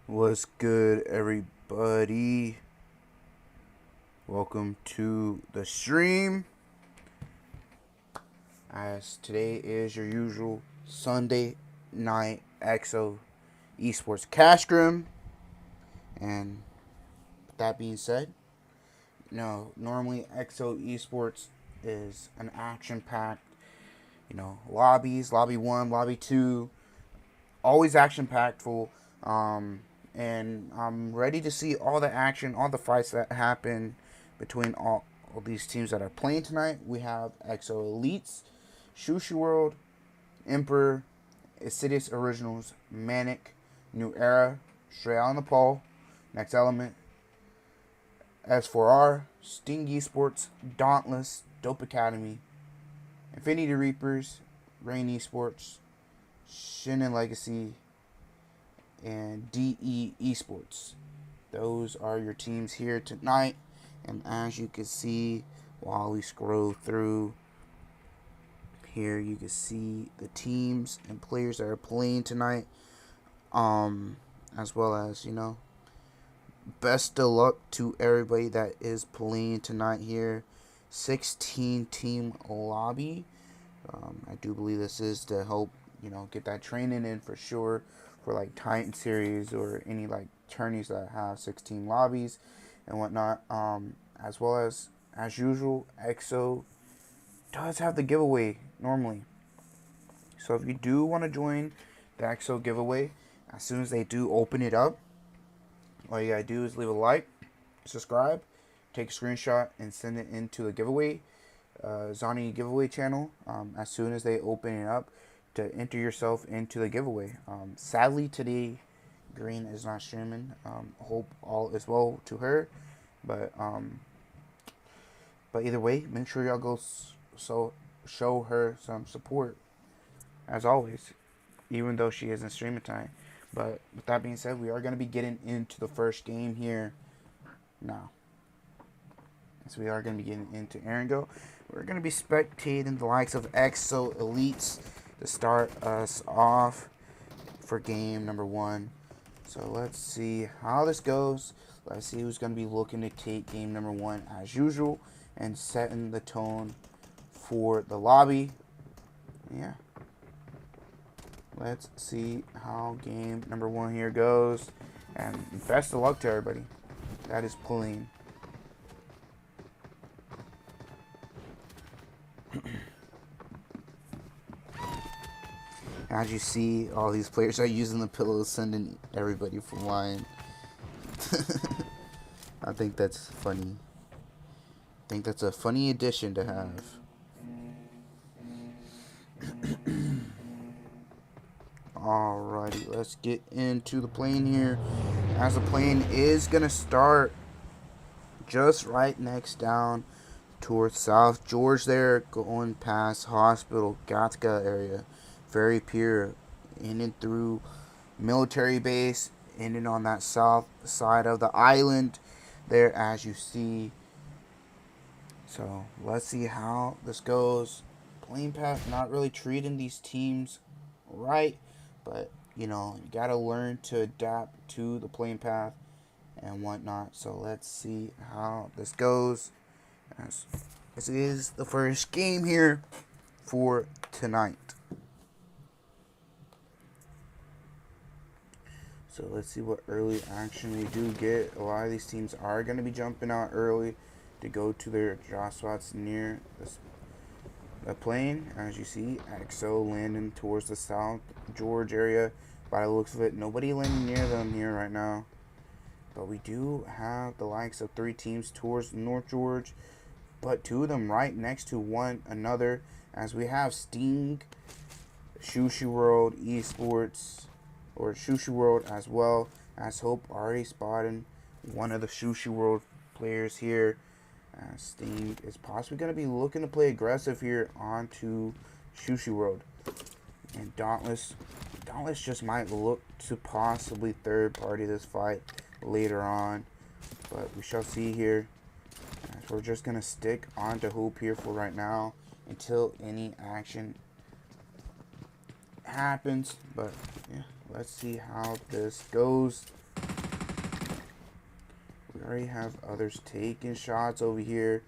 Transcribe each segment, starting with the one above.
What's good, everybody? Welcome to the stream. As today is your usual Sunday night EXO Esports Cash Scrim. And with that being said, normally EXO Esports is an action packed, lobbies, lobby 1, lobby 2, always action packed full. And I'm ready to see all the action, all the fights that happen between all these teams that are playing tonight. We have EXO Elites, Sushi World, Emperor, INSIDIOUS Originals, MANIC, New Era, Straight Out NEPAL, Next Element, S4R, Sting Esports, Dauntless, Dope Academy, Infinity Reapers, Rain Esports, Shin and Legacy, and DE Esports. Those are your teams here tonight. And as you can see, while we scroll through here, you can see the teams and players that are playing tonight. As well as, best of luck to everybody that is playing tonight here. 16 team lobby. I do believe this is to help, get that training in for sure for like Titan series or any like tourneys that have 16 lobbies and whatnot. As well as usual, EXO does have the giveaway normally. So if you do want to join the EXO giveaway, as soon as they do open it up, all you gotta do is leave a like, subscribe, take a screenshot, and send it into the giveaway, Zohnny giveaway channel. As soon as they open it up, to enter yourself into the giveaway. Sadly today, Green is not streaming. Hope all is well to her, but either way, make sure y'all go show her some support as always, even though she isn't streaming tonight. But with that being said, we are going to be getting into the first game here now. So we are going to be getting into Erangel. We're going to be spectating the likes of EXO Elites to start us off for game number 1. So let's see how this goes. Let's see who's going to be looking to take game number 1 as usual and setting the tone for the lobby. Yeah. Let's see how game number 1 here goes. And best of luck to everybody that is pulling. As you see, all these players are using the pillows, sending everybody flying. I think that's funny. I think that's a funny addition to have. Alrighty, let's get into the plane here. As the plane is going to start just right next down towards South George there, going past Hospital, Gatka area. Very pure, in and through military base, ending on that south side of the island there as you see. So let's see how this goes. Plane path not really treating these teams right, but you gotta learn to adapt to the plane path and whatnot. So let's see how this goes. As this is the first game here for tonight. So let's see what early action we do get. A lot of these teams are going to be jumping out early to go to their drop spots near the plane. As you see, EXO landing towards the South George area. By the looks of it, nobody landing near them here right now. But we do have the likes of 3 teams towards North George, but 2 of them right next to one another. As we have Sting, Sushi World, Esports, or Sushi World, as well as Hope already spotting one of the Sushi World players here. Sting is possibly going to be looking to play aggressive here onto Sushi World. And Dauntless just might look to possibly third party this fight later on. But we shall see here. As we're just going to stick onto Hope here for right now until any action happens. But yeah, let's see how this goes. we already have others taking shots over here.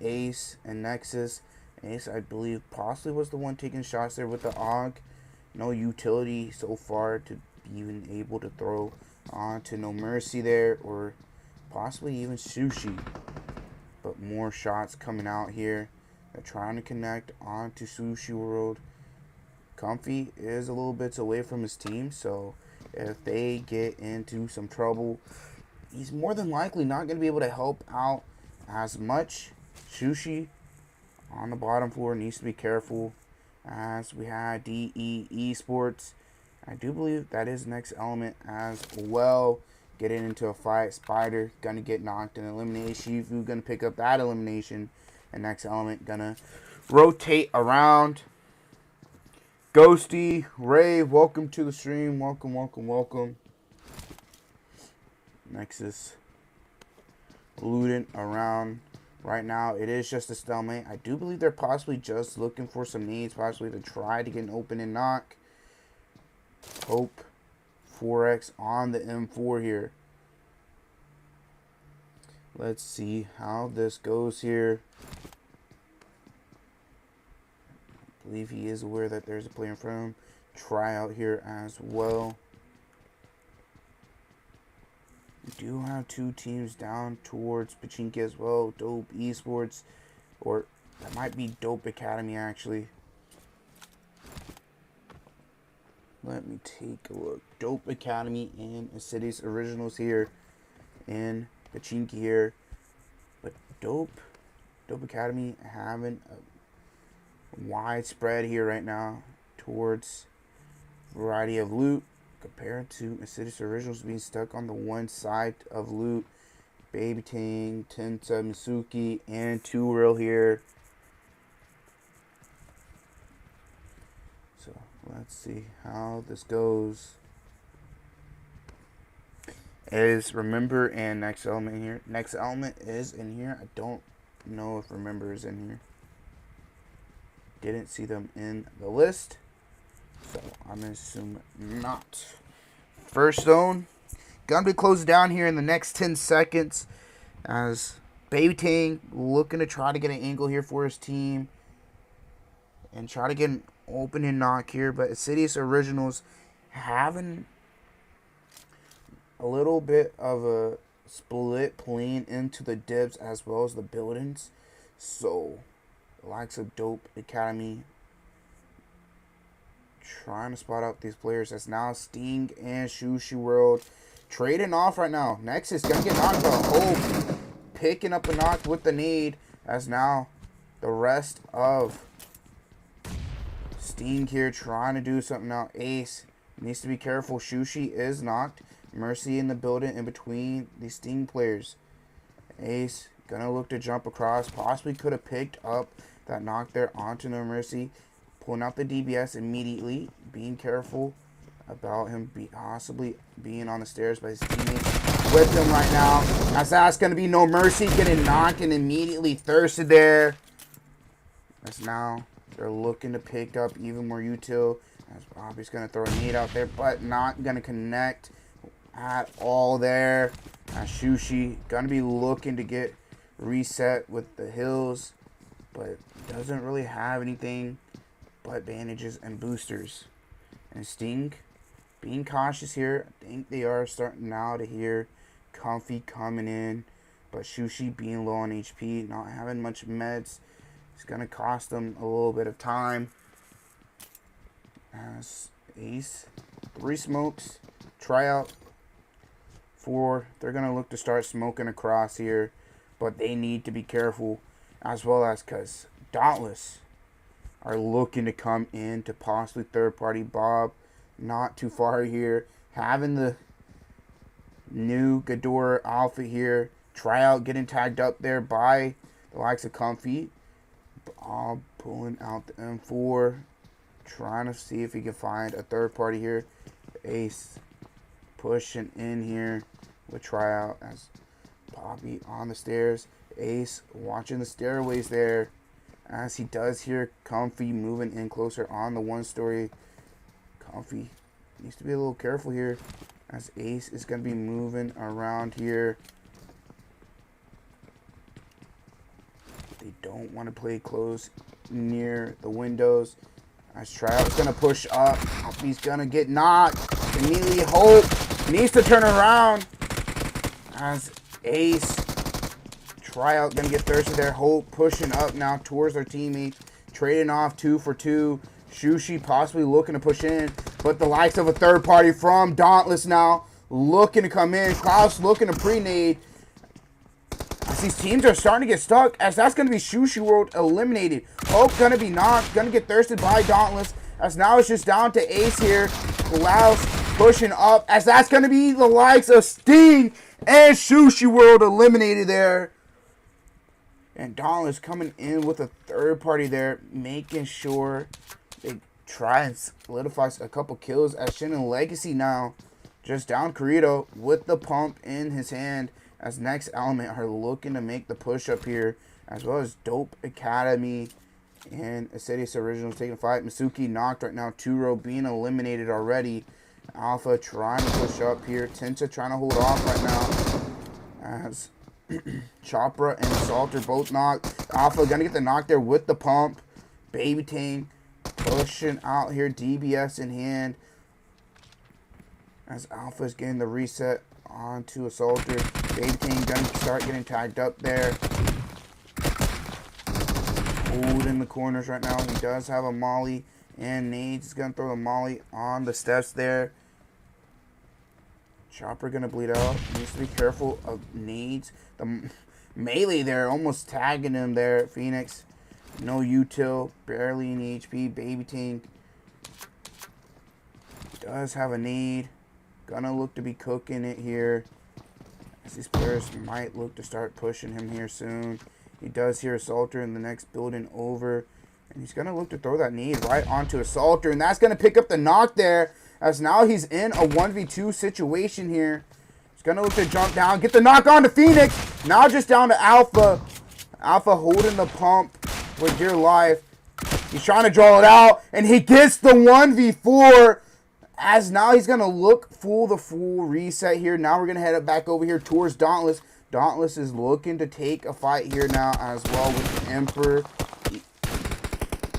Ace and Nexus. Ace, I believe, possibly was the one taking shots there with the AUG. No utility so far to be even able to throw onto No Mercy there, or possibly even Sushi. But more shots coming out here. They're trying to connect onto Sushi World. Comfy is a little bit away from his team, so if they get into some trouble, he's more than likely not going to be able to help out as much. Sushi on the bottom floor needs to be careful, as we had DE Esports. I do believe that is next element as well. Getting into a fight. Spider gonna get knocked and eliminated. Shifu gonna pick up that elimination. And next element gonna rotate around. Ghosty, Ray, welcome to the stream. Welcome, welcome, welcome. Nexus looting around. Right now, it is just a stalemate. I do believe they're possibly just looking for some needs, possibly to try to get an open and knock. Hope 4X on the M4 here. Let's see how this goes here. I believe he is aware that there's a player in front of him. Try out here as well. We do have two teams down towards Pachinki as well. Dope Esports, or that might be Dope Academy actually. Let me take a look. Dope Academy and INSIDIOUS Originals here in Pachinki here. But Dope Academy having a widespread here right now towards variety of loot, compared to INSIDIOUS Originals being stuck on the one side of loot. Baby Ting, Tensa, Misuki, and 2Real here. So let's see how this goes. Is Remember and Next Element here. Next Element is in here. I don't know if Remember is in here. Didn't see them in the list, so I'm going to assume not. First zone. Gonna be closed down here in the next 10 seconds. As Baby Tang looking to try to get an angle here for his team. And try to get an open and knock here. But INSIDIOUS Originals having a little bit of a split playing into the dips as well as the buildings. So the likes of Dope Academy trying to spot out these players. That's now Sting and Sushi World trading off right now. Nexus gonna get knocked out. Hope picking up a knock with the need. As now the rest of Sting here trying to do something now. Ace needs to be careful. Sushi is knocked. Mercy in the building in between the Sting players. Ace gonna look to jump across. Possibly could have picked up that knock there onto No Mercy. Pulling out the DBS immediately. Being careful about him possibly being on the stairs by his teammates with him right now. As that's going to be No Mercy getting knocked and immediately thirsted there. As now they're looking to pick up even more util. As Bobby's going to throw a nade out there, but not going to connect at all there. As Sushi going to be looking to get reset with the hills, but doesn't really have anything but bandages and boosters. And Sting being cautious here. I think they are starting now to hear Comfy coming in, but Sushi being low on HP, not having much meds, it's going to cost them a little bit of time. As Ace, 3 smokes, try out 4. They're going to look to start smoking across here, but they need to be careful, as well as because Dauntless are looking to come in to possibly third party Bob. Not too far here. Having the new Ghidorah outfit here. Try out getting tagged up there by the likes of Comfy. Bob pulling out the M4. Trying to see if he can find a third party here. Ace pushing in here with tryout as Bobby on the stairs. Ace watching the stairways there. As he does hear Comfy moving in closer on the 1-story. Comfy needs to be a little careful here, as Ace is going to be moving around here. don't want to play close near the windows. As Tryout's going to push up. He's going to get knocked. Immediately Hope needs to turn around. As Ace, Tryout going to get thirsty there. Hope pushing up now towards their teammates. Trading off 2 for 2. Sushi possibly looking to push in. But the likes of a third party from Dauntless now looking to come in. Klaus looking to pre-nade. As these teams are starting to get stuck, as that's going to be Sushi World eliminated. Hope going to be knocked, going to get thirsted by Dauntless. As now it's just down to Ace here. Klaus pushing up, as that's going to be the likes of Sting and Sushi World eliminated there. And Dauntless coming in with a third party there, making sure they try and solidify a couple kills. As Shin and Legacy now just down Corrido with the pump in his hand. As Next Element are looking to make the push up here, as well as Dope Academy and INSIDIOUS Originals taking a fight. Masuki knocked right now. Turo being eliminated already. Alpha trying to push up here. Tinta trying to hold off right now. As Chopra and Salter both knocked. Alpha gonna get the knock there with the pump. Baby Tang pushing out here. DBS in hand. As Alpha is getting the reset onto Assaulter. Baby Tang gonna start getting tagged up there. Holding the corners right now. He does have a molly. And Nades is gonna throw the molly on the steps there. Chopper gonna bleed out. Needs to be careful of Nades. The melee there, almost tagging him there. Phoenix. No util. Barely any HP. Baby Tang does have a nade. Gonna look to be cooking it here. As these players might look to start pushing him here soon. He does hear Assaulter in the next building over. And he's going to look to throw that nade right onto Assaulter. And that's going to pick up the knock there. As now he's in a 1v2 situation here. He's going to look to jump down. Get the knock on to Phoenix. Now just down to Alpha. Alpha holding the pump for dear life. He's trying to draw it out. And he gets the 1v4. As now he's going to look for the full reset here. Now we're going to head up back over here towards Dauntless. Dauntless is looking to take a fight here now as well with the Emperor.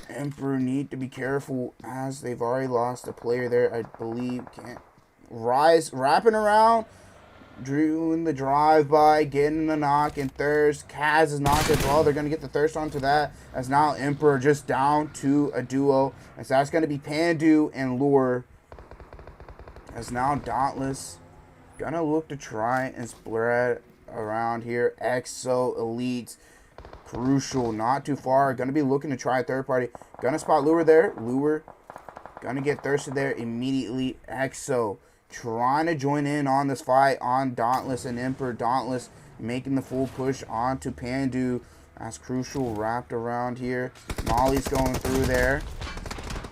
Emperor need to be careful as they've already lost a player there, I believe. Can't Rise wrapping around, doing the drive-by, getting the knock and thirst. Kaz is knocked as well. They're going to get the thirst onto that, as now Emperor just down to a duo, as that's going to be Pandu and Lure. As now Dauntless gonna look to try and spread around here. EXO, Elites, Crucial, not too far. Gonna be looking to try a third party. Gonna spot Lure there. Lure gonna get thirsted there immediately. EXO trying to join in on this fight on Dauntless and Emperor. Dauntless making the full push onto Pandu. As Crucial wrapped around here. Molly's going through there.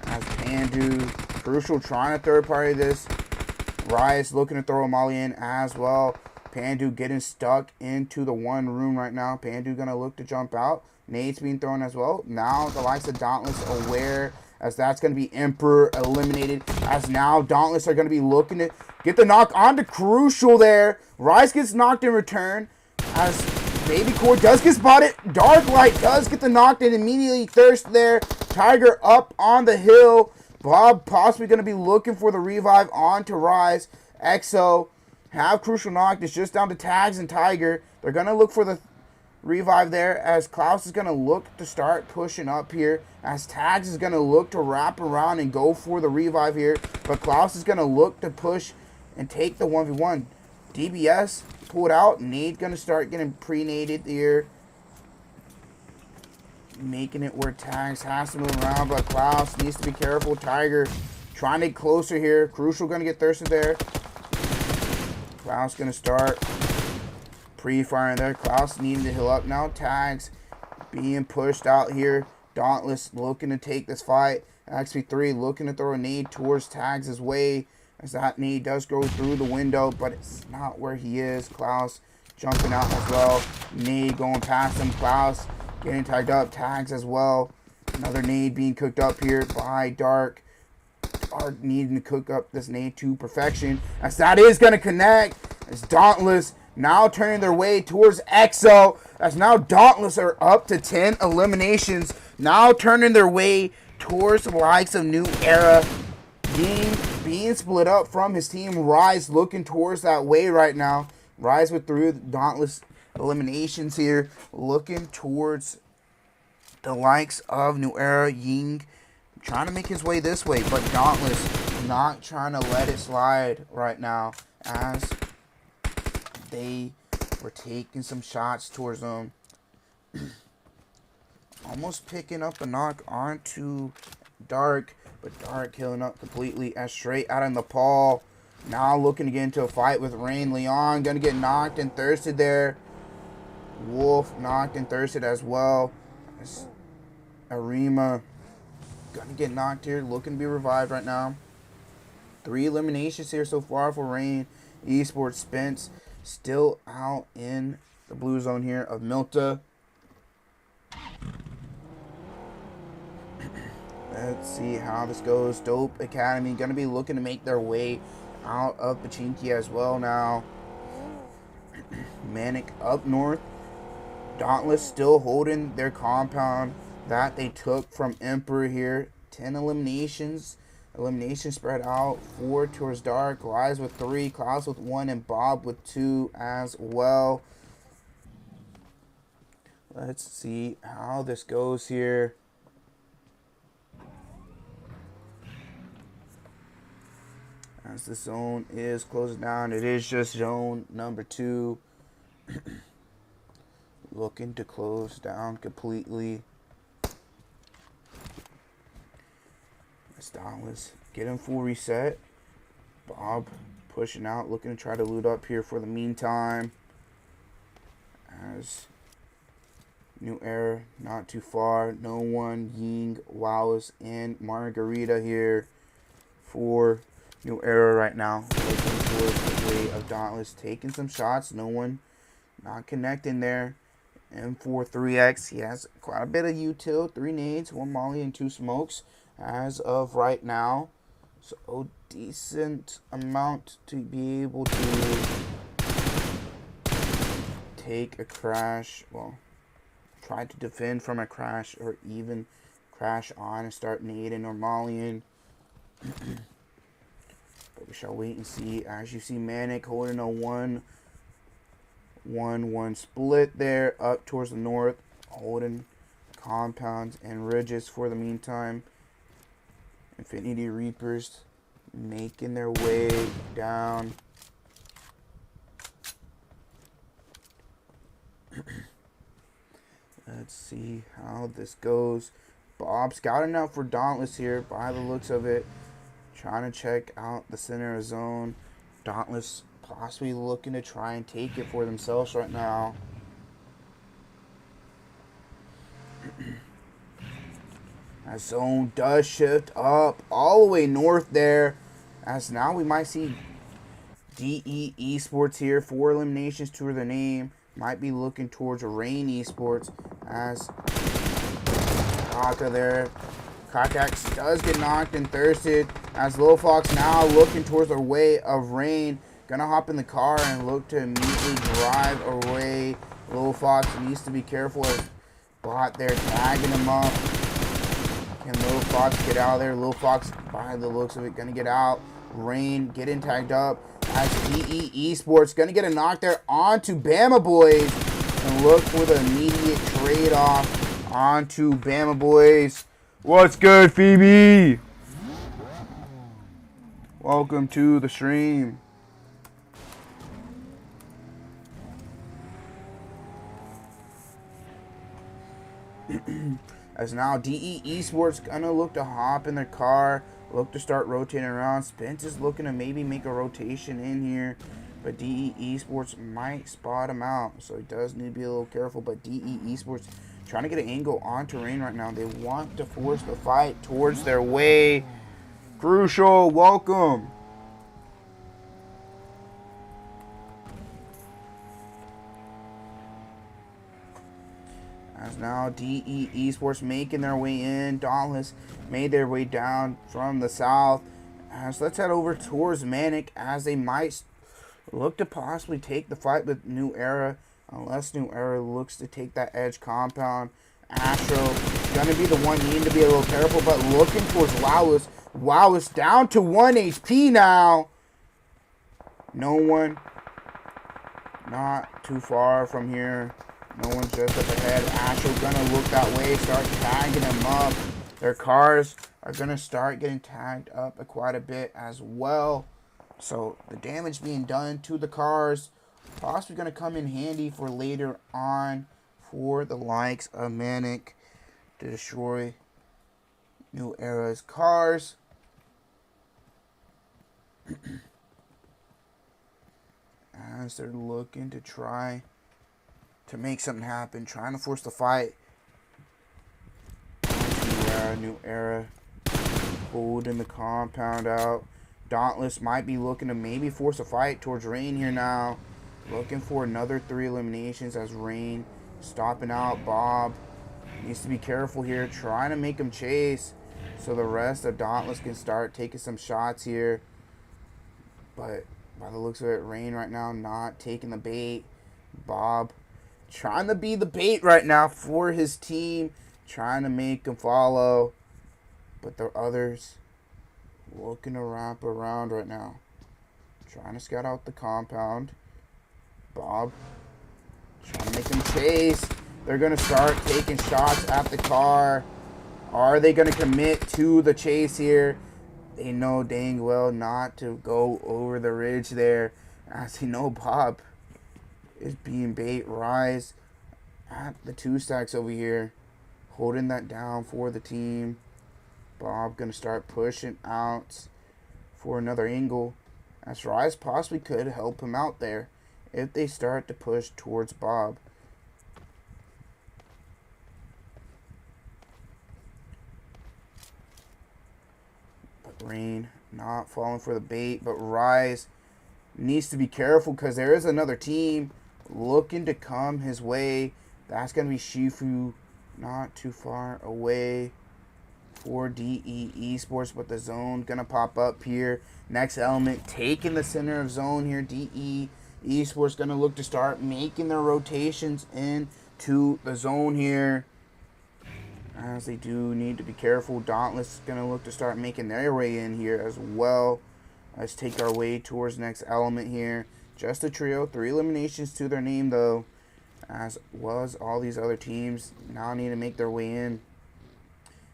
As Pandu, Crucial trying to third party this. Riot's looking to throw a Molly in as well. Pandu getting stuck into the one room right now. Pandu gonna look to jump out. Nade's being thrown as well. Now the likes of Dauntless aware, as that's gonna be Emperor eliminated. As now Dauntless are gonna be looking to get the knock onto Crucial there. Rise gets knocked in return. As Baby Core does get spotted. Dark Light does get the knock and immediately thirst there. Tiger up on the hill. Bob possibly going to be looking for the revive onto Rise. EXO have Crucial knocked. It's just down to Tags and Tiger. They're going to look for the revive there, as Klaus is going to look to start pushing up here. As Tags is going to look to wrap around and go for the revive here. But Klaus is going to look to push and take the 1v1. DBS pulled out. Nade going to start getting pre-naded here. Making it where Tags has to move around, but Klaus needs to be careful. Tiger trying to get closer here. Crucial going to get thirsted there. Klaus going to start pre-firing there. Klaus needing to heal up now. Tags being pushed out here. Dauntless looking to take this fight. XP3 looking to throw a nade towards Tags' way, as that nade does go through the window, but it's not where he is. Klaus jumping out as well. Nade going past him. Klaus getting tagged up. Tags as well. Another nade being cooked up here by Dark. Dark needing to cook up this nade to perfection, as that is going to connect. As Dauntless now turning their way towards EXO, as now Dauntless are up to 10 eliminations, now turning their way towards the likes of New Era. Being split up from his team. Rise looking towards that way right now. Rise with 3 Dauntless eliminations here, looking towards the likes of New Era. Ying trying to make his way this way, but Dauntless not trying to let it slide right now, as they were taking some shots towards them. Almost picking up a knock onto Dark, but Dark killing up completely as straight out of NEPAL. Now looking to get into a fight with Rain. Leon gonna get knocked and thirsted there. Wolf knocked and thirsted as well. Arima gonna get knocked here, looking to be revived right now. 3 eliminations here so far for Rain Esports. Spence still out in the blue zone here of Milta. Let's see how this goes. Dope Academy gonna be looking to make their way out of Pachinki as well now. MANIC up north. Dauntless still holding their compound that they took from Emperor here. 10 eliminations. Eliminations spread out. 4 towards Dark. Rise with 3. Klaus with 1. And Bob with 2 as well. Let's see how this goes here. As the zone is closing down, it is just zone number 2. Looking to close down completely. Dauntless getting full reset. Bob pushing out, looking to try to loot up here for the meantime. As New Era not too far. No one. Ying, Wallace, and Margarita here for New Era right now. Looking towards the way of Dauntless, taking some shots. No one not connecting there. M4 3X. He has quite a bit of util. 3 nades, 1 molly, and 2 smokes as of right now. So decent amount to be able to take a crash. Well, try to defend from a crash, or even crash on and start nading or mollying. But we shall wait and see. As you see, MANIC holding a 1-1-1 split there up towards the north, holding compounds and ridges for the meantime. Infinity Reapers making their way down. Let's see how this goes. Bob scouting out for Dauntless here by the looks of it. Trying to check out the center of zone. Dauntless possibly looking to try and take it for themselves right now. As zone does shift up all the way north there. As now we might see DE Esports here. 4 eliminations to their name. Might be looking towards Rain Esports. As Kaka there. Kakax does get knocked and thirsted. As Lil Fox now looking towards the way of Rain. Gonna hop in the car and look to immediately drive away. Lil Fox needs to be careful as Bot there tagging him up. Can Lil Fox get out of there? Lil Fox, by the looks of it, gonna get out. Rain getting tagged up. As DE Esports gonna get a knock there onto Bama Boys. And look for the immediate trade-off onto Bama Boys. What's good, Phoebe? Welcome to the stream. As now DE Esports gonna look to hop in their car, look to start rotating around. Spence is looking to maybe make a rotation in here, but DE Esports might spot him out, so he does need to be a little careful. But DE Esports trying to get an angle onto Rain right now. They want to force the fight towards their way. Crucial, welcome. As now DE Esports making their way in. Dauntless made their way down from the south. As let's head over towards MANIC, as they might look to possibly take the fight with New Era, unless New Era looks to take that edge compound. Astro going to be the one needing to be a little careful, but looking towards Wowless. Wowless down to 1 HP now. No one not too far from here. No one's just up ahead. Astro going to look that way, start tagging him up. Their cars are going to start getting tagged up quite a bit as well. So the damage being done to the cars possibly going to come in handy for later on for the likes of MANIC to destroy New Era's cars. As they're looking to try to make something happen, trying to force the fight. New Era holding the compound out. Dauntless might be looking to maybe force a fight towards Rain here now. Looking for another 3 eliminations as Rain stopping out. Bob needs to be careful here, trying to make him chase so the rest of Dauntless can start taking some shots here. But by the looks of it, Rain right now not taking the bait. Bob trying to be the bait right now for his team, trying to make him follow. But the others looking to wrap around right now, trying to scout out the compound. Bob trying to make them chase. They're going to start taking shots at the car. Are they going to commit to the chase here? They know dang well not to go over the ridge there. As you know, Bob is being bait. Rise at the 2 stacks over here, holding that down for the team. Bob going to start pushing out for another angle, as Rise possibly could help him out there if they start to push towards Bob. But Rain not falling for the bait, but Rise needs to be careful because there is another team looking to come his way. That's going to be Shifu not too far away for DE Esports, but the zone going to pop up here. Next element taking the center of zone here. DE Esports going to look to start making their rotations into the zone here, as they do need to be careful. Dauntless going to look to start making their way in here as well. Let's take our way towards next element here. Just a trio, 3 eliminations to their name though, as well as all these other teams now need to make their way in.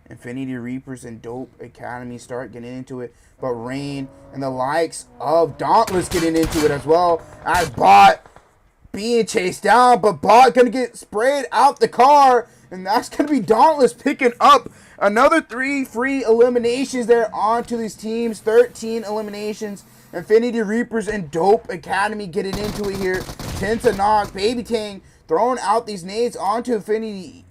Infinity Reapers and Dope Academy start getting into it, but Rain and the likes of Dauntless getting into it as well, as Bot being chased down, but Bot gonna get sprayed out the car, and that's gonna be Dauntless picking up another 3 free eliminations there onto these teams. 13 eliminations. Infinity Reapers and Dope Academy getting into it here. Tensa knock, Baby Tang throwing out these nades onto Infinity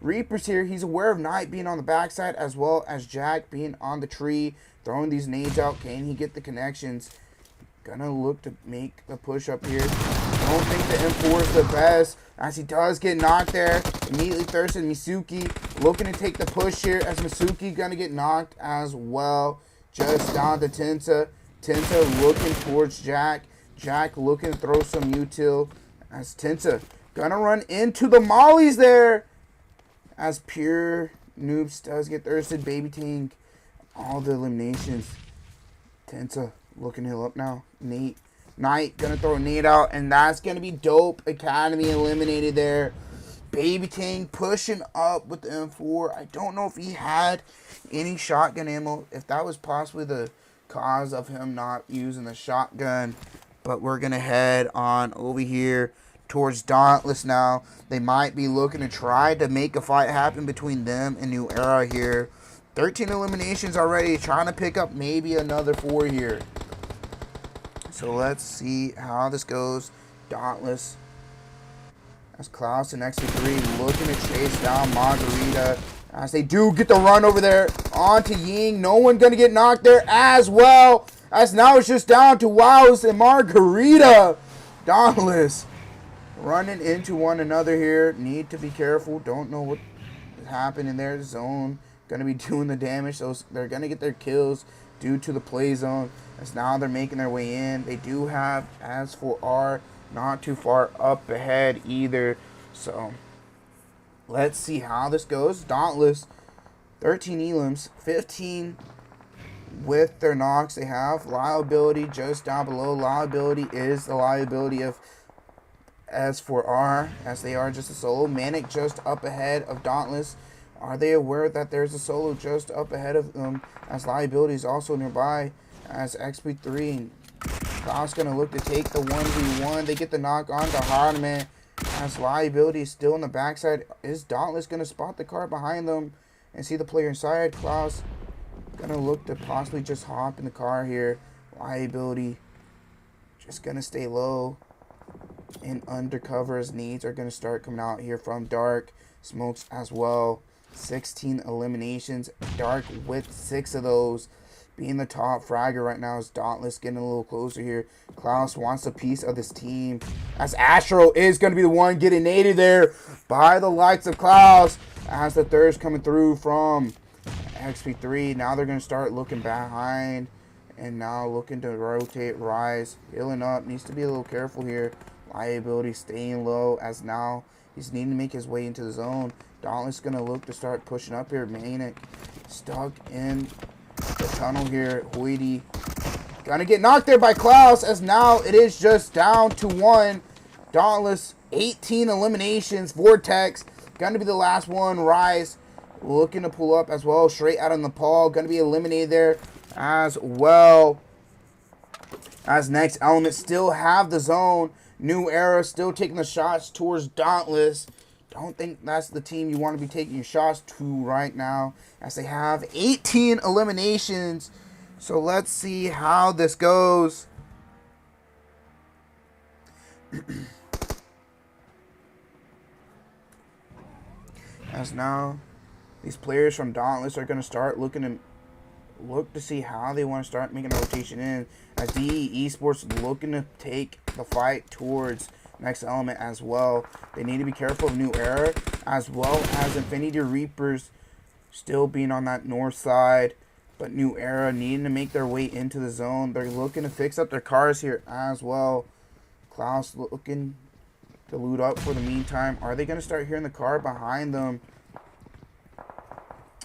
Reapers here. He's aware of Knight being on the backside as well as Jack being on the tree, throwing these nades out. Can he get the connections? Gonna look to make the push up here. Don't think the M4 is the best, as he does get knocked there. Immediately thirsted Misuki looking to take the push here, as Misuki gonna get knocked as well. Just down to Tensa. Tensa looking towards Jack. Jack looking to throw some util, as Tensa gonna run into the mollies there, as Pure Noobs does get thirsted. Baby Tank, all the eliminations. Tensa looking to heal up now. Knight gonna throw a nade out, and that's gonna be Dope Academy eliminated there. Baby Tank pushing up with the M4. I don't know if he had any shotgun ammo, if that was possibly the cause of him not using the shotgun. But we're gonna head on over here towards Dauntless now. They might be looking to try to make a fight happen between them and New Era here. 13 eliminations already, trying to pick up maybe another 4 here. So let's see how this goes. Dauntless, as Klaus and XP3 looking to chase down Margarita, as they do get the run over there onto Ying. No one gonna get knocked there as well, as now it's just down to Wows and Margarita. Dauntless running into one another here. Need to be careful. Don't know what happened in their zone. Gonna be doing the damage. So they're gonna get their kills due to the play zone. As now they're making their way in. They do have, as for R, not too far up ahead either. So let's see how this goes. Dauntless, 13 elims, 15 with their knocks. They have liability just down below. Liability is the liability of as for R, as they are just a solo. MANIC just up ahead of Dauntless. Are they aware that there's a solo just up ahead of them, as liability is also nearby, as XP3 and Klaus going to look to take the 1v1. They get the knock on to Hardeman, as liability is still in the backside. Is Dauntless going to spot the car behind them and see the player inside? Klaus going to look to possibly just hop in the car here. Liability just going to stay low and undercover, as needs are going to start coming out here from Dark. Smokes as well. 16 eliminations. Dark with 6 of those. Being the top fragger right now is Dauntless, getting a little closer here. Klaus wants a piece of this team, as Astro is going to be the one getting naded there by the likes of Klaus, as the third's coming through from XP3. Now they're going to start looking behind and now looking to rotate. Rise healing up, needs to be a little careful here. Liability staying low, as now he's needing to make his way into the zone. Dauntless going to look to start pushing up here. MANIC stuck in the tunnel here. Hoity gonna get knocked there by Klaus, as now it is just down to 1. Dauntless, 18 eliminations. Vortex gonna be the last one. Rise looking to pull up as well, straight out of Nepal, gonna be eliminated there as well. As Next Element still have the zone. New Era still taking the shots towards Dauntless. Don't think that's the team you want to be taking your shots to right now, as they have 18 eliminations. So let's see how this goes. As now these players from Dauntless are going to start looking to see how they want to start making a rotation in, as DE Esports looking to take the fight towards Next Element as well. They need to be careful of New Era, as well as Infinity Reapers still being on that north side, but New Era needing to make their way into the zone. They're looking to fix up their cars here as well. Klaus looking to loot up for the meantime. Are they going to start hearing the car behind them,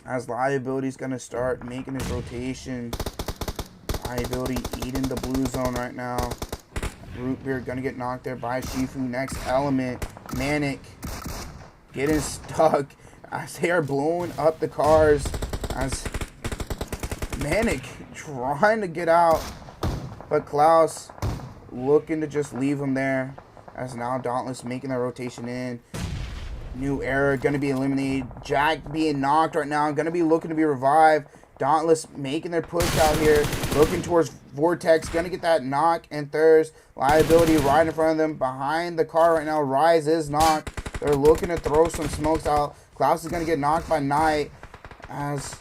as Liability is going to start making his rotation? Liability eating the blue zone right now. Root Beer gonna get knocked there by Shifu. Next Element, MANIC getting stuck as they are blowing up the cars, as MANIC trying to get out, but Klaus looking to just leave him there, as now Dauntless making their rotation in. New Era gonna be eliminated. Jack being knocked right now, gonna be looking to be revived. Dauntless making their push out here, looking towards Vortex, gonna get that knock and thirst. Liability right in front of them, behind the car right now. Rise is knocked. They're looking to throw some smokes out. Klaus is gonna get knocked by Knight, as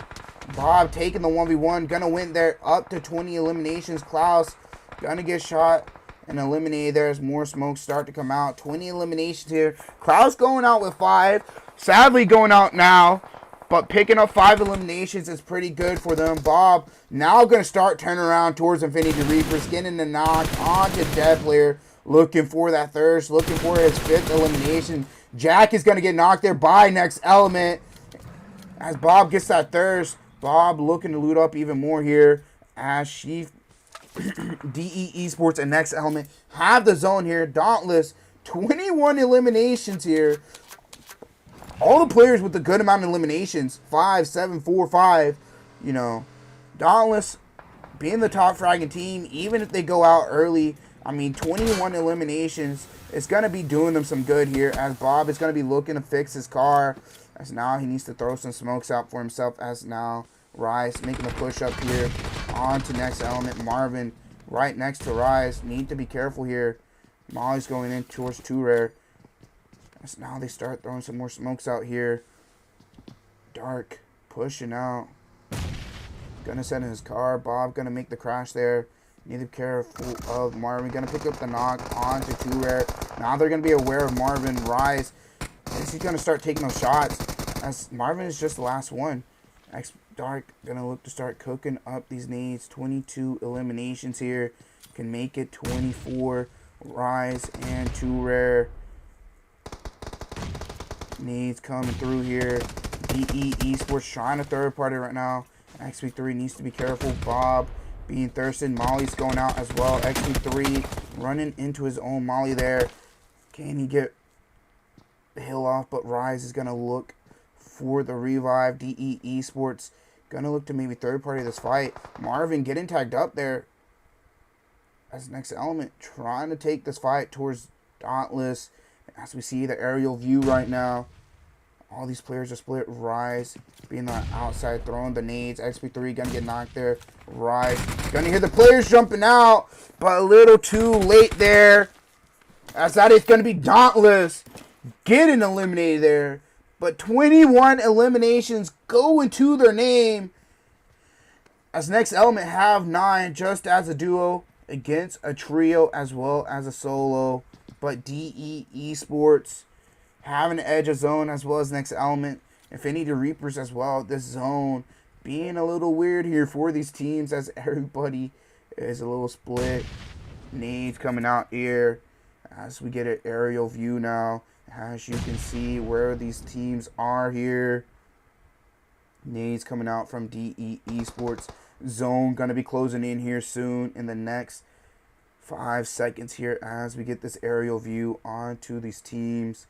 Bob taking the 1v1, gonna win there, up to 20 eliminations. Klaus gonna get shot and eliminated there as more smokes start to come out. 20 eliminations here. Klaus going out with 5, sadly going out now, but picking up 5 eliminations is pretty good for them. Bob now going to start turning around towards Infinity Reapers, getting the knock onto Dead Player, looking for that thirst, looking for his 5th elimination. Jack is going to get knocked there by Next Element, as Bob gets that thirst. Bob looking to loot up even more here, as DE Esports and Next Element have the zone here. Dauntless, 21 eliminations here. All the players with a good amount of eliminations, 5, 7, 4, 5, you know. Dauntless being the top fragging team, even if they go out early, I mean, 21 eliminations is going to be doing them some good here, as Bob is going to be looking to fix his car, as now he needs to throw some smokes out for himself, as now Rise making a push up here onto Next Element. Marvin right next to Rise. Need to be careful here. Molly's going in towards 2 Rare. As now they start throwing some more smokes out here. Dark pushing out. Gonna set in his car. Bob gonna make the crash there. Need to be careful of Marvin. Gonna pick up the knock onto 2 Rare. Now they're gonna be aware of Marvin. Rise. He's gonna start taking those shots, as Marvin is just the last one. X Dark gonna look to start cooking up these nades. 22 eliminations here. Can make it 24. Rise and 2 rare. Nades coming through here. DE Esports trying to third party right now. XP3 needs to be careful. Bob being thirsted. Molly's going out as well. XP3 running into his own Molly there. Can he get the hill off? But Rise is going to look for the revive. DE Esports going to look to maybe third party this fight. Marvin getting tagged up there as next element. Trying to take this fight towards Dauntless. As we see the aerial view right now. All these players are split. Rise being on the outside, throwing the nades. XP3 gonna get knocked there. Rise gonna hear the players jumping out, but a little too late there. As that is gonna be Dauntless getting eliminated there. But 21 eliminations go into their name. As next element have 9 just as a duo against a trio as well as a solo. But DE Esports having an edge of zone as well as next element. Infinity Reapers as well. This zone being a little weird here for these teams as everybody is a little split. Nades coming out here as we get an aerial view now. As you can see where these teams are here. Nades coming out from DE Esports. Zone going to be closing in here soon in the next 5 seconds here as we get this aerial view onto these teams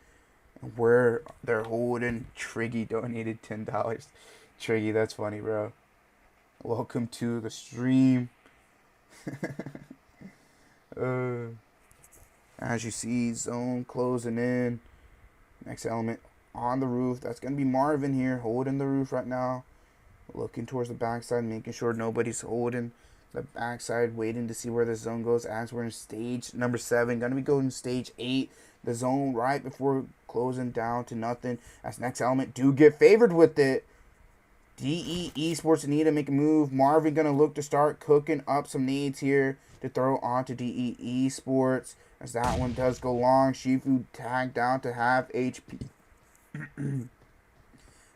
and where they're holding. Triggy donated $10. Triggy, that's funny, bro. Welcome to the stream. As you see, zone closing in. Next element on the roof. That's going to be Marvin here holding the roof right now. Looking towards the backside, making sure nobody's holding the backside, waiting to see where the zone goes as we're in stage number 7. Gonna be going stage 8. The zone right before closing down to nothing. As next element do get favored with it. DE Esports need to make a move. Marvin gonna look to start cooking up some nades here to throw onto DE Esports. As that one does go long. Shifu tagged down to half HP.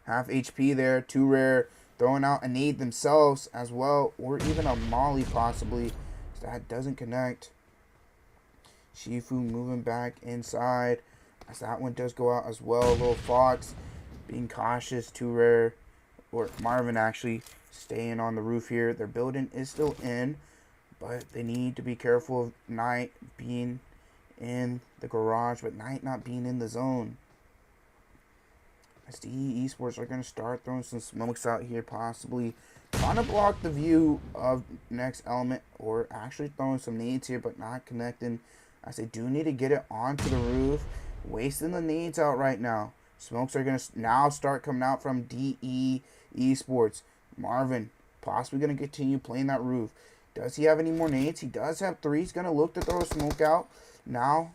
Half HP there. 2 rare. Throwing out a nade themselves as well, or even a molly possibly. So that doesn't connect. Shifu moving back inside as that one does go out as well. Little Fox being cautious, 2 rare, or Marvin actually staying on the roof here. Their building is still in, but they need to be careful of Knight being in the garage, but Knight not being in the zone. As DE Esports are going to start throwing some smokes out here, possibly trying to block the view of next element, or actually throwing some nades here, but not connecting. As they do need to get it onto the roof, wasting the nades out right now. Smokes are going to now start coming out from DE Esports. Marvin possibly going to continue playing that roof. Does he have any more nades? He does have 3. He's going to look to throw a smoke out now.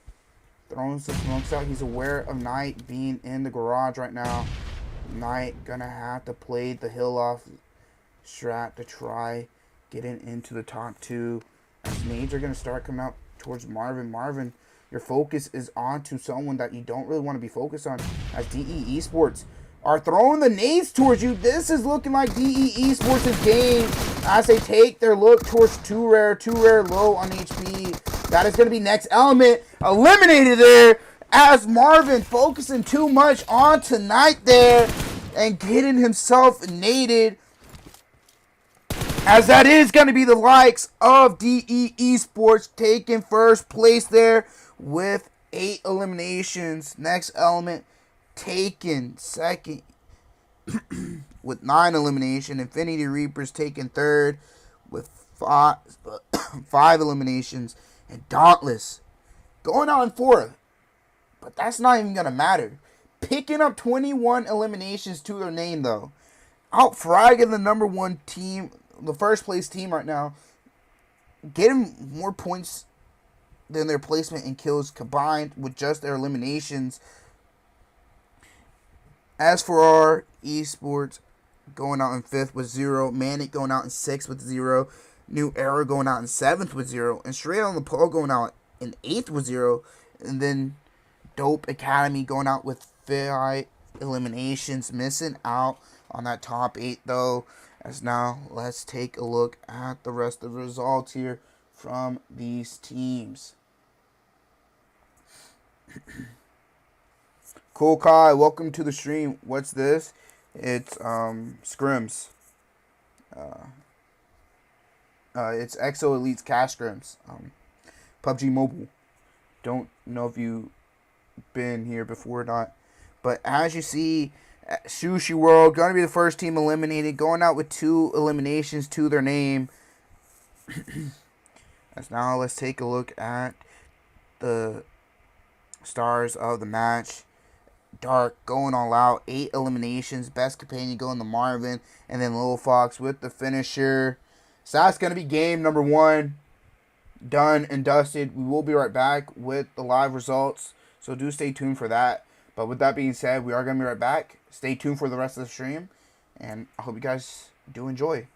Throwing some smokes out. He's aware of Knight being in the garage right now. Knight gonna have to play the hill off strat to try getting into the top 2. As nades are gonna start coming out towards Marvin. Marvin, your focus is on to someone that you don't really want to be focused on. As DE Esports are throwing the nades towards you. This is looking like DE Esports' game as they take their look towards 2 rare low on HP. That is going to be next element eliminated there as Marvin focusing too much on tonight there and getting himself naded. As that is going to be the likes of DE Esports taking first place there with 8 eliminations. Next element taken second with 9 elimination. Infinity Reapers taking third with 5 eliminations. And Dauntless going on 4th. But that's not even going to matter. Picking up 21 eliminations to their name, though. Out-fragging the number 1 team, the first place team right now. Getting more points than their placement and kills combined with just their eliminations. As for our esports, going out in 5th with 0. MANIC going out in 6th with 0. New Era going out in 7th with 0. And Straight on the Pole going out in 8th with 0. And then Dope Academy going out with 5 eliminations. Missing out on that top 8 though. As now, let's take a look at the rest of the results here from these teams. Cool Kai, welcome to the stream. What's this? It's Scrims. It's Exo Elite's Cash Scrims. PUBG Mobile. Don't know if you've been here before or not. But as you see, Sushi World going to be the first team eliminated, going out with 2 eliminations to their name. As now, let's take a look at the stars of the match. Dark going all out, 8 eliminations. Best companion going to Marvin, and then Little Fox with the finisher. So that's going to be game number 1 done and dusted. We will be right back with the live results, so do stay tuned for that. But with that being said, we are going to be right back. Stay tuned for the rest of the stream, and I hope you guys do enjoy.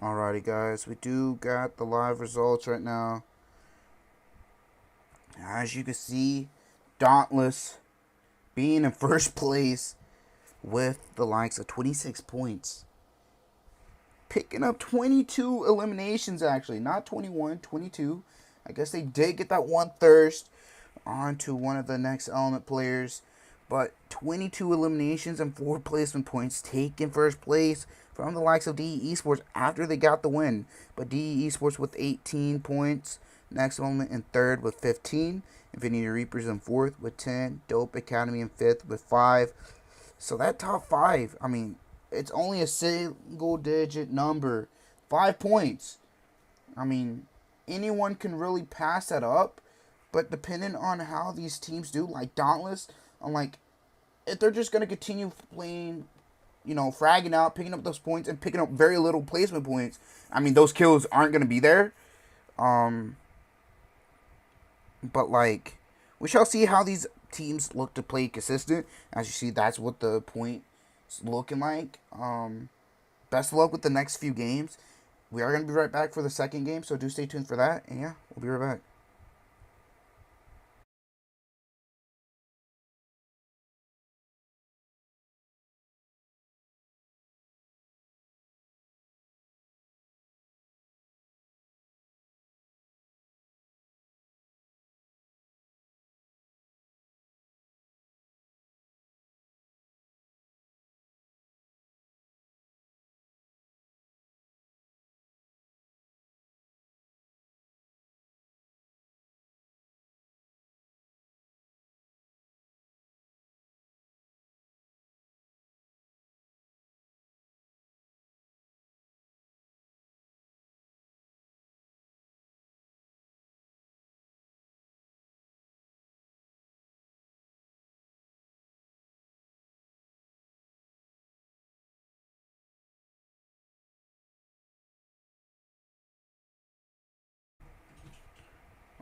Alrighty, guys, we do got the live results right now. As you can see, Dauntless being in first place with the likes of 26 points. Picking up 22 eliminations, actually. Not 21, 22. I guess they did get that one thirst onto one of the next element players. But 22 eliminations and 4 placement points, taking first place from the likes of DE Esports after they got the win. But DE Esports with 18 points. Next element in third with 15. Infinity Reapers in fourth with 10. Dope Academy in fifth with 5. So that top 5, I mean, it's only a single digit number. 5 points. I mean, anyone can really pass that up. But depending on how these teams do, like Dauntless, I'm like, if they're just going to continue playing, you know, fragging out, picking up those points, and picking up very little placement points, I mean, those kills aren't going to be there. But, like, we shall see how these teams look to play consistent. As you see, that's what the point is looking like. Best of luck with the next few games. We are going to be right back for the second game, so do stay tuned for that. And, yeah, we'll be right back.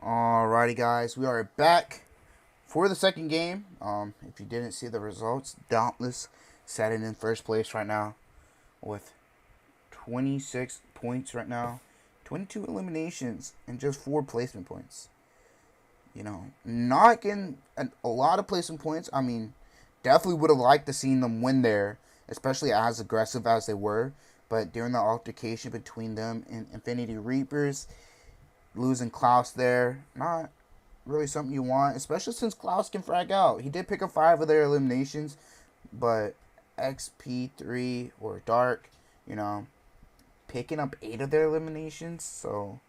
Alrighty, guys, we are back for the second game. If you didn't see the results, Dauntless sitting in first place right now with 26 points right now, 22 eliminations, and just 4 placement points. You know, not getting a lot of placement points. I mean, definitely would have liked to seen them win there, especially as aggressive as they were. But during the altercation between them and Infinity Reapers, losing Klaus there, not really something you want, especially since Klaus can frag out. He did pick up 5 of their eliminations, but XP3 or Dark, you know, picking up 8 of their eliminations. So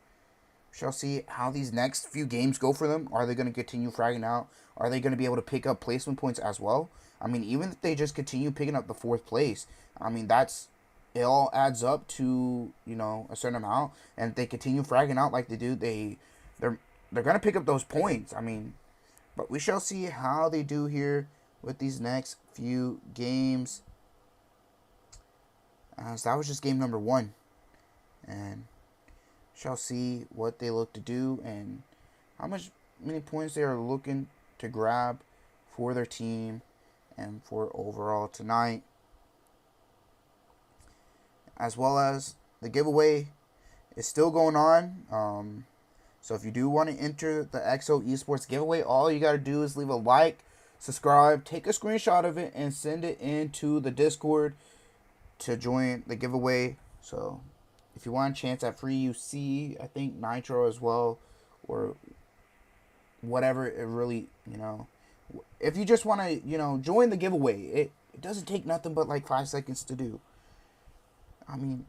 we shall see how these next few games go for them. Are they going to continue fragging out? Are they going to be able to pick up placement points as well? I mean, even if they just continue picking up the 4th place, I mean, it all adds up to, you know, a certain amount. And if they continue fragging out like they do, they're going to pick up those points. I mean, but we shall see how they do here with these next few games. So that was just game number 1. And shall see what they look to do and how many points they are looking to grab for their team and for overall tonight. As well as the giveaway is still going on. So if you do want to enter the XO Esports giveaway, all you got to do is leave a like, subscribe, take a screenshot of it, and send it into the Discord to join the giveaway. So if you want a chance at free UC, I think Nitro as well, or whatever it really, you know. If you just want to, you know, join the giveaway, it doesn't take nothing but like 5 seconds to do. I mean,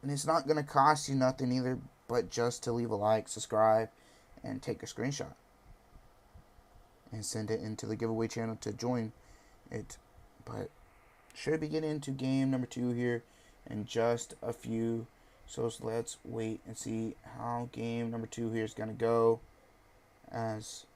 and it's not going to cost you nothing either, but just to leave a like, subscribe, and take a screenshot. And send it into the giveaway channel to join it. But should be getting into game number 2 here in just a few. So let's wait and see how game number 2 here is going to go. As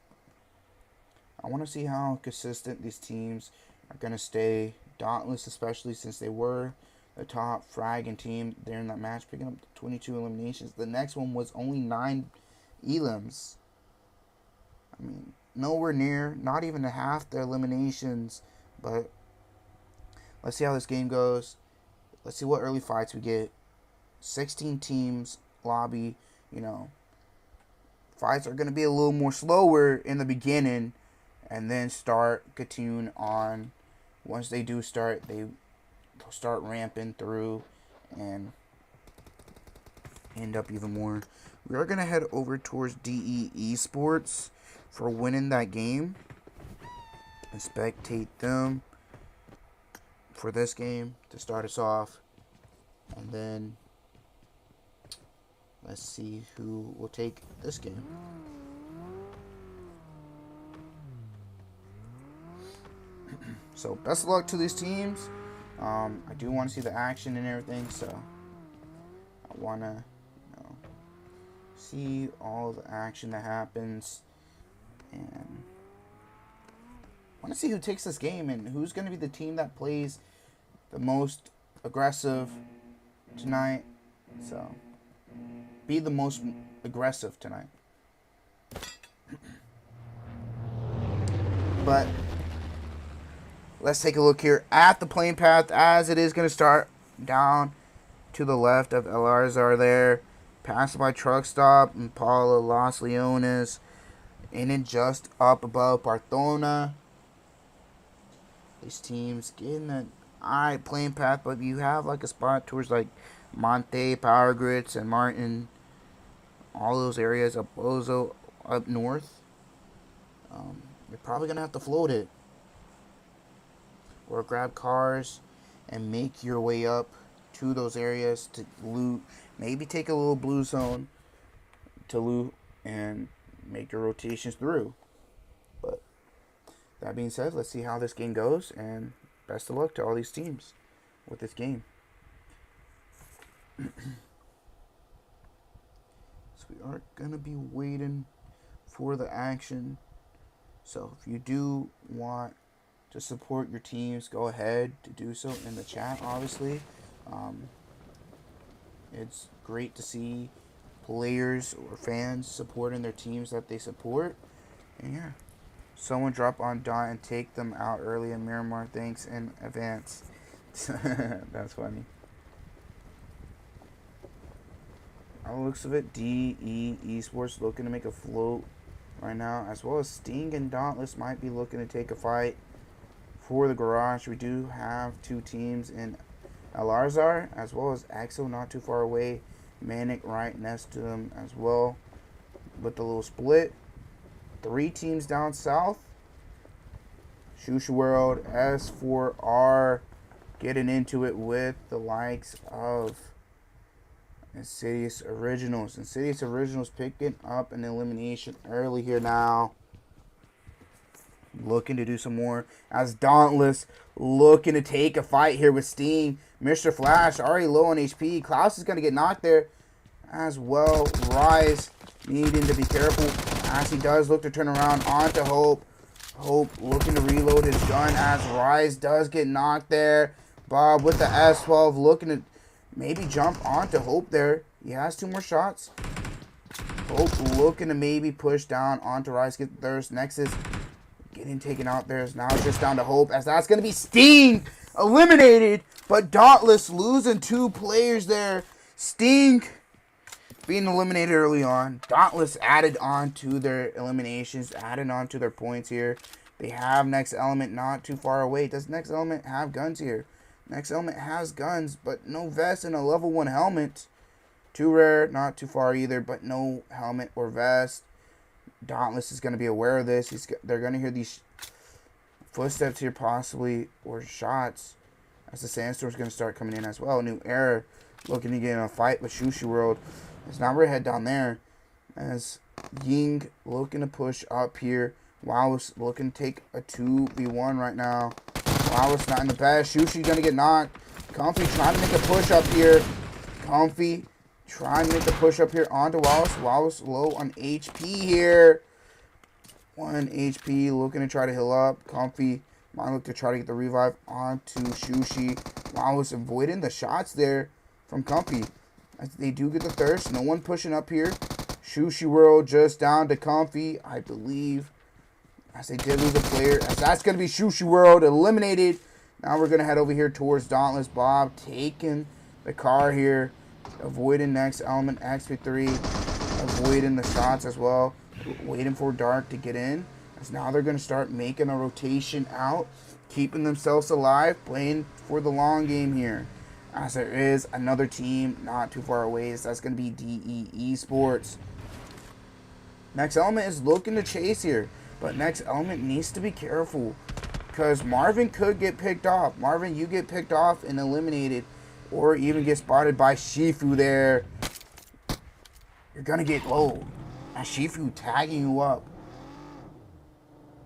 I want to see how consistent these teams are going to stay. Dauntless especially, since they were the top fragging team there in that match, picking up 22 eliminations. The next one was only 9 elims. I mean, nowhere near, not even a half their eliminations. But let's see how this game goes. Let's see what early fights we get. 16 teams, lobby, you know. Fights are going to be a little more slower in the beginning and then continue on. Once they do start, they'll start ramping through and end up even more. We are going to head over towards DE Esports for winning that game and spectate them for this game to start us off. And then let's see who will take this game. So best of luck to these teams. I do want to see the action and everything, so I want to, you know, see all the action that happens. And I want to see who takes this game and who's going to be the team that plays the most aggressive tonight. So, be the most aggressive tonight. But let's take a look here at the playing path as it is going to start down to the left of El Arzar there. Passed by Truck Stop, Impala, Los Leones. And then just up above Barthona. These teams getting an alright playing path, but you have like a spot towards like Monte, Power Grid, and Martin. All those areas up Bozo up north. You're probably going to have to float it. Or grab cars and make your way up to those areas to loot. Maybe take a little blue zone to loot and make your rotations through. But that being said, let's see how this game goes, and best of luck to all these teams with this game. So we are going to be waiting for the action. So if you do want to support your teams, go ahead to do so in the chat, obviously. It's great to see players or fans supporting their teams that they support. And yeah, someone drop on Dot and take them out early in Miramar. Thanks in advance. That's funny. By the looks of it, DE Esports looking to make a float right now, as well as Sting and Dauntless might be looking to take a fight for the garage. We do have two teams in El Arzar, as well as Axel not too far away. MANIC right next to them as well. With the little split. 3 teams down south. Sushi World, S4R getting into it with the likes of Insidious Originals. Insidious Originals picking up an elimination early here now. Looking to do some more as Dauntless looking to take a fight here with Sting. Mr. Flash already low on HP. Klaus is going to get knocked there as well. Rise needing to be careful as he does look to turn around onto Hope. Hope looking to reload his gun as Rise does get knocked there. Bob with the S12 looking to maybe jump onto Hope there. He has 2 more shots. Hope looking to maybe push down onto Rise. Get the thirst. Nexus getting taken out there. Now it's just down to Hope as that's going to be Sting eliminated. But Dauntless losing 2 players there. Sting being eliminated early on. Dauntless added on to their eliminations. Added on to their points here. They have Next Element not too far away. Does Next Element have guns here? Next Element has guns, but no vest and a level 1 helmet. Too rare, not too far either, but no helmet or vest. Dauntless is going to be aware of this. They're going to hear these footsteps here possibly, or shots, as the sandstorm's going to start coming in as well. New Era looking to get in a fight with Sushi World. It's not ready to head down there, as Ying looking to push up here. Wow is looking to take a 2v1 right now. Wow is not in the best. Sushi going to get knocked. Comfy trying to make a push up here. Comfy trying to make the push up here onto Wallace. Wallace low on HP here. 1 HP. Looking to try to heal up. Comfy might look to try to get the revive onto Sushi. Wallace avoiding the shots there from Comfy. As they do get the thirst. No one pushing up here. Sushi World just down to Comfy, I believe. As they did lose a player. As that's going to be Sushi World eliminated. Now we're going to head over here towards Dauntless. Bob taking the car here. Avoiding Next Element XP3. Avoiding the shots as well. Waiting for Dark to get in. As now they're going to start making a rotation out. Keeping themselves alive. Playing for the long game here. As there is another team not too far away. So that's going to be DE Esports. Next Element is looking to chase here. But Next Element needs to be careful. Because Marvin could get picked off. Marvin, you get picked off and eliminated. Or even get spotted by Shifu there. You're going to get low. As Shifu tagging you up.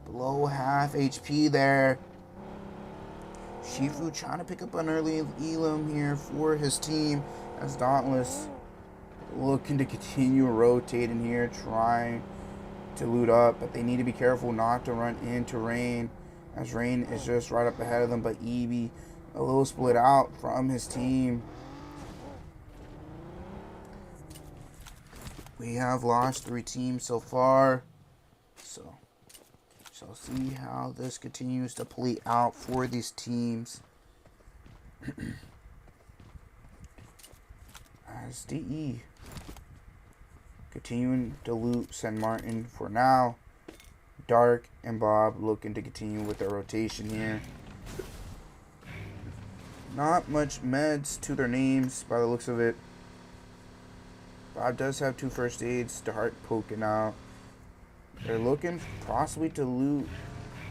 Below half HP there. Shifu trying to pick up an early Elam here for his team. As Dauntless looking to continue rotating here, trying to loot up, but they need to be careful not to run into Rain, as Rain is just right up ahead of them. But Eevee a little split out from his team. We have lost 3 teams so far, so shall see how this continues to play out for these teams. As DE continuing to loot San Martin for now. Dark and Bob looking to continue with their rotation here. Not much meds to their names by the looks of it. Bob does have 2 first aids. Dark poking out. They're looking possibly to loot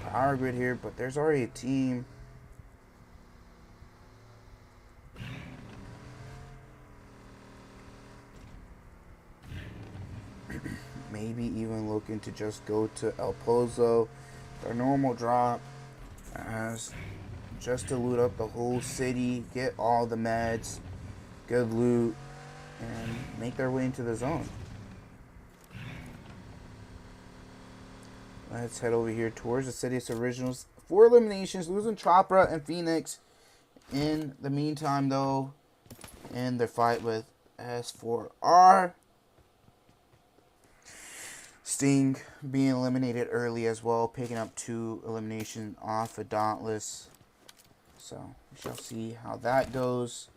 Power Grid here, but there's already a team. Maybe even looking to just go to El Pozo, their normal drop, as just to loot up the whole city, get all the meds, good loot, and make their way into the zone. Let's head over here towards the Insidious Originals. 4 eliminations, losing Chopra and Phoenix. In the meantime, though, in their fight with S4R, Sting being eliminated early as well, picking up 2 eliminations off of Dauntless. So we shall see how that goes.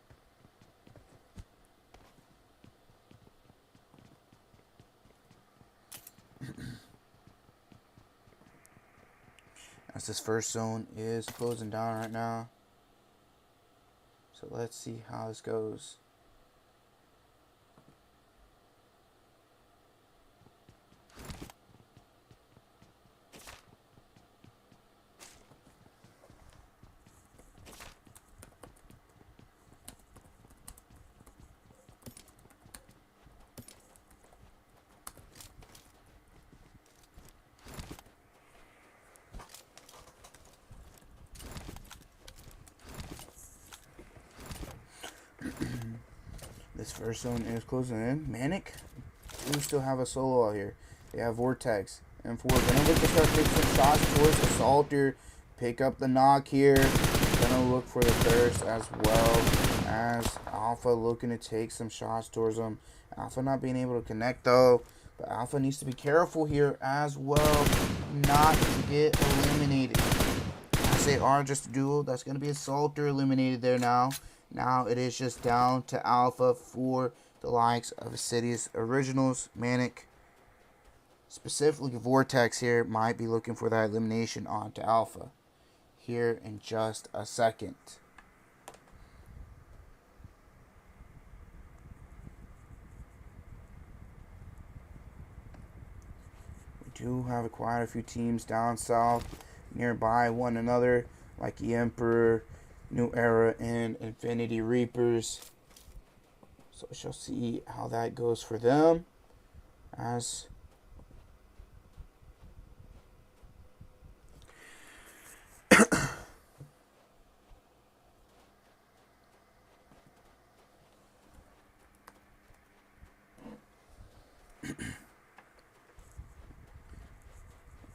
As this first zone is closing down right now. So let's see how this goes. This first zone is closing in. MANIC do still have a solo out here. They have Vortex. And for gonna look to start taking some shots towards Assaulter. Pick up the knock here. Gonna look for the thirst as well, as Alpha looking to take some shots towards them. Alpha not being able to connect though. But Alpha needs to be careful here as well, not to get eliminated. As they are just a duo, that's gonna be Assaulter eliminated there now. Now it is just down to Alpha for the likes of Insidious Originals. MANIC, specifically Vortex here, might be looking for that elimination onto Alpha here in just a second. We do have quite a few teams down south nearby one another, like the Emperor, New Era, and Infinity Reapers. So we shall see how that goes for them. As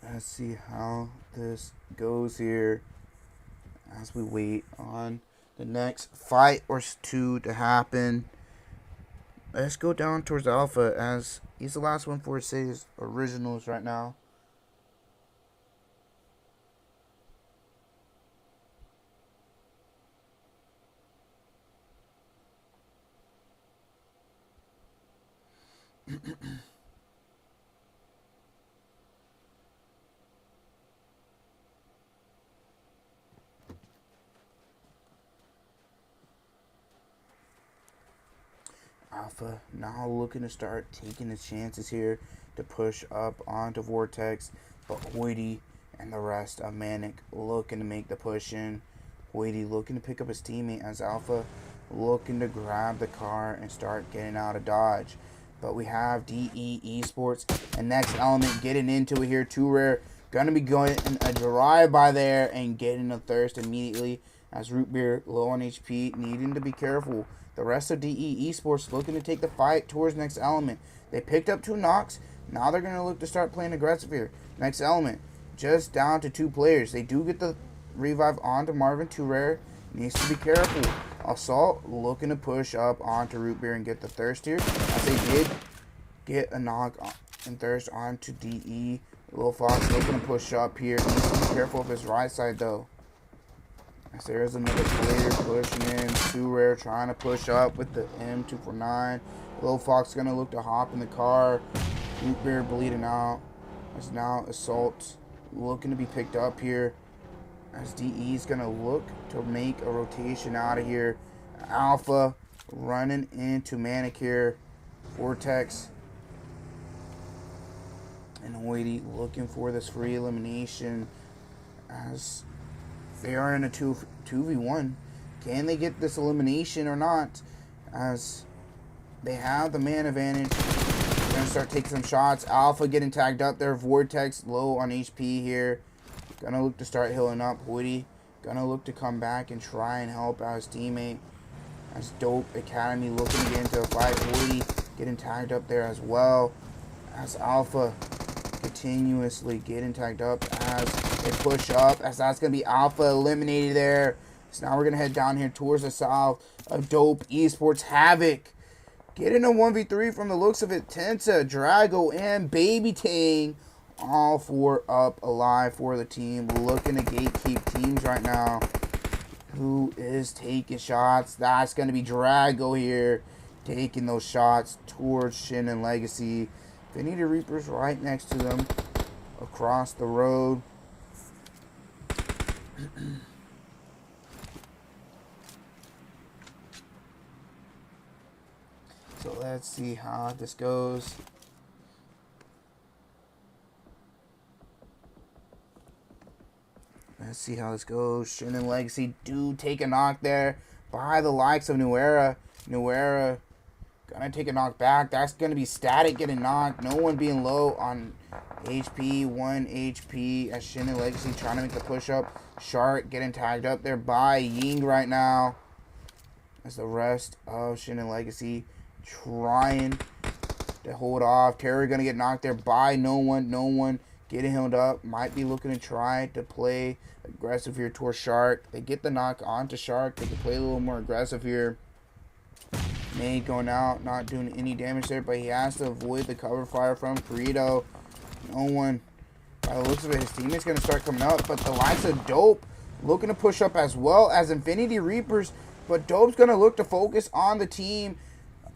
let's see how this goes here as we wait on the next fight or 2 to happen. Let's go down towards Alpha, as he's the last one for Insidious Originals right now. Alpha now looking to start taking his chances here to push up onto Vortex, but Hoity and the rest of MANIC looking to make the push in. Hoity looking to pick up his teammate, as Alpha looking to grab the car and start getting out of dodge. But we have DE Esports and Next Element getting into it here. Too Rare gonna be going a drive-by there and getting a thirst immediately, as Root Beer low on HP, needing to be careful. The rest of DE Esports looking to take the fight towards next element. They picked up 2 knocks. Now they're going to look to start playing aggressive here. Next element, just down to 2 players. They do get the revive onto Marvin. Too rare. Needs to be careful. Assault looking to push up onto Root Beer and get the thirst here. As they did get a knock and thirst onto DE. Little Fox looking to push up here. Needs to be careful of his right side though. As there's another player pushing in. Too rare trying to push up with the M249. Little Fox gonna look to hop in the car. Root Beer bleeding out. As now Assault looking to be picked up here. As DE is gonna look to make a rotation out of here. Alpha running into MANIC here. Vortex and Hoity looking for this free elimination as they are in a 2v1. Can they get this elimination or not? As they have the man advantage. They're going to start taking some shots. Alpha getting tagged up there. Vortex low on HP here. Gonna look to start healing up. Hoity gonna look to come back and try and help out his teammate. As Dope Academy looking to get into a fight. Hoity getting tagged up there as well. As Alpha continuously getting tagged up as they push up. As that's going to be Alpha eliminated there. So now we're going to head down here towards the south of Dope Esports. Havoc getting a 1v3 from the looks of it. Tensa, Drago, and Baby Tang. All 4 up alive for the team. Looking to gatekeep teams right now. Who is taking shots? That's going to be Drago here. Taking those shots towards Shin and Legacy. Infinity Reapers right next to them. Across the road. So let's see how this goes. Let's see how this goes. Shin and Legacy do take a knock there by the likes of New Era. New Era gonna take a knock back. That's gonna be Static getting knocked. No one being low on HP. 1 HP as Shin and Legacy trying to make the push up. Shark getting tagged up there by Ying right now. As the rest of Shin and Legacy trying to hold off. Terror gonna get knocked there by no one. No one getting held up. Might be looking to try to play aggressive here towards Shark. They get the knock onto Shark. They can play a little more aggressive here. Nade going out, not doing any damage there, but he has to avoid the cover fire from Corrido. No one, by the looks of it, his teammate's going to start coming up, but the likes of Dope looking to push up as well as Infinity Reapers, but Dope's going to look to focus on the team,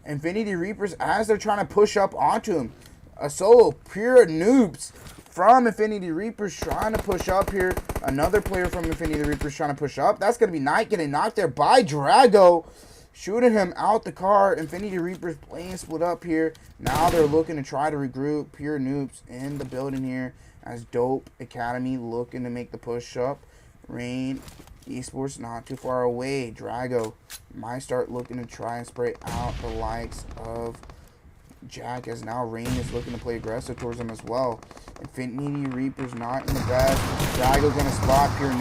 Infinity Reapers, as they're trying to push up onto him. A solo, pure noobs from Infinity Reapers trying to push up here. Another player from Infinity Reapers trying to push up. That's going to be Knight getting knocked there by Drago. Shooting him out the car. Infinity Reapers playing split up here. Now they're looking to try to regroup. Pure noobs in the building here. As Dope Academy looking to make the push up. Rain Esports not too far away. Drago might start looking to try and spray out the likes of Jack, as now Rain is looking to play aggressive towards him as well. Infinity Reapers not in the best. Drago's going to spot Pure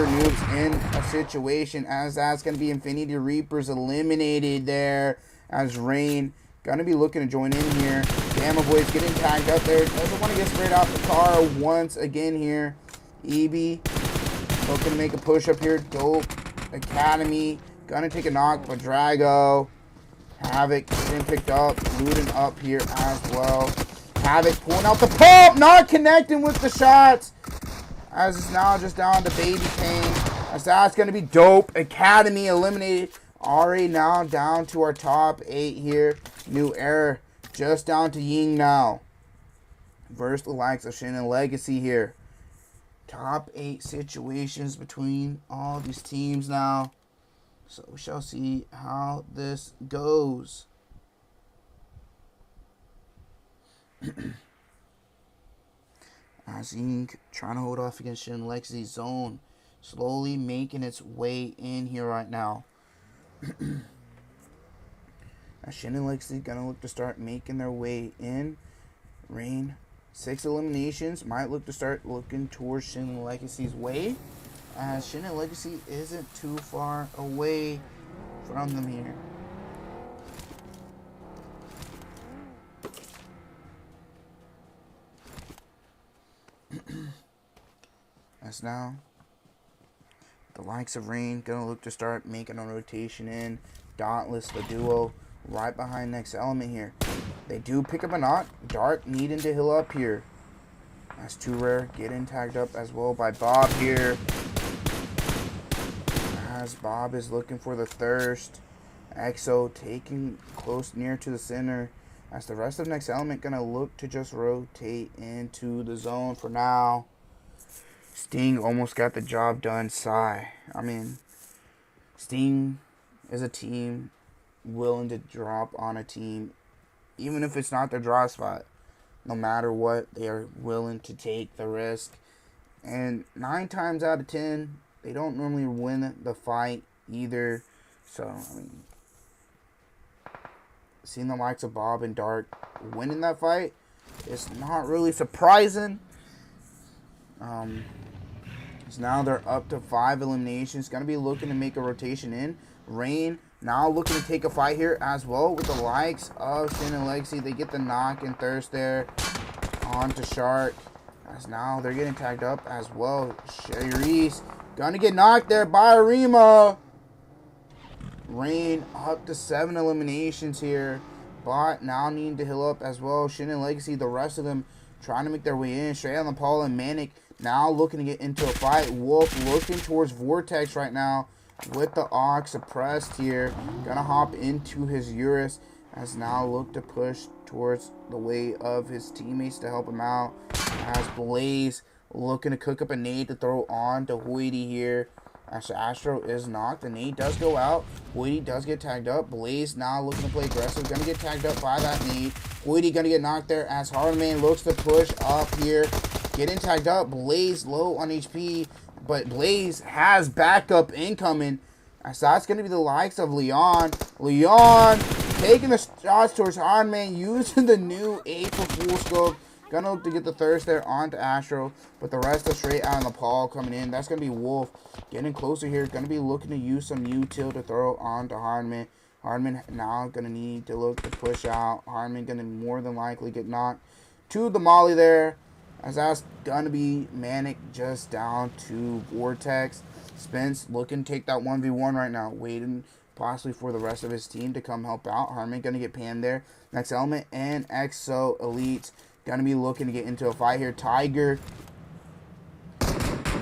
Noobs in a situation, as that's going to be Infinity Reapers eliminated there. As Rain going to be looking to join in here. Gamma Boy's getting tagged up there. Doesn't want to get sprayed out the car once again here. EB looking to make a push up here. Dope Academy going to take a knock, but Drago. Havoc getting picked up, looting up here as well. Havoc pulling out the pump, not connecting with the shots. As it's now just down to Baby Tang. As that's going to be Dope Academy eliminated. Already now down to our top 8 here. New Era just down to Ying now. Versus the likes of Shin and Legacy here. Top 8 situations between all these teams now. So we shall see how this goes. As Ying trying to hold off against Shin Legacy. Zone slowly making its way in here right now. As Shin and Legacy gonna look to start making their way in. Rain 6 eliminations might look to start looking towards Shin and Legacy's way. As Shin and Legacy isn't too far away from them here. As now, the likes of Rain gonna look to start making a rotation in. Dauntless, the duo, right behind next element here. They do pick up a knock. Dark needing to heal up here. That's too rare. Getting tagged up as well by Bob here. As Bob is looking for the thirst. EXO taking close near to the center. As the rest of next element gonna look to just rotate into the zone for now. Sting almost got the job done. Sigh. I mean, Sting is a team willing to drop on a team, even if it's not their draw spot. No matter what, they are willing to take the risk. And 9 times out of 10, they don't normally win the fight either. So, I mean, seeing the likes of Bob and Dark winning that fight, it's not really surprising. So now they're up to 5 eliminations. Going to be looking to make a rotation in. Rain now looking to take a fight here as well with the likes of Shin and Legacy. They get the knock and thirst there onto Shark. As now they're getting tagged up as well. Sharice going to get knocked there by Arima. Rain up to 7 eliminations here. Bot now needing to heal up as well. Shin and Legacy, the rest of them trying to make their way in. Straight on NEPAL and MANIC now looking to get into a fight. Wolf looking towards Vortex right now with the Ox suppressed here. Gonna hop into his Eurus as now look to push towards the way of his teammates to help him out. As Blaze looking to cook up a nade to throw on to Hoity here. As Astro is knocked, the nade does go out. Hoity does get tagged up. Blaze now looking to play aggressive. Gonna get tagged up by that nade. Hoity gonna get knocked there as Hardman looks to push up here. Getting tagged up. Blaze low on HP, but Blaze has backup incoming. So that's going to be the likes of Leon. Leon taking the shots towards Hardman, using the new April Fool scope. Going to look to get the thirst there onto Astro, but the rest are straight out of NEPAL coming in. That's going to be Wolf getting closer here. Going to be looking to use some util to throw onto Hardman. Hardman now going to need to look to push out. Hardman going to more than likely get knocked to the molly there. As that's going to be MANIC just down to Vortex. Spence looking to take that 1v1 right now. Waiting possibly for the rest of his team to come help out. Harmon going to get panned there. Next element and EXO Elite going to be looking to get into a fight here. Tiger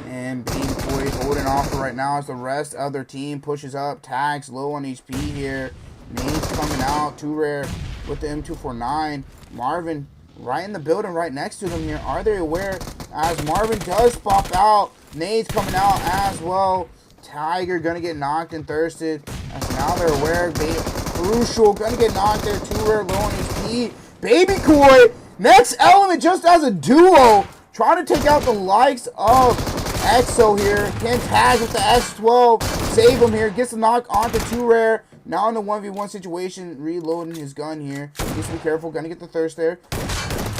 and Baby Boy holding off right now as the rest of their team pushes up. Tags low on HP here. Names coming out. Too rare with the M249. Marvin right in the building right next to them here. Are they aware? As Marvin does pop out. Nade's coming out as well. Tiger gonna get knocked and thirsted. As now they're aware. Crucial gonna get knocked there. Too rare low on HP. Baby Koi next element just as a duo. Trying to take out the likes of EXO here. Can tag with the S12. Save him here. Gets the knock onto Too Rare. Now in the 1v1 situation. Reloading his gun here. Needs to be careful. Gonna get the thirst there.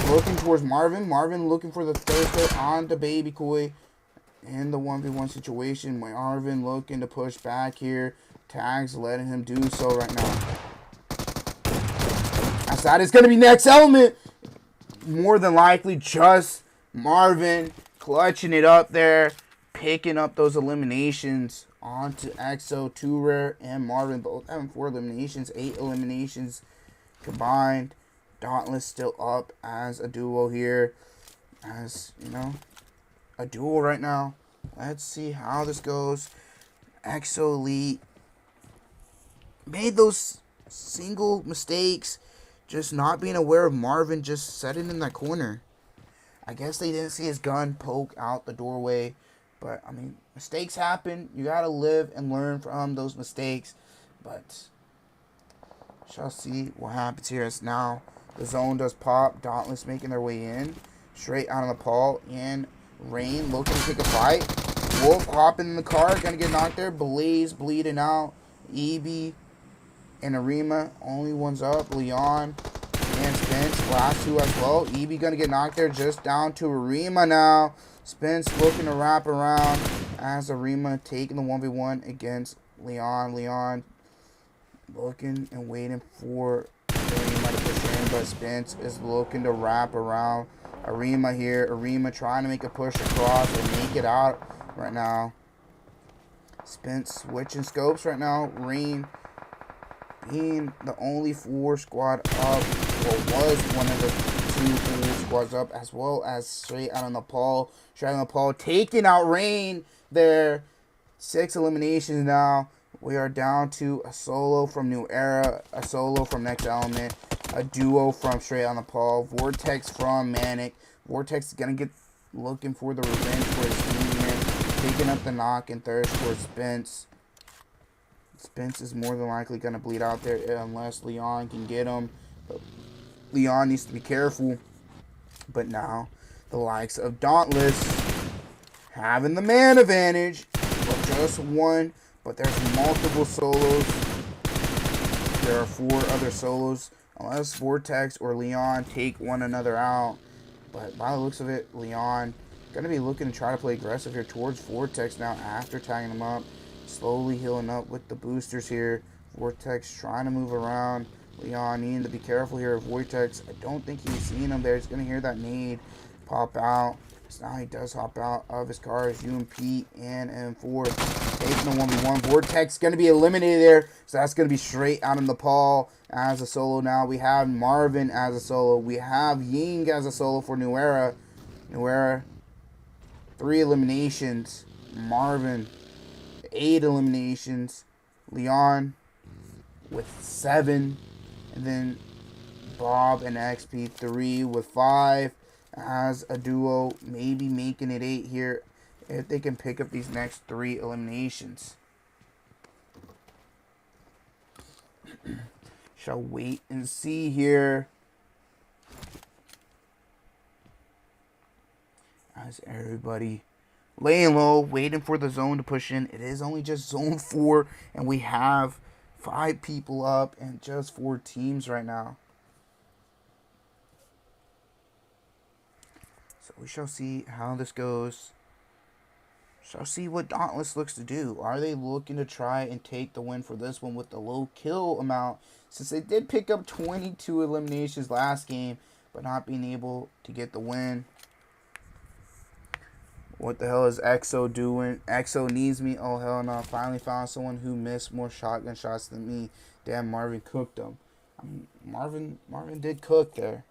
Looking towards Marvin. Marvin looking for the thirst there onto Baby Koi. In the 1v1 situation. Marvin looking to push back here. Tags letting him do so right now. Outside is going to be next element. More than likely just Marvin clutching it up there. Picking up those eliminations onto EXO, Too Rare, and Marvin. Both having 4 eliminations. 8 eliminations combined. Dauntless still up as a duo here. As, you know, a duo right now. Let's see how this goes. EXO Elite made those single mistakes. Just not being aware of Marvin just sitting in that corner. I guess they didn't see his gun poke out the doorway. But, I mean, mistakes happen. You got to live and learn from those mistakes. But, shall see what happens here. As now the zone does pop. Dauntless making their way in. Straight out of NEPAL. And Rain looking to take a fight. Wolf hopping in the car. Gonna get knocked there. Blaze bleeding out. EB and Arima. Only one's up. Leon and Spence. Last 2 as well. EB gonna get knocked there. Just down to Arima now. Spence looking to wrap around. As Arima taking the 1v1 against Leon. Leon looking and waiting for Arima to push in. But Spence is looking to wrap around Arima here. Arima trying to make a push across and make it out right now. Spence switching scopes right now. Rain being the only 4 squad up, or was one of the 2 full squads up, as well as straight out on NEPAL. Straight out on NEPAL taking out Rain there. 6 eliminations now. We are down to a solo from New Era, a solo from Next Element, a duo from Straight on NEPAL, Vortex from MANIC. Vortex is going to get looking for the revenge for his team here, taking up the knock and thirst towards Spence. Spence is more than likely going to bleed out there unless Leon can get him. But Leon needs to be careful. But now, the likes of Dauntless having the man advantage. But just one. But there's multiple solos. There are 4 other solos. Unless Vortex or Leon take one another out. But by the looks of it, Leon going to be looking to try to play aggressive here towards Vortex now after tagging him up. Slowly healing up with the boosters here. Vortex trying to move around. Leon needing to be careful here. Vortex, I don't think he's seeing him there. He's going to hear that nade pop out. So now he does hop out of his cars. UMP and M4 taking the 1v1. Vortex going to be eliminated there. So that's going to be straight out of NEPAL as a solo now. We have Marvin as a solo. We have Ying as a solo for New Era. New Era, 3 eliminations. Marvin, 8 eliminations. Leon with 7. And then Bob and XP3 with 5 as a duo. Maybe making it 8 here if they can pick up these next 3 eliminations. Shall wait and see here. As everybody laying low, waiting for the zone to push in. It is only just zone 4, and we have 5 people up and just 4 teams right now. So we shall see how this goes. Shall see what Dauntless looks to do. Are they looking to try and take the win for this one with the low kill amount? Since they did pick up 22 eliminations last game, but not being able to get the win. What the hell is EXO doing? EXO needs me. Oh, hell no. Finally found someone who missed more shotgun shots than me. Damn, Marvin cooked them. Marvin did cook there.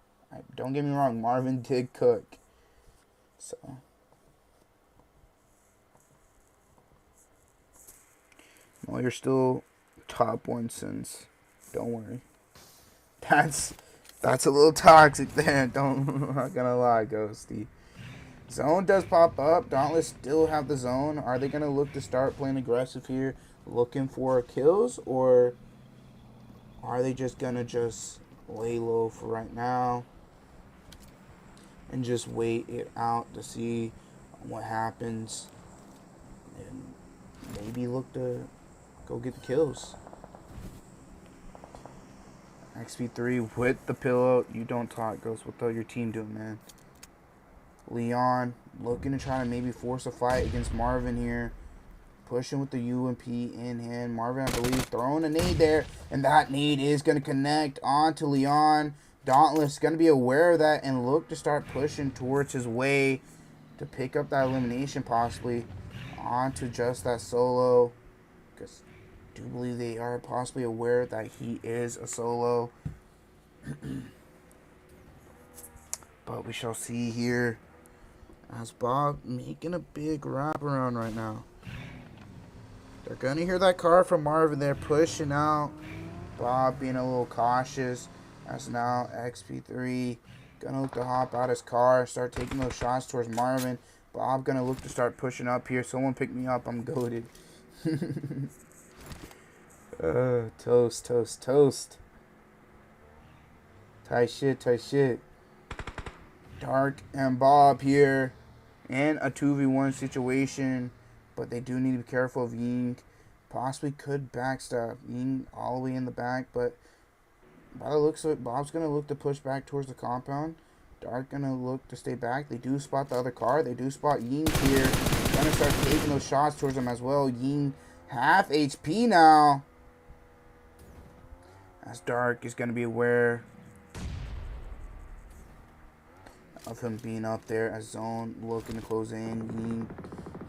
Don't get me wrong. Marvin did cook. So. Well, you're still top 1 since. Don't worry. That's a little toxic there. I'm not gonna lie, Ghosty. Zone does pop up. Dauntless still have the zone. Are they going to look to start playing aggressive here, looking for kills, or are they just going to just lay low for right now and just wait it out to see what happens and maybe look to go get the kills? XP3 with the pillow. You don't talk, Ghost. What the hell your team doing, man? Leon looking to try to maybe force a fight against Marvin here. Pushing with the UMP in hand. Marvin, I believe, throwing a nade there. And that nade is going to connect onto Leon. Dauntless going to be aware of that and look to start pushing towards his way to pick up that elimination possibly onto just that solo. Because I do believe they are possibly aware that he is a solo. But we shall see here. As Bob making a big wraparound right now. They're going to hear that car from Marvin there pushing out. Bob being a little cautious. As now XP3 going to look to hop out his car. Start taking those shots towards Marvin. Bob going to look to start pushing up here. Someone pick me up. I'm goated. Toast, toast, toast. Tight shit, tight shit. Dark and Bob here. And a 2v1 situation. But they do need to be careful of Ying. Possibly could backstab Ying all the way in the back. But by the looks of it, Bob's going to look to push back towards the compound. Dark going to look to stay back. They do spot the other car. They do spot Ying here. Going to start taking those shots towards him as well. Ying half HP now. As Dark is going to be aware of him being up there as Zone looking to close in. Ying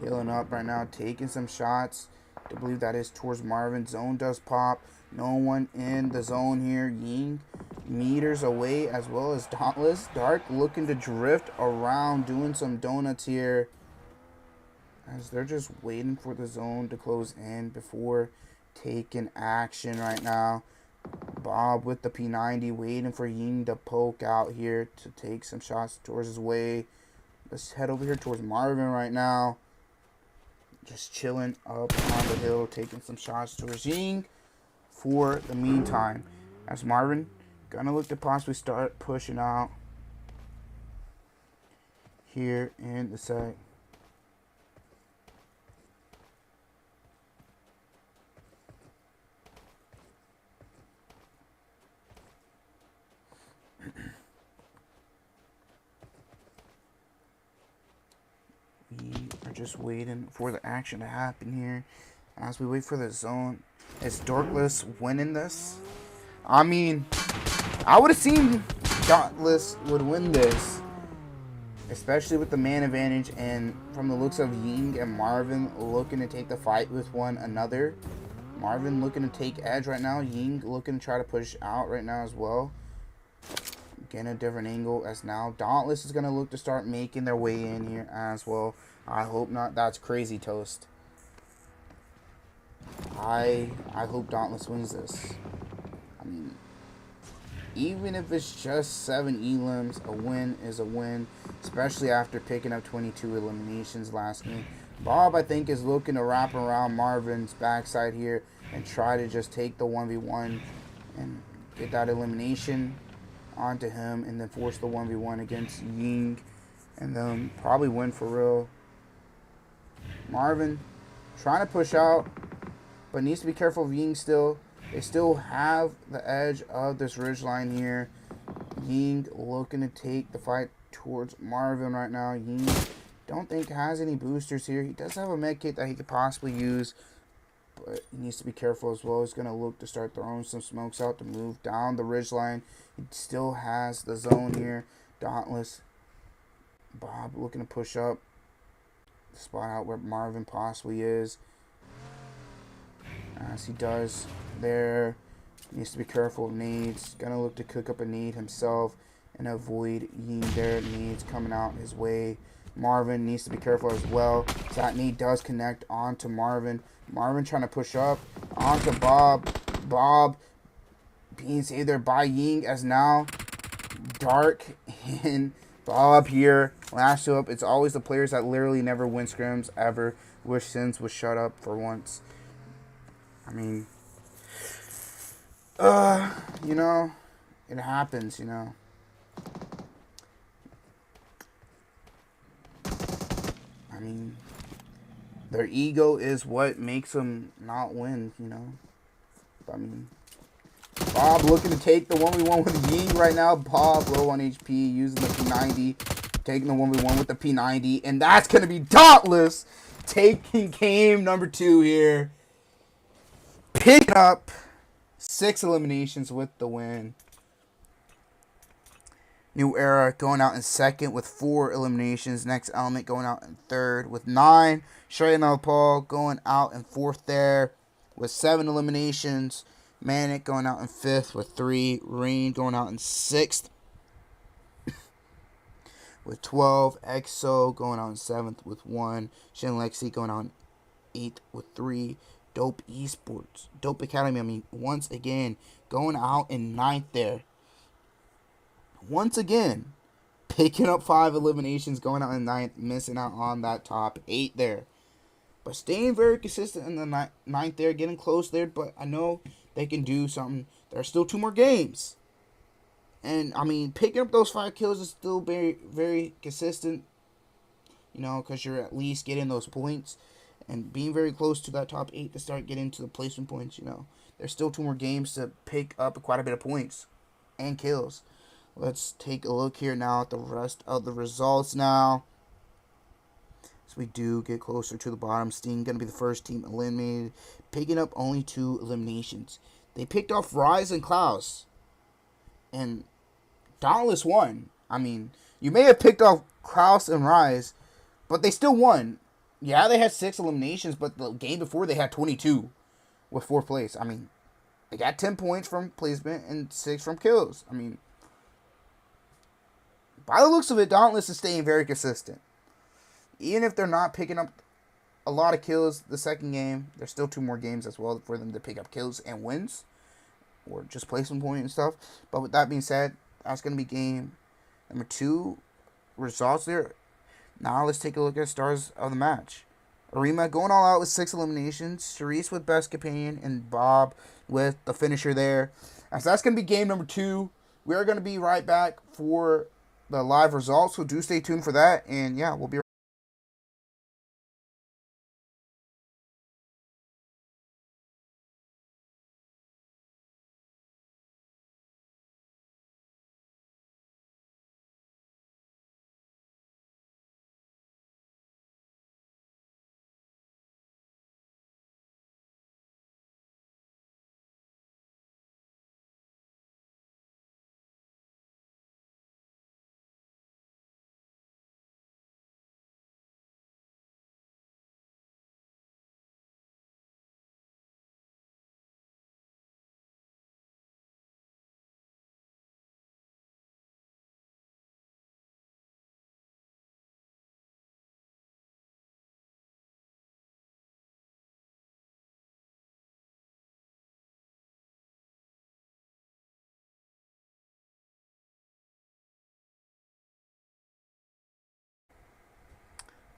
healing up right now, taking some shots. I believe that is towards Marvin. Zone does pop. No one in the zone here. Ying meters away, as well as Dauntless. Dark looking to drift around, doing some donuts here, as they're just waiting for the zone to close in before taking action right now. Bob with the P90, waiting for Ying to poke out here to take some shots towards his way. Let's head over here towards Marvin right now. Just chilling up on the hill, taking some shots towards Ying for the meantime. As Marvin gonna look to possibly start pushing out here in the set. We are just waiting for the action to happen here as we wait for the zone. Is Dauntless winning this? I mean, I would have seen Dauntless would win this, especially with the man advantage, and from the looks of Ying and Marvin looking to take the fight with one another. Marvin looking to take edge right now. Ying looking to try to push out right now as well. Getting a different angle as now Dauntless is going to look to start making their way in here as well. I hope not. That's crazy toast. I hope Dauntless wins this. I mean, even if it's just 7 elims, a win is a win, especially after picking up 22 eliminations last game. Bob, I think, is looking to wrap around Marvin's backside here and try to just take the 1v1 and get that elimination onto him, and then force the 1v1 against Ying, and then probably win for real. Marvin trying to push out, but needs to be careful of Ying still. They still have the edge of this ridgeline here. Ying looking to take the fight towards Marvin right now. Ying don't think has any boosters here. He does have a med kit that he could possibly use, but he needs to be careful as well. He's going to look to start throwing some smokes out to move down the ridgeline. He still has the zone here. Dauntless. Bob looking to push up. Spot out where Marvin possibly is. As he does there. Needs to be careful of nades. Going to look to cook up a nade himself and avoid Ying there. Nades coming out his way. Marvin needs to be careful as well. So that nade does connect onto Marvin. Marvin trying to push up onto Bob. Bob being saved there by Ying, as now Dark and Bob here. Last two up. It's always the players that literally never win scrims ever. Wish Sins was shut up for once. I mean, you know, it happens, you know. I mean, their ego is what makes them not win, you know. I mean, Bob looking to take the 1v1 with Ying right now. Bob low on HP, using the P90, taking the 1v1 with the P90, and that's going to be Dauntless taking game number 2 here. Picking up 6 eliminations with the win. New Era going out in second with 4 eliminations. Next Element going out in third with 9. NEPAL going out in fourth there with 7 eliminations. MANIC going out in 5th with 3. Rain going out in 6th with 12. EXO going out in 7th with 1. Shin Lexi going out in 8th with 3. Dope Esports, Dope Academy, I mean, once again, going out in 9th there. Once again, picking up 5 eliminations, going out in 9th, missing out on that top 8 there. But staying very consistent in the 9th there, getting close there, but I know they can do something. There are still 2 more games. And, I mean, picking up those 5 kills is still very, very consistent, you know, because you're at least getting those points. And being very close to that top 8 to start getting to the placement points, you know. There's still 2 more games to pick up quite a bit of points and kills. Let's take a look here now at the rest of the results now. So we do get closer to the bottom. Sting going to be the first team eliminated, picking up only 2 eliminations. They picked off Rise and Klaus. And Dauntless won. I mean, You may have picked off Kraus and Rise, but they still won. Yeah, they had 6 eliminations, but the game before they had 22 with 4th place. I mean, they got 10 points from placement and 6 from kills. I mean, by the looks of it, Dauntless is staying very consistent. Even if they're not picking up a lot of kills the second game, there's still 2 more games as well for them to pick up kills and wins, or just placement point and stuff. But with that being said, that's going to be game number 2. Results there. Now let's take a look at stars of the match. Arima going all out with 6 eliminations. Charisse with best companion, and Bob with the finisher there. So that's going to be game number 2. We're going to be right back for the live results, so do stay tuned for that. And yeah, we'll be right.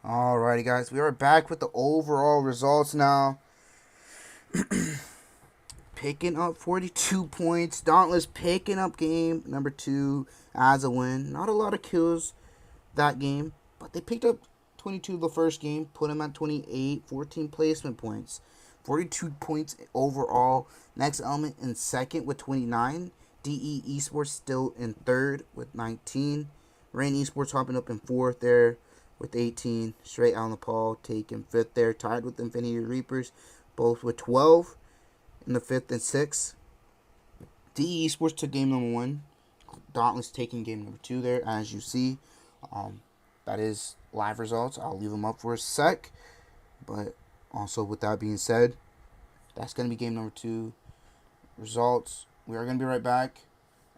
Alrighty, guys, we are back with the overall results now. Picking up 42 points. Dauntless picking up game number 2 as a win. Not a lot of kills that game, but they picked up 22 the first game, put them at 28, 14 placement points, 42 points overall. Next Element in second with 29. DE Esports still in third with 19. Rain Esports hopping up in fourth there with 18. Straight out NEPAL taking fifth there, tied with Infinity Reapers, both with 12 in the fifth and sixth. DE Esports took game number 1. Dauntless taking game number 2 there, as you see. That is live results. I'll leave them up for a sec. But also, with that being said, that's going to be game number 2 results. We are going to be right back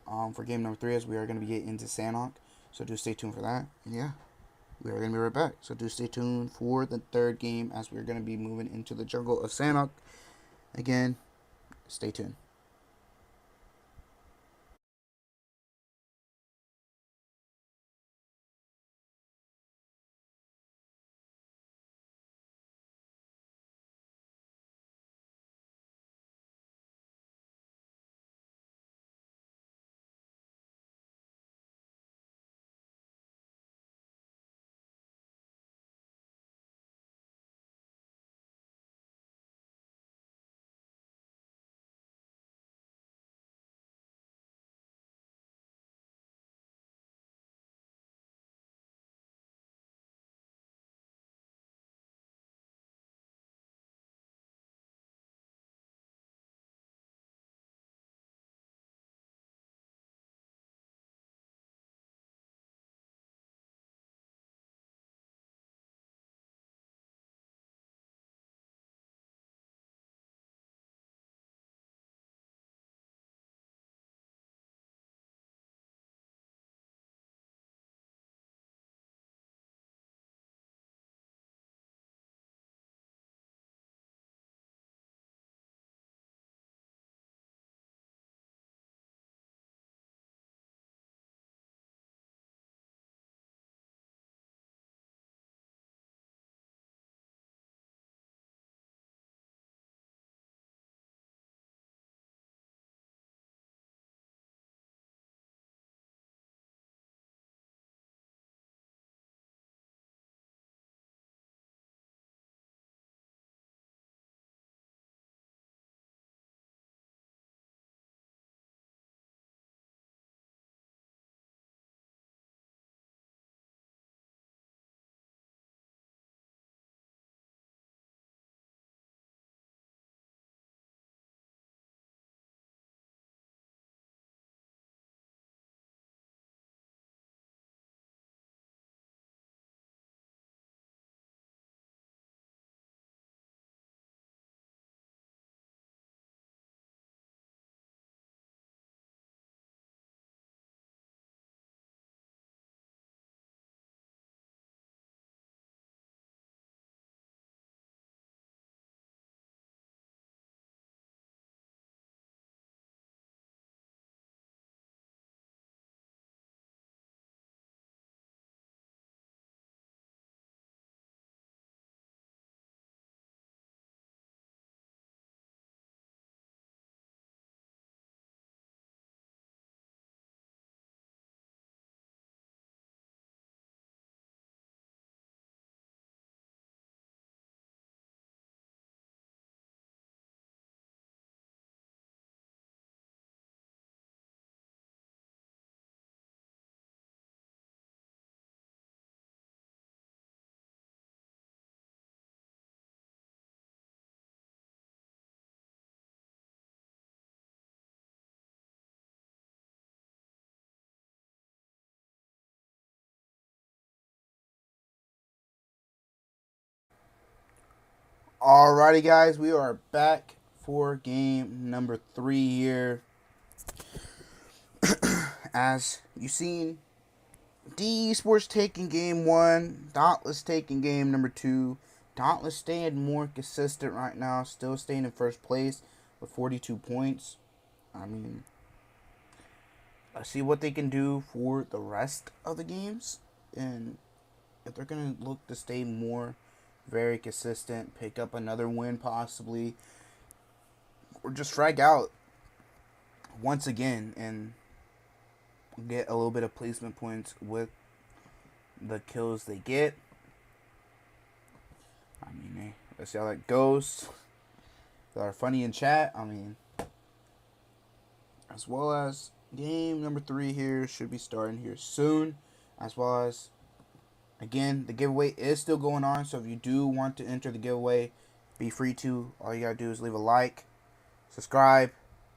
for game number 3, as we are going to be getting into Sanhok. So do stay tuned for that. And yeah, we are going to be right back. So do stay tuned for the third game, as we're going to be moving into the jungle of Sanhok. Again, stay tuned. Alrighty, guys, we are back for game number 3 here. As you've seen, D Esports taking game 1, Dauntless taking game number 2. Dauntless staying more consistent right now, still staying in first place with 42 points. I mean, let's see what they can do for the rest of the games, and if they're going to look to stay more very consistent, pick up another win possibly, or just frag out once again and get a little bit of placement points with the kills they get. I mean, let's see how that goes. They are funny in chat. I mean, as well as game number 3 here should be starting here soon. As well as, again, the giveaway is still going on. So if you do want to enter the giveaway, be free to. All you gotta do is leave a like, subscribe,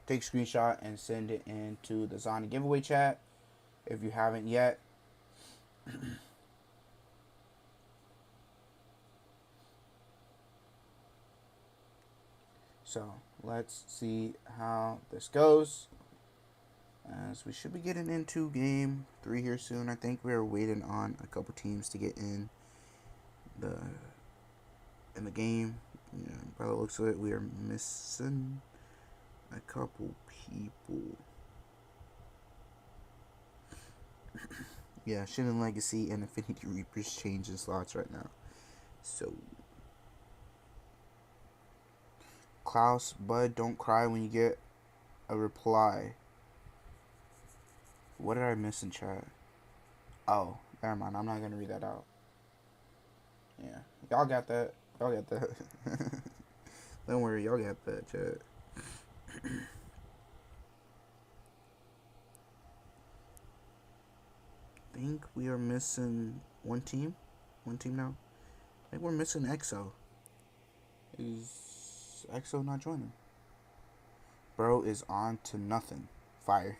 take a screenshot, and send it into the Zohnny giveaway chat if you haven't yet. So let's see how this goes, as we should be getting into game 3 here soon. I think we're waiting on a couple teams to get in the game. Yeah, by the looks of it, we are missing a couple people. Yeah, Shin Legacy and Infinity Reapers changing slots right now. So, Klaus, Bud, don't cry when you get a reply. What did I miss in chat? Oh, never mind. I'm not going to read that out. Yeah, y'all got that. Y'all got that. Don't worry, y'all got that, chat. I think we are missing one team. One team now. I think we're missing EXO. Is EXO not joining? Bro is on to nothing. Fire.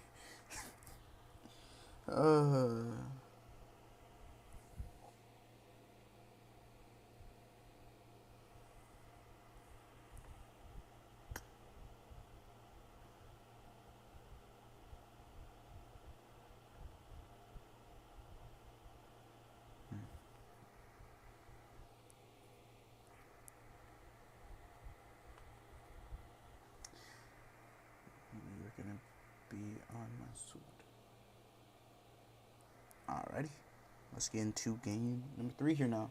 We're gonna be on my suit. Alrighty. Let's get into game number 3 here now.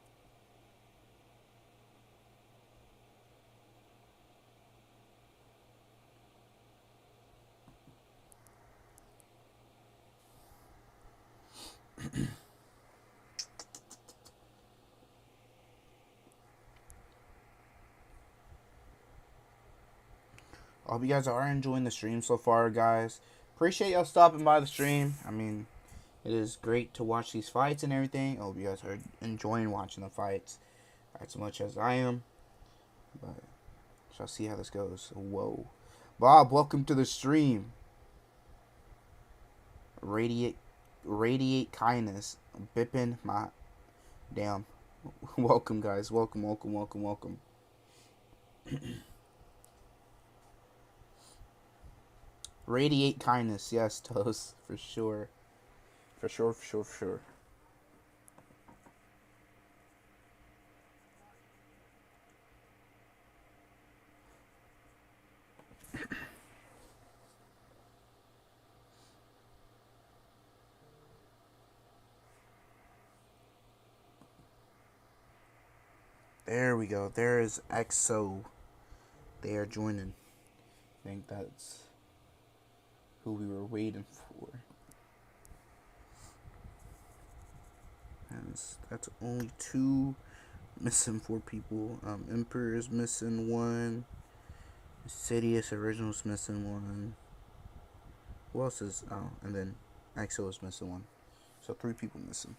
I hope you guys are enjoying the stream so far, guys. Appreciate y'all stopping by the stream. I mean, it is great to watch these fights and everything. I hope you guys are enjoying watching the fights as much as I am. But shall see how this goes. Whoa. Bob, welcome to the stream. Radiate kindness. Bippin my damn. Welcome, guys. Welcome. Radiate kindness, yes, Toast, for sure. For sure. There we go. There is EXO. They are joining. I think that's who we were waiting for. And that's only 2. Missing 4 people. Emperor is missing 1. Insidious Original's missing 1. Who else is? Oh, and then EXO is missing 1. So 3 people missing.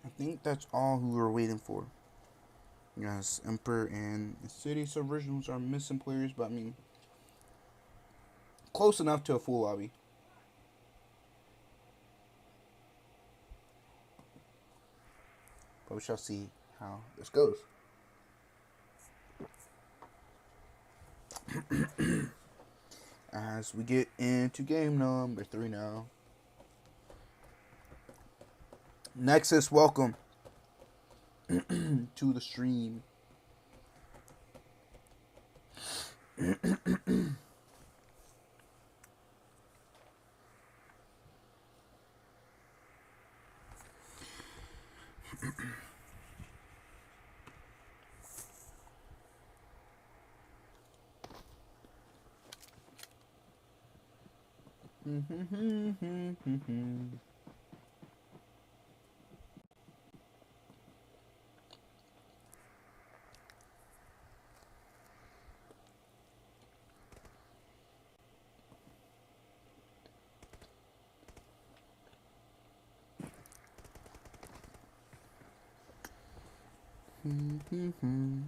I think that's all who we're waiting for. Yes, Emperor and Insidious originals are missing players, but I mean, close enough to a full lobby. But we shall see how this goes. As we get into game number 3 now. Nexus, welcome to the stream.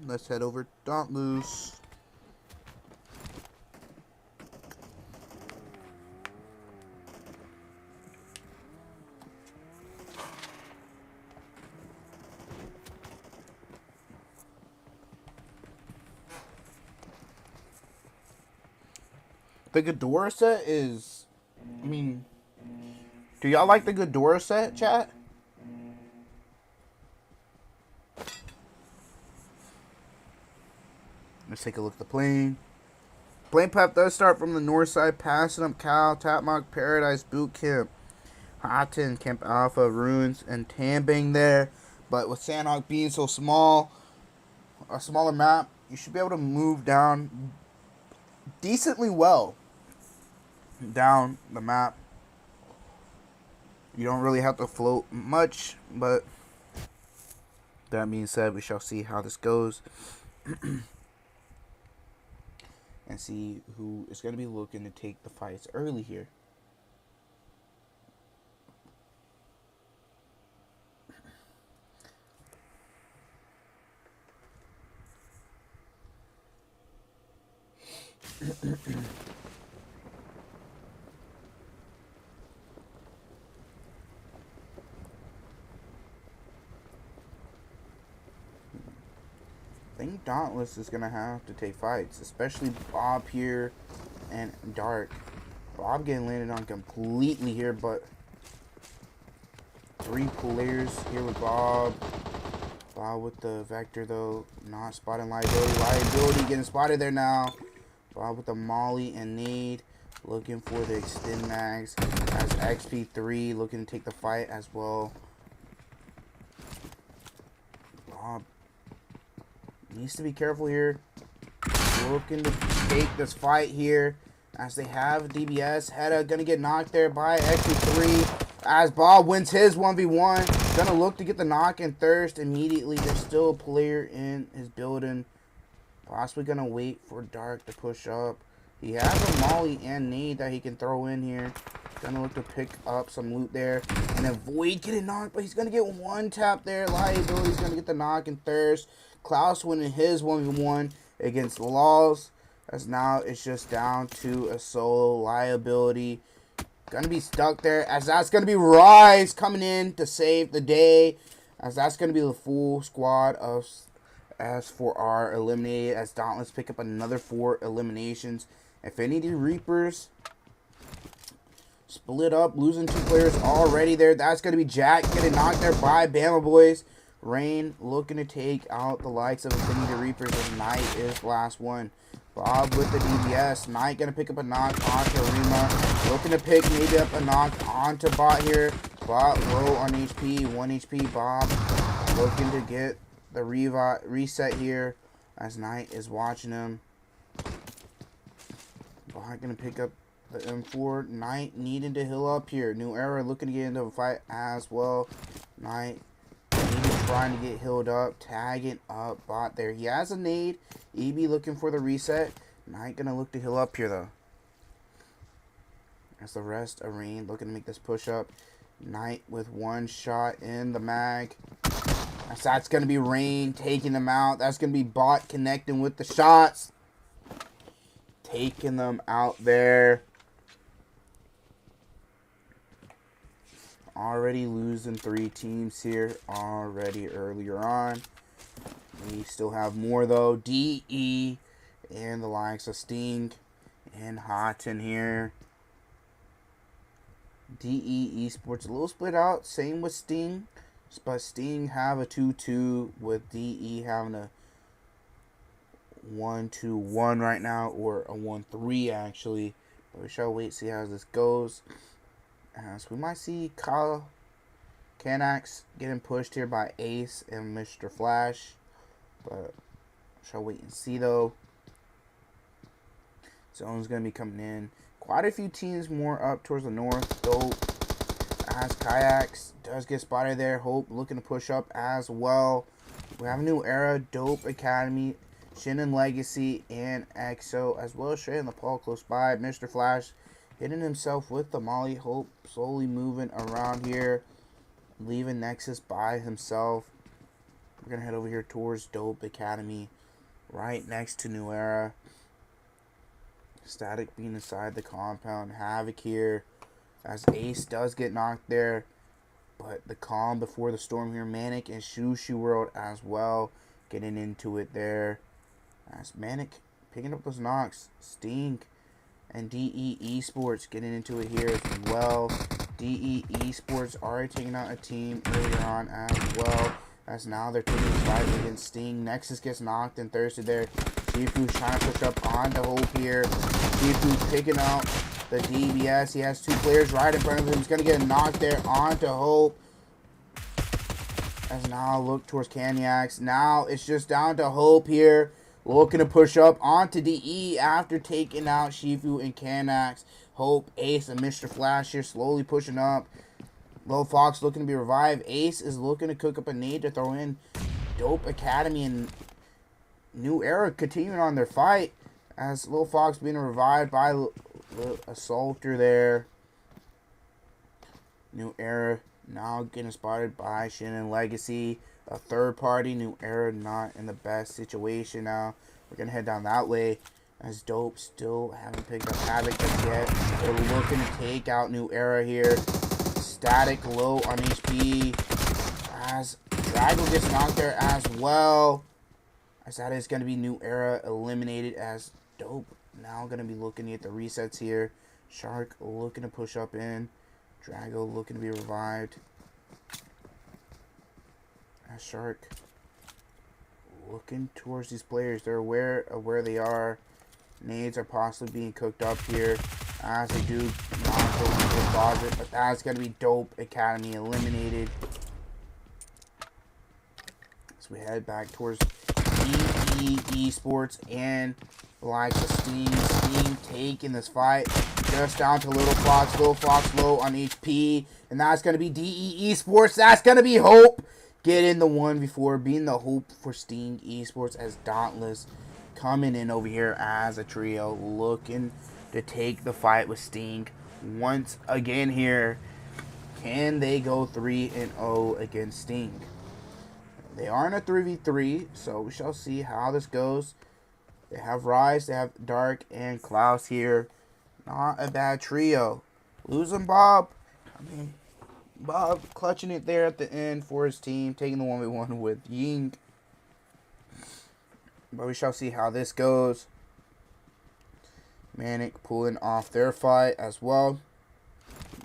Let's head over Dauntless. The Ghidorah set is, I mean, do y'all like the Ghidorah set, chat? Let's take a look at the plane. Plane path does start from the north side, passing up Cal, Tapmock, Paradise, Boot Camp, Houghton, Camp Alpha, Ruins, and Tambang there. But with Sandhawk being so small, a smaller map, you should be able to move down decently well down the map. You don't really have to float much, but that being said, we shall see how this goes. And see who is going to be looking to take the fights early here. I think Dauntless is going to have to take fights, especially Bob here and Dark. Bob getting landed on completely here, but 3 players here with Bob. Bob with the Vector, though, not spotting Liability. Liability getting spotted there now. Bob with the Molly and Nade, looking for the Extend Mags. As XP3 looking to take the fight as well. Bob needs to be careful here. Looking to take this fight here as they have DBS. Hedda gonna get knocked there by XP3 as Bob wins his 1v1. Gonna look to get the knock and Thirst immediately. There's still a player in his building. Possibly gonna wait for Dark to push up. He has a Molly and Nade that he can throw in here. Gonna look to pick up some loot there and avoid getting knocked, but he's gonna get 1 tap there. Liability's gonna get the knock and Thirst. Klaus winning his 1v1 against Laws, as now it's just down to a solo. Liability gonna be stuck there, as that's gonna be Rise coming in to save the day, as that's gonna be the full squad of S4R eliminated, as Dauntless pick up another 4 eliminations. Infinity Reapers split up, losing 2 players already there. That's gonna be Jack getting knocked there by Bama Boys. Rain looking to take out the likes of Infinity Reapers, and Knight is the last one. Bob with the DBS. Knight going to pick up a knock onto Rima. Looking to pick maybe up a knock onto Bot here. Bot low on HP, 1 HP. Bob looking to get the reset here as Knight is watching him. Bot going to pick up the M4. Knight needing to heal up here. New Era looking to get into a fight as well. Knight trying to get healed up, tagging up Bot there. He has a nade. EB looking for the reset. Knight gonna look to heal up here though. As the rest of Rain looking to make this push up. Knight with one shot in the mag. As that's going to be Rain taking them out. That's going to be Bot connecting with the shots. Taking them out there. Already losing 3 teams here already earlier on. We still have more though. DE and the likes of Sting and Houghton here. DE Esports a little split out. Same with Sting. But Sting have a 2-2 with DE having a 1-2-1 right now. Or a 1-3 actually. But we shall wait see how this goes. So we might see Kyle Canax getting pushed here by Ace and Mr. Flash. But shall wait and see though. Zone's going to be coming in. Quite a few teams more up towards the north. Dope as Kayaks does get spotted there. Hope looking to push up as well. We have a new era. Dope Academy, Shin Legacy, and EXO, as well as Shay and NEPAL close by. Mr. Flash hitting himself with the Molly. Hope slowly moving around here, leaving Nexus by himself. We're going to head over here towards Dope Academy, right next to New Era. Static being inside the compound. Havoc here, as Ace does get knocked there. But the calm before the storm here. MANIC and Sushi World as well, getting into it there. As MANIC picking up those knocks. Sting and DE Esports getting into it here as well. DE Esports already taking out a team earlier on as well. As now they're taking a fight against Sting. Nexus gets knocked and thirsted there. Shifu's trying to push up onto Hope here. Shifu's picking out the DBS. He has 2 players right in front of him. He's going to get knocked there onto Hope. As now look towards Caniacs. Now it's just down to Hope here. Looking to push up onto DE after taking out Shifu and Canax. Hope, Ace, and Mr. Flash here slowly pushing up. Lil Fox looking to be revived. Ace is looking to cook up a nade to throw in. Dope Academy and New Era continuing on their fight. As Lil Fox being revived by Assaulter there. New Era now getting spotted by Shin and Legacy. A third party. New Era not in the best situation now. We're going to head down that way. As Dope still haven't picked up Havoc just yet. They're looking to take out New Era here. Static low on HP. As Drago gets knocked there as well. As that is going to be New Era eliminated. As Dope now going to be looking at the resets here. Shark looking to push up in. Drago looking to be revived. As Shark looking towards these players. They're aware of where they are. Nades are possibly being cooked up here. As they do not go into the closet. But that's going to be Dope Academy eliminated. So we head back towards DE Esports and the likes of Sting. Sting taking this fight just down to Little Fox. Little Fox low on HP. And that's going to be DE Esports. That's going to be Hope. Get in the 1v4. Being the Hope for Sting Esports as Dauntless coming in over here as a trio. Looking to take the fight with Sting once again here. Can they go 3-0 against Sting? They are in a 3v3, so we shall see how this goes. They have Rise, they have Dark, and Klaus here. Not a bad trio. Losing Bob. I mean, Bob clutching it there at the end for his team, taking the 1v1 with Ying. But we shall see how this goes. MANIC pulling off their fight as well.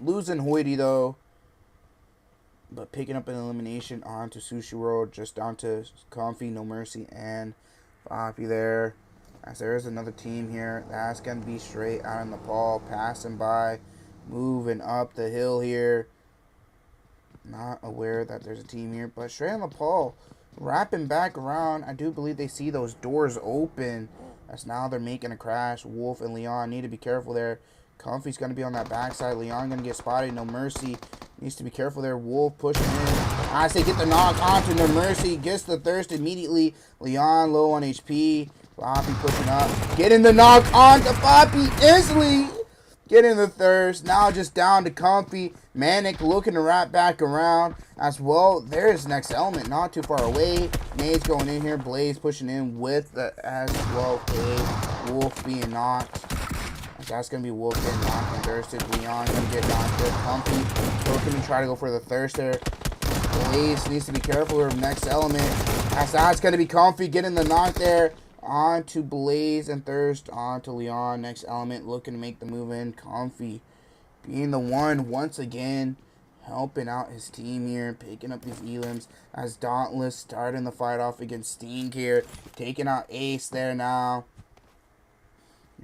Losing Hoity though. But picking up an elimination onto Sushi World. Just down to Comfy, No Mercy, and Poppy there. As there is another team here. That's going to be straight out in NEPAL. Passing by. Moving up the hill here. Not aware that there's a team here. But straight out NEPAL. Wrapping back around. I do believe they see those doors open. As now they're making a crash. Wolf and Leon need to be careful there. Comfy's going to be on that backside. Leon going to get spotted. No Mercy needs to be careful there. Wolf pushing in. As they get the knock onto No Mercy. Gets the thirst immediately. Leon low on HP. Poppy pushing up. Getting the knock onto Poppy instantly. getting the thirst. Now just down to Comfy. MANIC looking to wrap back around as well. There's next element not too far away. Nade's going in here. Blaze pushing in with the as well. Okay. Wolf being knocked. That's going to be Wolf getting knocked and thirsted. Leon going to get knocked there. Comfy looking to try to go for the thirst there. Blaze needs to be careful with next element. As that's going to be Comfy getting the knock there. On to Blaze and Thirst. On to Leon. Next element looking to make the move in. Comfy being the one once again helping out his team here. Picking up these elims as Dauntless starting the fight off against Sting here. Taking out Ace there now.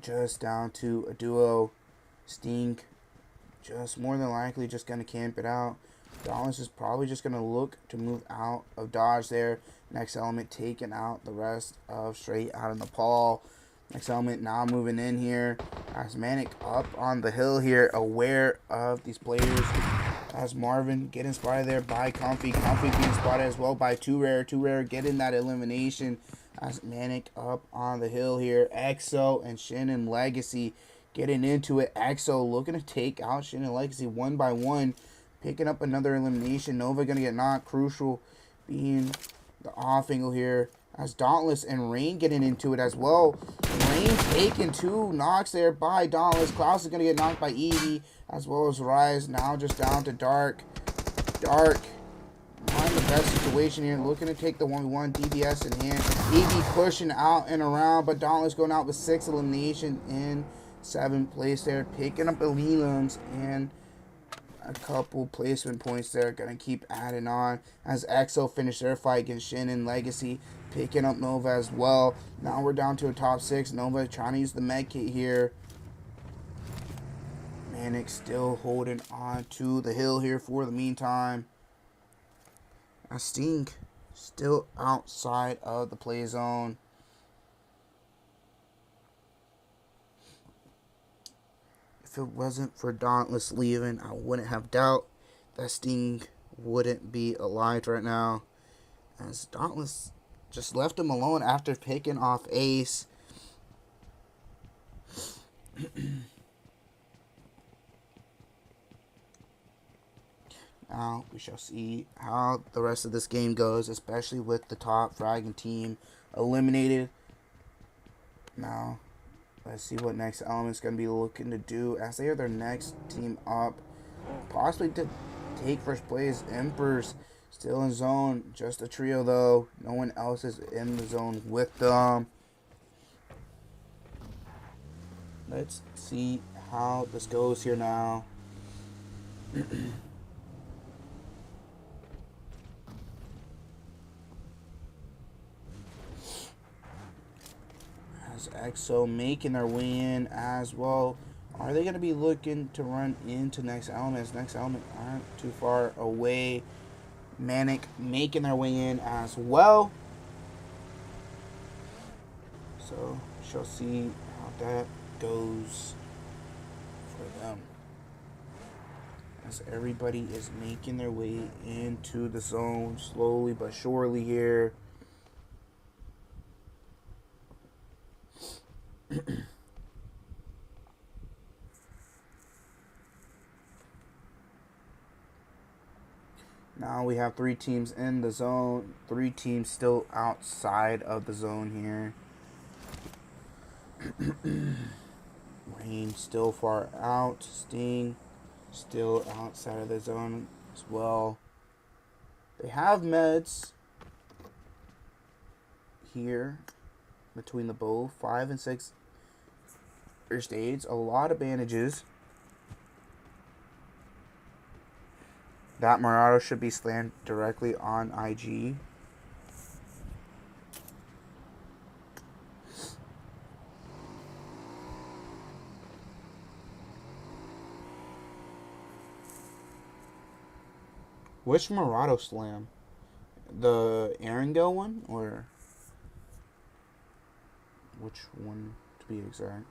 Just down to a duo. Sting just more than likely just going to camp it out. Dauntless is probably just going to look to move out of dodge there. Next element taking out the rest of straight out of NEPAL. Next element now moving in here. As MANIC up on the hill here, aware of these players. As Marvin getting spotted there by Comfy. Comfy being spotted as well by Too Rare. Too Rare getting that elimination. As MANIC up on the hill here. EXO and Shin and Legacy getting into it. EXO looking to take out Shin and Legacy one by one. Picking up another elimination. Nova going to get knocked. Crucial being the off angle here. As Dauntless and Rain getting into it as well. Rain taking 2 knocks there by Dauntless. Klaus is going to get knocked by Evie as well as Rise. Now just down to Dark. Dark not in the best situation here. Looking to take the 1v1. DBS in hand. Evie pushing out and around. But Dauntless going out with 6 elimination in 7th place there. Picking up elims and a couple placement points there. Gonna keep adding on as EXO finish their fight against Shin and Legacy. Picking up Nova as well. Now we're down to a top 6. Nova trying to use the med kit here. MANIC still holding on to the hill here for the meantime. As Sting still outside of the play zone. If it wasn't for Dauntless leaving, I wouldn't have doubt that Sting wouldn't be alive right now. As Dauntless just left him alone after picking off Ace. Now we shall see how the rest of this game goes, especially with the top fragging team eliminated. Now let's see what next element's going to be looking to do as they are their next team up. Possibly to take first place. Emperors still in zone. Just a trio though. No one else is in the zone with them. Let's see how this goes here now. As EXO making their way in as well. Are they going to be looking to run into next elements? Next element aren't too far away. MANIC making their way in as well. So, shall see how that goes for them. As everybody is making their way into the zone slowly but surely here. Now we have 3 teams in the zone, 3 teams still outside of the zone here. Rain still far out. Sting still outside of the zone as well. They have meds here between the both. 5 and 6 first aids. A lot of bandages. That Murado should be slammed directly on IG. Which Murado slam? The Erangel one? Or which one to be exact?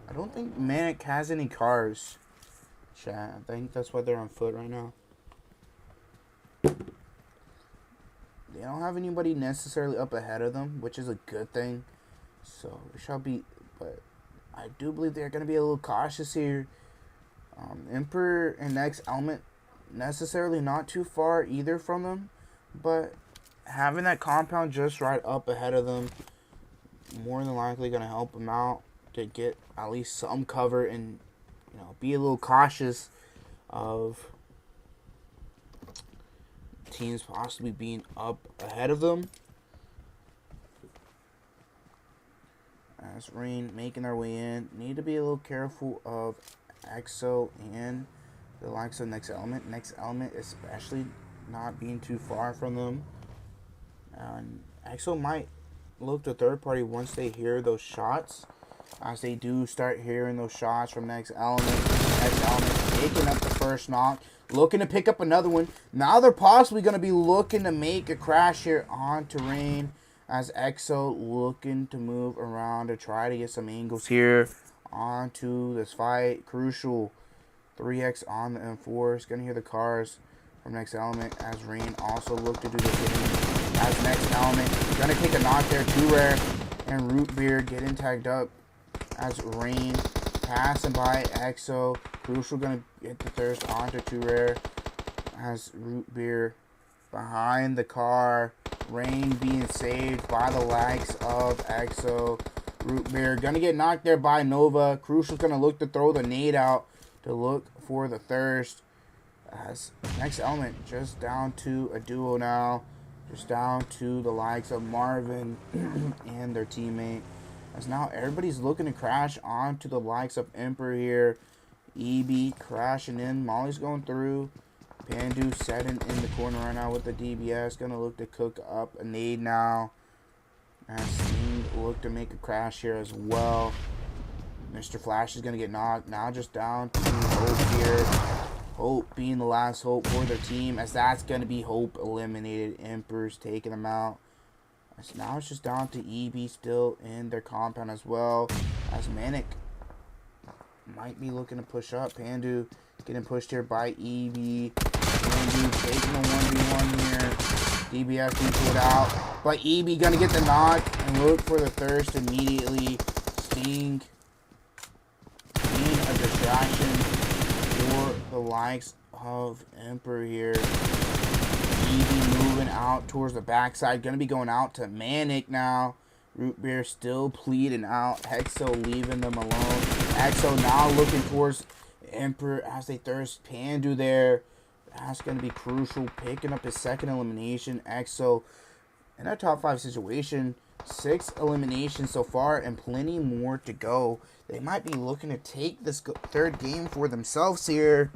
I don't think MANIC has any cars, chat. I think that's why they're on foot right now. don't have anybody necessarily up ahead of them, which is a good thing. So it shall be, but I do believe they're going to be a little cautious here. Emperor and Next Element necessarily not too far either from them, but having that compound just right up ahead of them more than likely going to help them out to get at least some cover and, you know, be a little cautious of teams possibly being up ahead of them. As Rain making their way in, need to be a little careful of EXO and the likes of Next Element. Next Element especially not being too far from them. And EXO might look to third party once they hear those shots. As they do start hearing those shots from Next Element. Next Element taking up the first knock. Looking to pick up another one. Now they're possibly going to be looking to make a crash here onto Rain. As EXO looking to move around to try to get some angles here onto this fight. Crucial. 3x on the M4. Is going to hear the cars from Next Element. As Rain also look to do the hitting. As Next Element going to take a knock there. Too Rare and Root Beer getting tagged up. As Rain passing by EXO. Crucial going to get the thirst onto Too Rare. As Root Beer behind the car. Rain being saved by the likes of EXO. Root Beer going to get knocked there by Nova. Crucial's going to look to throw the nade out to look for the thirst. As Next Element just down to a duo now. Just down to the likes of Marvin and their teammate. As now everybody's looking to crash onto the likes of Emperor here. EB crashing in. Molly's going through. Pandu setting in the corner right now with the DBS. Going to look to cook up a nade now. As Sting look to make a crash here as well. Mr. Flash is going to get knocked. Now just down to Hope here. Hope being the last hope for their team. As that's going to be Hope eliminated. Emperor's taking them out. As now it's just down to EB still in their compound as well. As MANIC might be looking to push up. Pandu getting pushed here by EB. Pandu taking a 1v1 here. DBS being pulled out. But EB going to get the knock and look for the thirst immediately. Sting being a distraction for the likes of Emperor here. EB moving out towards the backside. Going to be going out to MANIC now. Root Beer still pleading out. Hexo leaving them alone. Exo now looking towards Emperor as they thirst. Pandu there. That's going to be crucial. Picking up his second elimination. Exo in a top 5 situation. 6 eliminations so far and plenty more to go. They might be looking to take this third game for themselves here.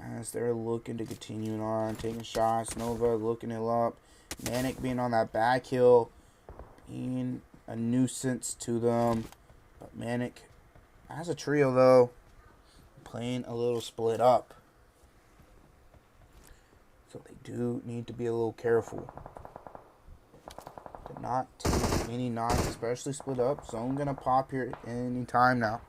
As they're looking to continue on. Taking shots. Nova looking it up. MANIC being on that back hill. Being a nuisance to them. But MANIC as a trio though. Playing a little split up. So they do need to be a little careful. To not take any knocks, especially split up. Zone gonna pop here any time now.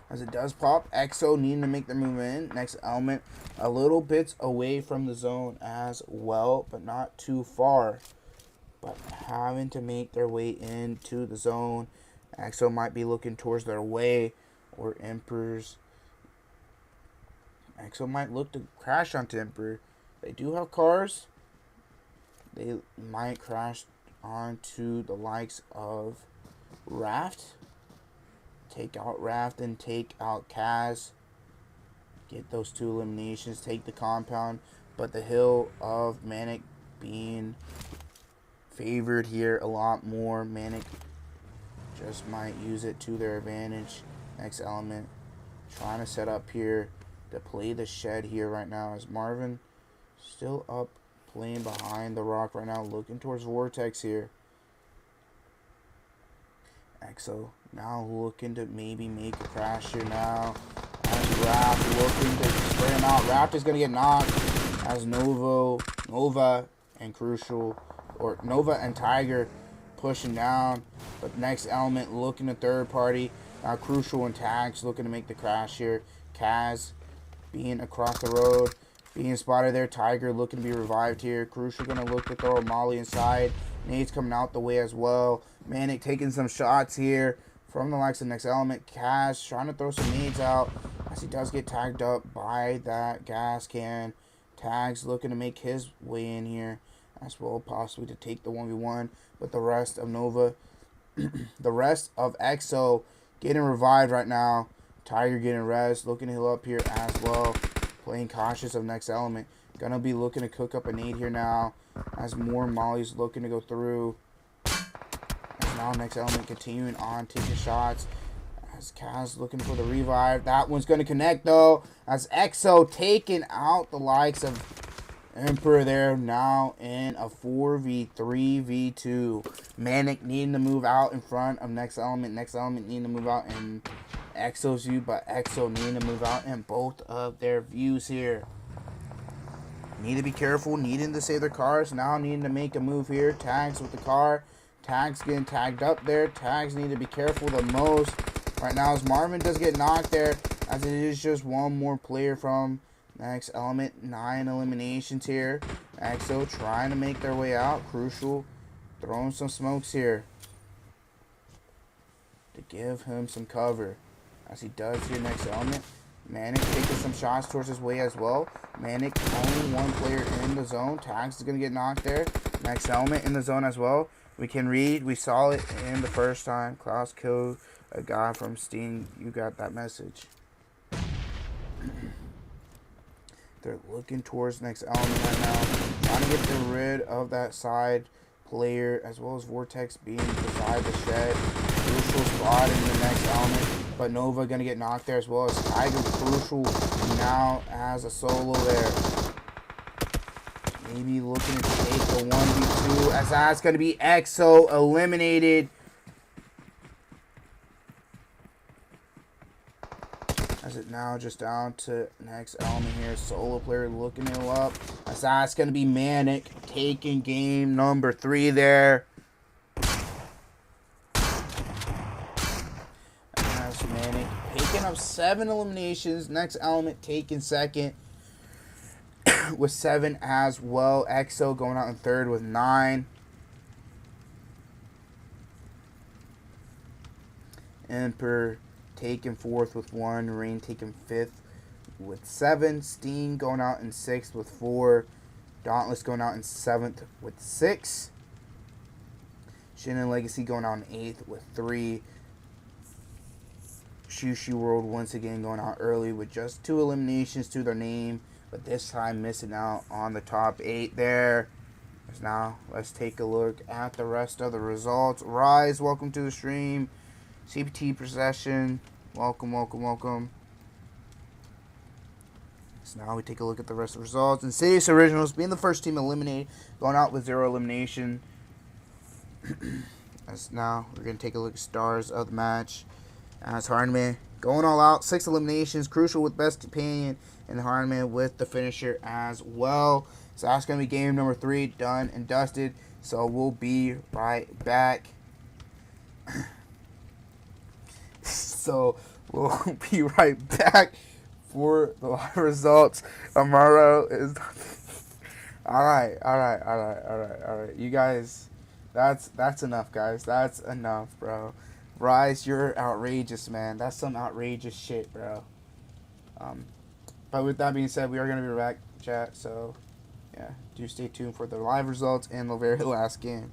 As it does pop, EXO needing to make their move in. Next Element a little bit away from the zone as well, but not too far. But having to make their way into the zone. EXO might be looking towards their way or Emperor's. EXO might look to crash onto Emperor. They do have cars. They might crash onto the likes of Raft. Take out Raft and take out Kaz. Get those 2 eliminations. Take the compound. But the hill of MANIC being favored here a lot more. MANIC just might use it to their advantage. Next Element trying to set up here to play the shed here right now. As Marvin still up playing behind the rock right now. Looking towards Vortex here. EXO now looking to maybe make a crash here now. As Raft looking to spray him out. Raft is going to get knocked. As Nova and Crucial, or Nova and Tiger pushing down. But Next Element looking to third party. Now Crucial and Tags looking to make the crash here. Kaz being across the road. being spotted there. Tiger looking to be revived here. Crucial going to look to throw a molly inside. Nades coming out the way as well. Manic taking some shots here from the likes of Next Element. Cash trying to throw some nades out as he does get tagged up by that gas can. Tags looking to make his way in here as well, possibly to take the 1v1. But the rest of Nova, the rest of EXO getting revived right now. Tiger getting res, looking to heal up here as well. Playing cautious of Next Element. Gonna be looking to cook up a nade here now as more mollies looking to go through. As now Next Element continuing on, taking shots. As Kaz looking for the revive. That one's going to connect though. As EXO taking out the likes of Emperor there, now in a 4v3v2. Manic needing to move out in front of Next Element. Next Element needing to move out in EXO's view, but EXO needing to move out in both of their views here. Need to be careful, needing to save their cars. Now needing to make a move here. Tags with the car. Tags getting tagged up there. Tags need to be careful the most right now as Marvin does get knocked there, as it is just one more player from Next Element. 9 eliminations here. EXO trying to make their way out. Crucial throwing some smokes here to give him some cover as he does here. Next Element. Manic taking some shots towards his way as well. Manic only one player in the zone. Tags is going to get knocked there. Next Element in the zone as well. We can read. We saw it in the first time. Klaus killed a guy from Sting. You got that message. They're looking towards Next Element right now. Trying to get rid of that side player as well as Vortex being beside the shed. Crucial spot in the Next Element. But Nova going to get knocked there as well as Tiger. Crucial now has a solo there. Maybe looking to take the 1v2 as that's going to be EXO eliminated. As it now just down to Next Element here. Solo player looking to heal up. As that's going to be Manic taking game number 3 there. As Manic picking up 7 eliminations. Next Element taking second with 7 as well. EXO going out in third with 9. Emperor taking 4th with 1. Rain taking 5th with 7. Sting going out in 6th with 4. Dauntless going out in 7th with 6. Shin and Legacy going out in 8th with 3. Sushi World once again going out early with just 2 eliminations to their name, but this time missing out on the top 8 there. Now let's take a look at the rest of the results. Rise, welcome to the stream. CPT Procession, welcome, welcome, welcome. So now we take a look at the rest of the results. Insidious Originals being the first team eliminated, going out with 0 elimination. As now we're going to take a look at stars of the match. As Hardman going all out, 6 eliminations. Crucial with best companion, and Hardman with the finisher as well. So that's going to be game number 3 done and dusted. So we'll be right back. So we'll be right back for the live results. Amaro is all right. You guys, that's enough, guys. That's enough, bro. Rise, you're outrageous, man. That's some outrageous shit, bro. But with that being said, we are gonna be back, chat. So yeah, do stay tuned for the live results and the very last game.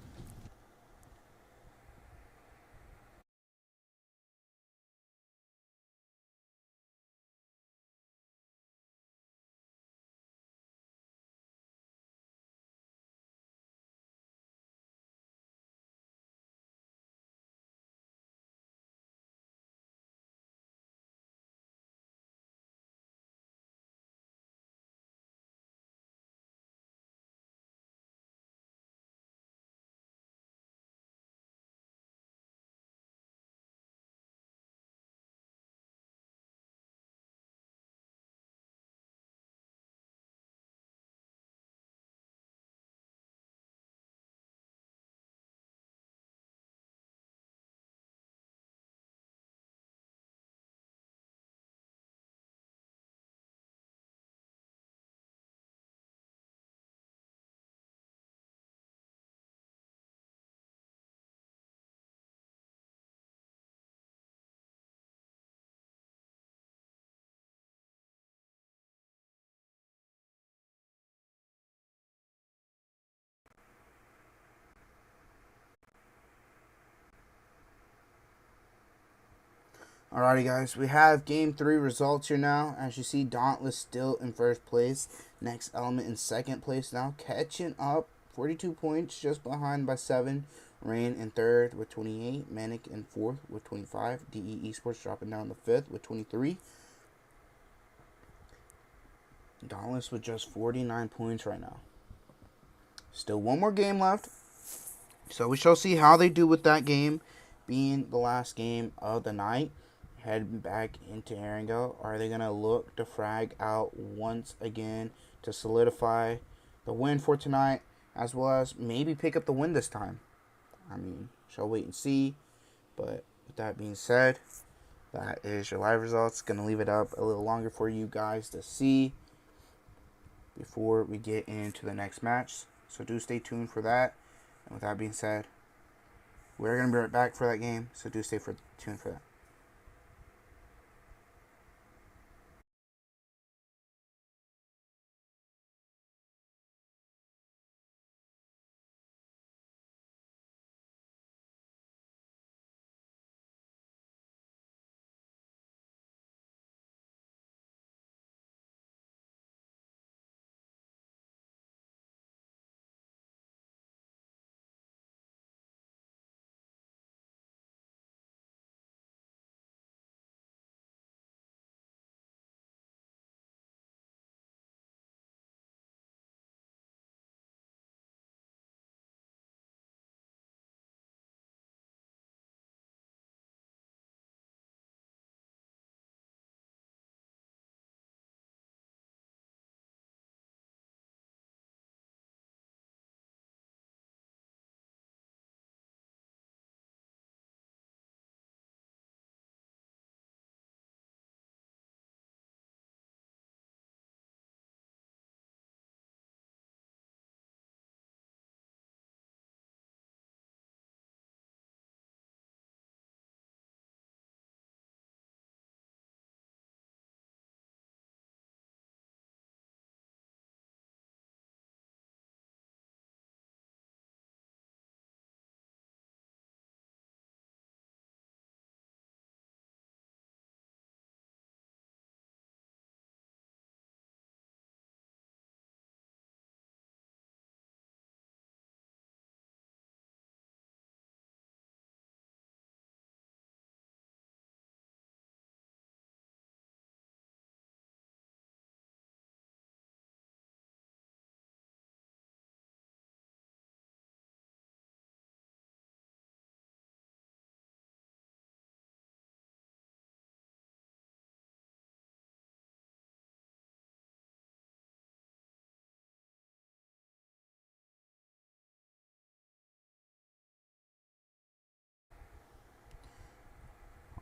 Alrighty, guys, we have Game 3 results here now. As you see, Dauntless still in first place. Next Element in second place now, catching up. 42 points, just behind by 7. Rain in third with 28. MANIC in fourth with 25. DE Esports dropping down to fifth with 23. Dauntless with just 49 points right now. Still one more game left. So we shall see how they do with that game being the last game of the night. Head back into Erangel. Are they going to look to frag out once again to solidify the win for tonight, as well as maybe pick up the win this time? I mean, shall wait and see. But with that being said, that is your live results. Going to leave it up a little longer for you guys to see before we get into the next match. So do stay tuned for that. And with that being said, we're going to be right back for that game. So do stay tuned for that.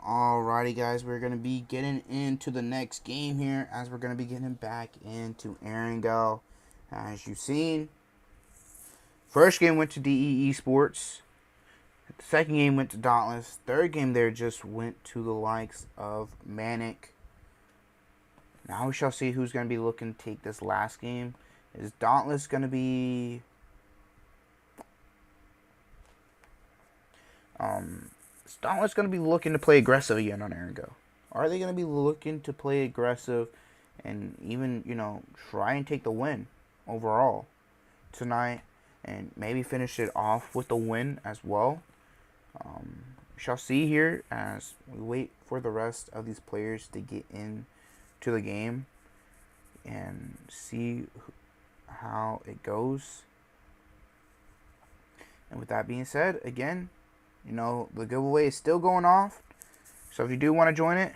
Alrighty, guys, we're going to be getting into the next game here, as we're going to be getting back into Erangel. As you've seen, first game went to DE Esports. The second game went to Dauntless. Third game there just went to the likes of MANIC. Now we shall see who's going to be looking to take this last game. Is Dauntless going to be... Is Dauntless going to be looking to play aggressive again on Erangel? Are they going to be looking to play aggressive and even, try and take the win overall tonight and maybe finish it off with the win as well? We shall see here as we wait for the rest of these players to get into the game and see how it goes. And with that being said, again, the giveaway is still going off. So if you do want to join it,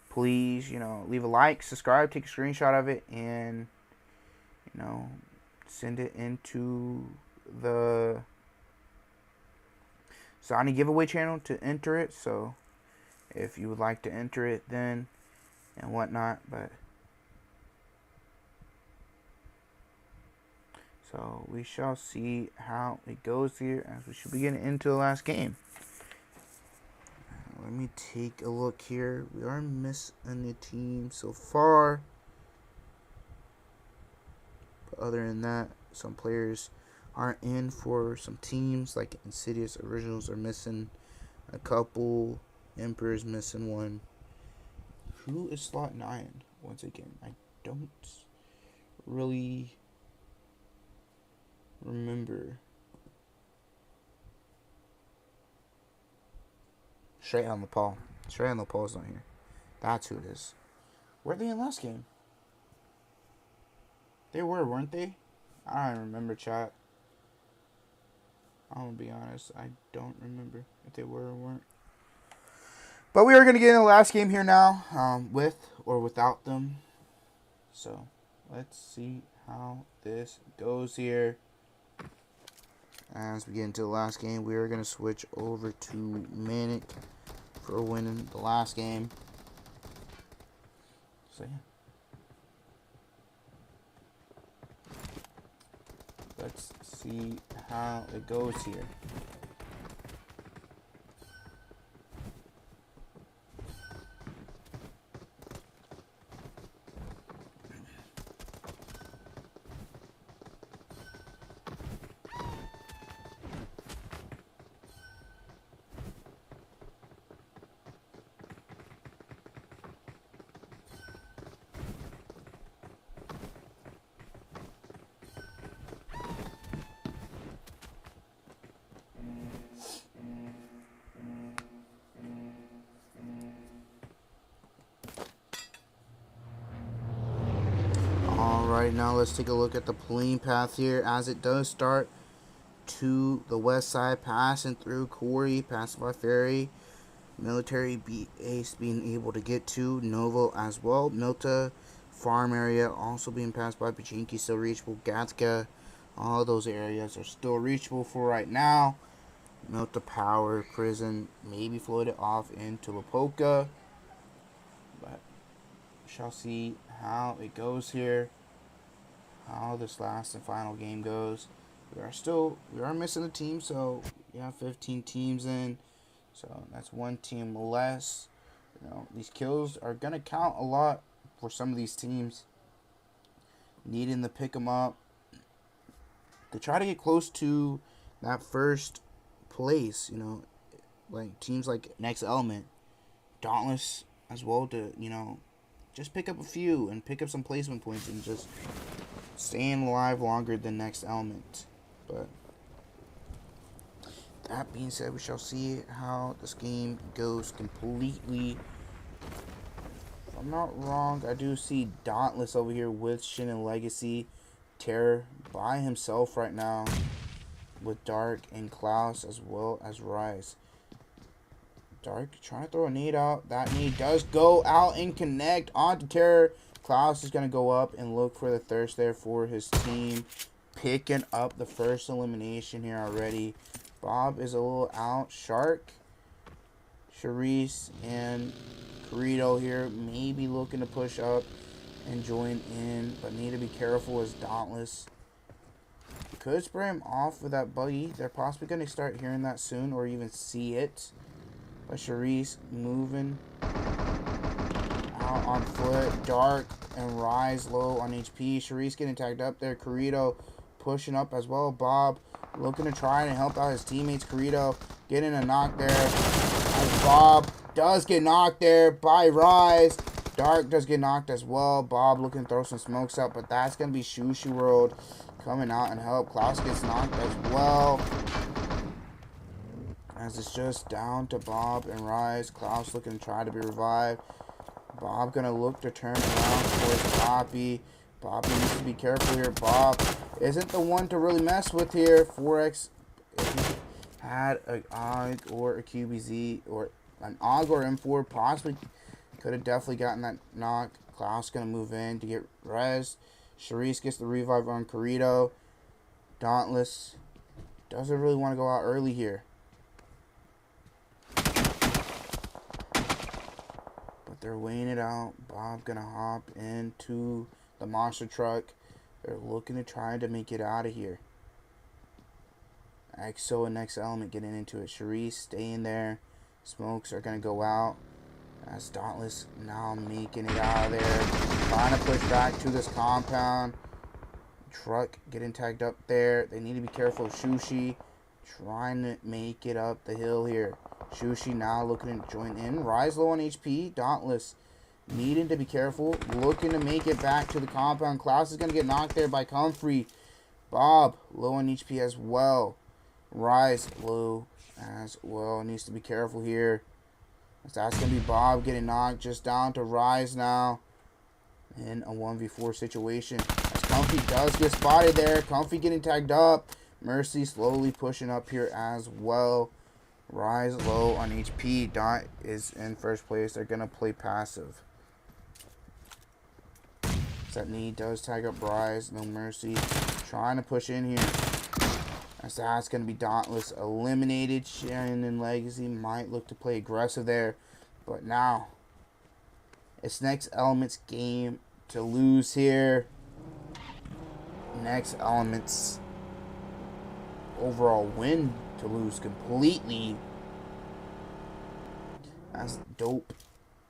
please, leave a like, subscribe, take a screenshot of it, and, send it into the Zohnny giveaway channel to enter it. So if you would like to enter it then and whatnot, but so we shall see how it goes here, as we should be getting into the last game. Let me take a look here. We are missing a team so far, but other than that, some players aren't in for some teams, like Insidious Originals are missing a couple, Emperor's missing one. Who is slot 9? Once again, I don't really remember. Straight on NEPAL. Straight on NEPAL's not here. That's who it is. Were they in last game? They were, weren't they? I don't remember, chat. I'm gonna be honest. I don't remember if they were or weren't. But we are gonna get in the last game here now, with or without them. So let's see how this goes here. As we get into the last game, we are gonna switch over to MANIC for winning the last game. So yeah. Let's see how it goes here. Alright, now let's take a look at the plane path here as it does start to the west side, passing through Corey, passing by Ferry, military base being able to get to Novo as well. Milta farm area also being passed by. Pachinki still reachable. Gatka, all those areas are still reachable for right now. Milta Power Prison maybe floated off into Lapoka, but shall see how it goes here, how this last and final game goes. We are missing a team, so we have 15 teams in, so that's one team less. You know, these kills are gonna count a lot for some of these teams, needing to pick them up to try to get close to that first place. You know, like teams like Next Element, Dauntless as well, to, you know, just pick up a few and pick up some placement points and just staying alive longer than Next Element. But that being said, we shall see how this game goes completely. If I'm not wrong, I do see Dauntless over here with Shin and Legacy. Terror by himself right now with Dark and Klaus as well as Rise. Dark trying to throw a nade out. That nade does go out and connect onto Terror. Klaus is going to go up and look for the thirst there for his team. Picking up the first elimination here already. Bob is a little out. Shark, Charisse, and Corrido here maybe looking to push up and join in, but need to be careful as Dauntless could spray him off with that buggy. They're possibly going to start hearing that soon or even see it. But Charisse moving out on foot. Dark and Rise low on HP. Charisse getting tagged up there. Corrido pushing up as well. Bob looking to try and help out his teammates. Corrido getting a knock there. As Bob does get knocked there by Rise. Dark does get knocked as well. Bob looking to throw some smokes out, but that's going to be Sushi World coming out and help. Klaus gets knocked as well, as it's just down to Bob and Rise. Klaus looking to try to be revived. Bob going to look to turn around towards Poppy. Poppy needs to be careful here. Bob isn't the one to really mess with here. 4X, if he had an AUG or a QBZ or an AUG or M4, possibly could have definitely gotten that knock. Klaus going to move in to get res. Charisse gets the revive on Corrido. Dauntless doesn't really want to go out early here, but they're weighing it out. Bob going to hop into the monster truck. They're looking to try to make it out of here. EXO and Next Element getting into it. Charisse staying there. Smokes are going to go out. As Dauntless now making it out of there. Trying to push back to this compound. Truck getting tagged up there. They need to be careful of Sushi. trying to make it up the hill here. Sushi now looking to join in. Rise low on HP. Dauntless needing to be careful. Looking to make it back to the compound. Klaus is going to get knocked there by Comfrey. Bob low on HP as well. Rise low as well. Needs to be careful here. That's going to be Bob getting knocked just down to Rise now. In a 1v4 situation. As Comfy does get spotted there. Comfy getting tagged up. Mercy slowly pushing up here as well. Rise low on HP. Dot is in first place. They're going to play passive. Zohnny does tag up Rise. No Mercy. Trying to push in here. As that's going to be Dauntless eliminated. Sharon and Legacy might look to play aggressive there. But now, it's Next Element's game to lose here. Next Element's overall win to lose completely. That's Dope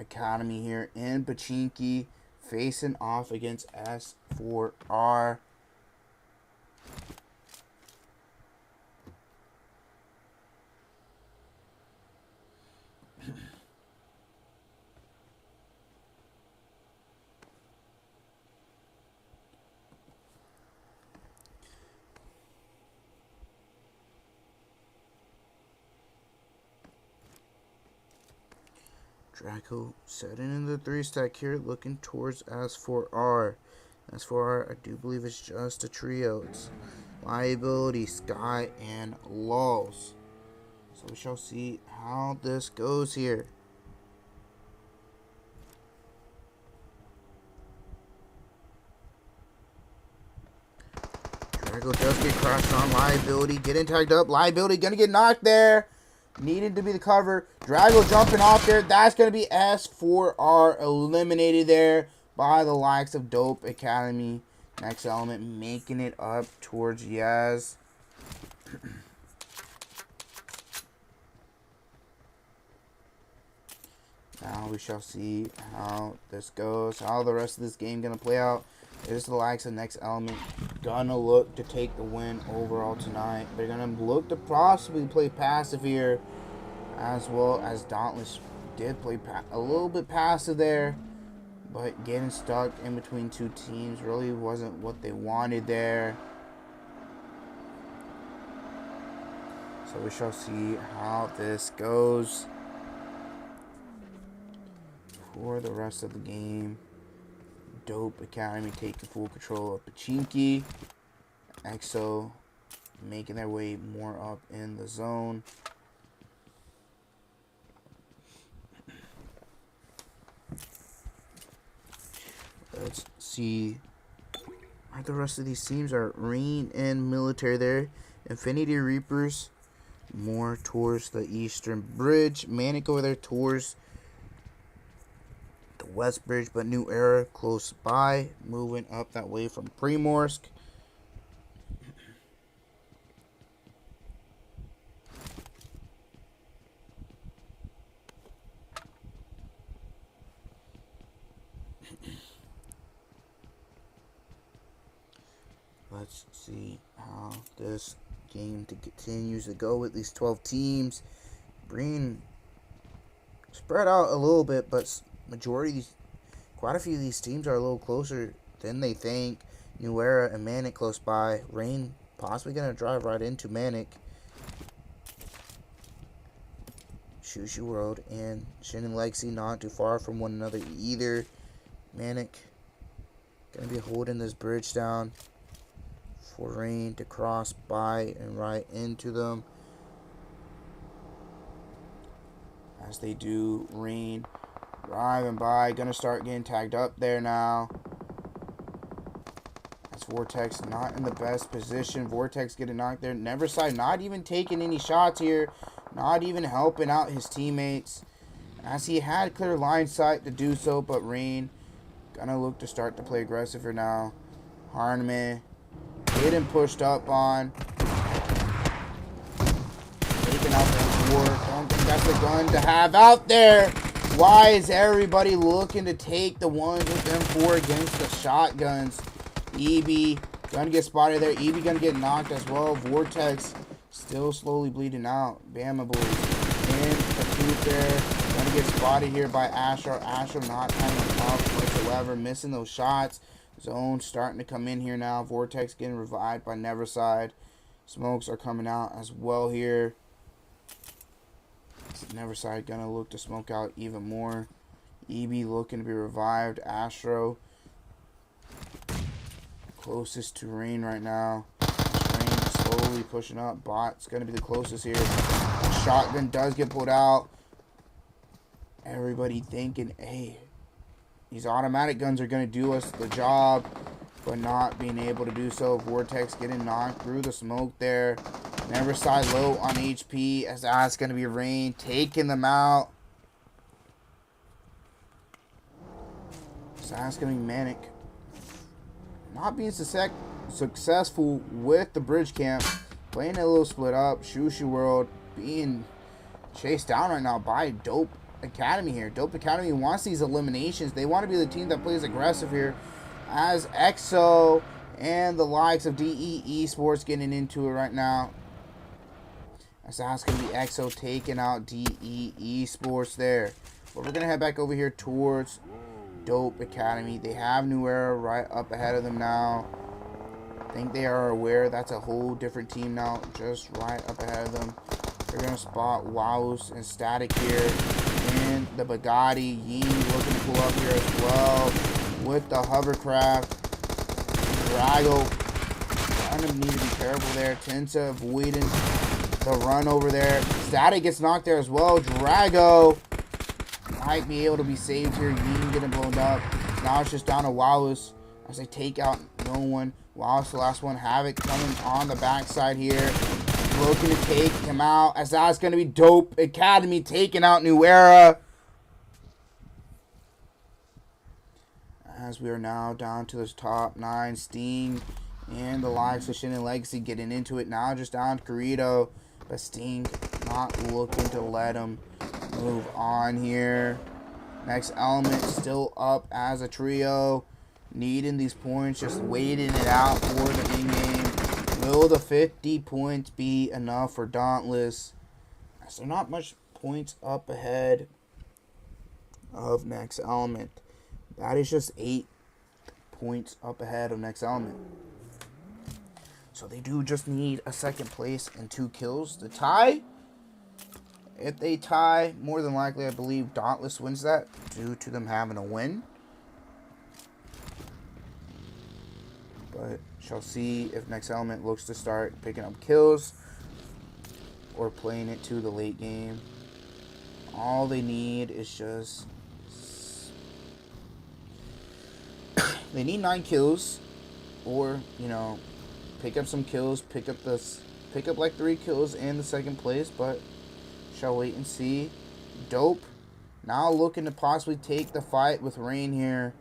Academy here in Pachinki facing off against S4R. Draco setting in the 3-stack here, looking towards S4R. S4R, I do believe it's just a trio. It's Liability, Sky, and Lulls. So we shall see how this goes here. Draco does get crashed on. Liability getting tagged up. Liability gonna get knocked there. Needed to be the cover. Drago jumping off there. That's going to be S4R eliminated there by the likes of Dope Academy. Next Element making it up towards Yaz. Now we shall see how this goes. How the rest of this game going to play out. Is the likes of Next Element gonna look to take the win overall tonight. They're gonna look to possibly play passive here, as well as Dauntless did play a little bit passive there, but getting stuck in between two teams really wasn't what they wanted there. So we shall see how this goes for the rest of the game. Dope Academy taking full control of Pachinki. EXO making their way more up in the zone. Let's see where the rest of these teams are. Rain and Military there. Infinity Reapers more towards the Eastern Bridge. MANIC over there towards the West Bridge, but New Era close by, moving up that way from Primorsk. Let's see how this game continues to go with these 12 teams. Being spread out a little bit, but quite a few of these teams are a little closer than they think. New Era and MANIC close by. Rain possibly going to drive right into MANIC. Sushi World and Shin and Legacy not too far from one another either. MANIC going to be holding this bridge down for Rain to cross by and right into them. As they do, Rain driving by, gonna start getting tagged up there now. That's Vortex not in the best position. Vortex getting knocked there. Neverside not even taking any shots here. Not even helping out his teammates. As he had clear line sight to do so, but Rain gonna look to start to play aggressive for now. Harneman getting pushed up on. Taking out the war. Don't think that's the gun to have out there. Why is everybody looking to take the ones with M4 against the shotguns? EB gonna get spotted there. EB gonna get knocked as well. Vortex Still slowly bleeding out. Bama boys in the tooth there. Gonna get spotted here by Astro. Astro not having enough whatsoever. Missing those shots. Zone starting to come in here now. Vortex getting revived by Neverside. Smokes are coming out as well here. Neverside gonna look to smoke out even more. EB looking to be revived. Astro closest to Rain right now. Rain slowly pushing up. Bot's gonna be the closest here. Shotgun does get pulled out. Everybody thinking, hey, these automatic guns are gonna do us the job, but not being able to do so. Vortex getting knocked through the smoke there. Neverside low on HP, as that's going to be Rain taking them out. So that's going to be MANIC. Not being successful with the bridge camp. Playing a little split up. Sushi World being chased down right now by Dope Academy here. Dope Academy wants these eliminations. They want to be the team that plays aggressive here. As EXO and the likes of DE Esports getting into it right now. As that's going to be EXO taking out DE Esports there. But we're going to head back over here towards Dope Academy. They have New Era right up ahead of them now. I think they are aware that's a whole different team now, just right up ahead of them. They're going to spot Waus and Static here. And the Bugatti. Ying looking to pull up here as well with the hovercraft. Drago kind of need to be careful there. Tensa avoiding the run over there. Static gets knocked there as well. Drago might be able to be saved here. Ying getting blown up. Now it's just down to Waus as they take out no one. Waus the last one. Havoc coming on the backside here. Looking to take him out as that's going to be Dope Academy taking out New Era. As we are now down to the top 9. Sting and the likes of Shin and Legacy getting into it now, just down to Corrido. But Sting not looking to let him move on here. Next Element still up as a trio. Needing these points, just waiting it out for the in-game. Will the 50 points be enough for Dauntless? So not much points up ahead of Next Element. That is just 8 points up ahead of Next Element. So they do just need a second place and 2 kills to tie. If they tie, more than likely I believe Dauntless wins that due to them having a win. But shall see if Next Element looks to start picking up kills or playing it to the late game. All they need is just... they need 9 kills, or, you know, pick up some kills, pick up like 3 kills in the second place, but shall wait and see. Dope now looking to possibly take the fight with Rain here,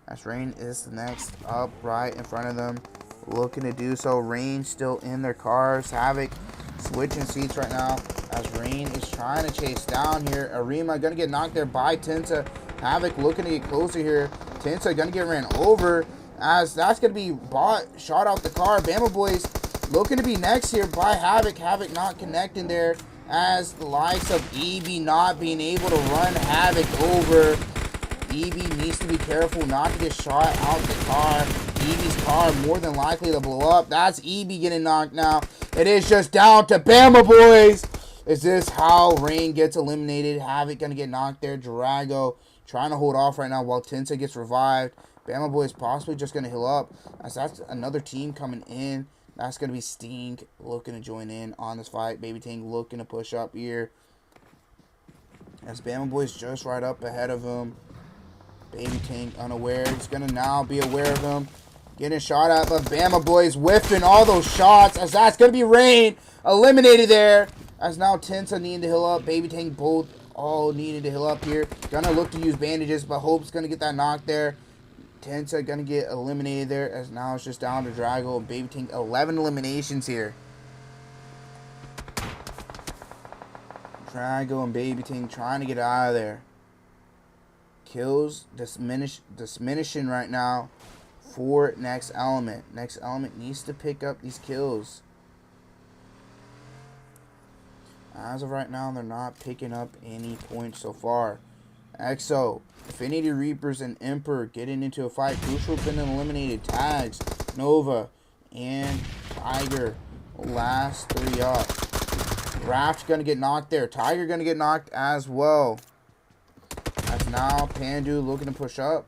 as Rain is the next up right in front of them, looking to do so. Rain still in their cars. Havoc switching seats right now as Rain is trying to chase down here. Arima gonna get knocked there by Tensa. Havoc looking to get closer here. Tensa gonna get ran over as that's gonna be bought, shot out the car. Bama Boys looking to be next here by Havoc. Havoc not connecting there as the likes of EB not being able to run Havoc over. EB needs to be careful not to get shot out the car. EB's car more than likely to blow up. That's EB getting knocked now. It is just down to Bama Boys. Is this how Rain gets eliminated? Havoc gonna get knocked there. Drago trying to hold off right now while Tensa gets revived. Bama Boys possibly just gonna heal up as that's another team coming in. That's gonna be Sting looking to join in on this fight. Baby Tank looking to push up here as Bama Boys just right up ahead of him. Baby Tank unaware. He's going to now be aware of him. Getting shot at, but Bama Boys whiffing all those shots as that's going to be Rain eliminated there. As now Tensa needing to heal up. Baby Tank both all needing to heal up here. Going to look to use bandages, but Hope's going to get that knock there. Tensa going to get eliminated there as now it's just down to Drago and Baby Tank. 11 eliminations here. Drago and Baby Tank trying to get out of there. Kills diminishing right now for Next Element. Next Element needs to pick up these kills. As of right now, they're not picking up any points so far. EXO, Infinity Reapers, and Emperor getting into a fight. Crucial been eliminated. Tags, Nova, and Tiger. Last 3 up. Raft's going to get knocked there. Tiger going to get knocked as well. As now, Pandu looking to push up.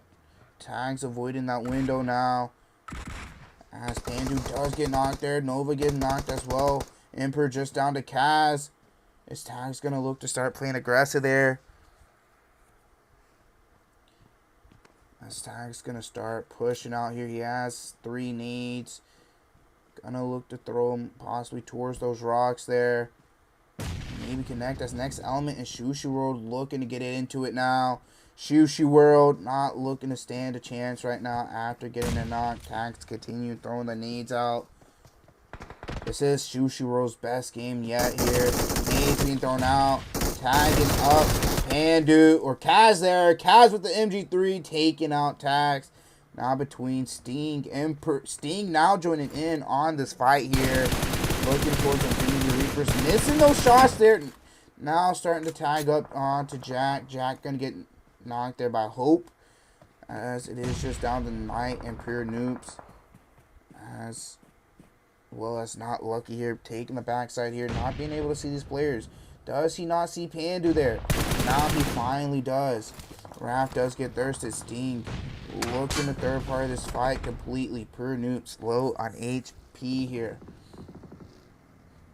Tags avoiding that window now. As Pandu does get knocked there. Nova getting knocked as well. Emperor just down to Kaz. Is Tag's going to look to start playing aggressive there. As Tag's going to start pushing out here. He has 3 nades. Going to look to throw him possibly towards those rocks there. Maybe connect. As next element is Sushi World looking to get it into it now. Sushi World not looking to stand a chance right now after getting a knock. Tags continue throwing the nades out. This is Sushi World's best game yet here. Nades being thrown out. Tagging up. Pandu or Kaz there. Kaz with the MG3 taking out Tags. Now between Sting and Sting now joining in on this fight here. Looking towards Infinity Reapers. Missing those shots there. Now starting to tag up onto Jack. Jack gonna get knocked there by Hope. As it is just down to Knight and Pure Noobs. As well as not lucky here. Taking the backside here. Not being able to see these players. Does he not see Pandu there? Now he finally does. Raph does get thirsted. Sting looking to third party this fight completely. Pure Noobs low on HP here.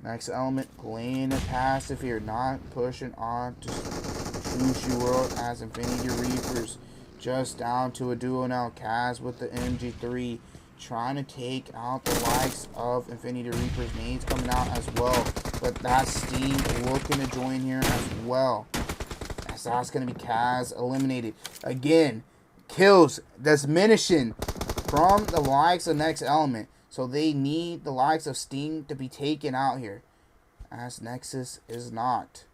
Next element playing a passive here. Not pushing on to Sushi World as Infinity Reapers just down to a duo now. Kaz with the MG3 trying to take out the likes of Infinity Reapers. Nades coming out as well. But that's Sting looking to join here as well. As that's going to be Kaz eliminated. Again, kills diminishing from the likes of next element. So they need the likes of Sting to be taken out here. As Nexus is knocked.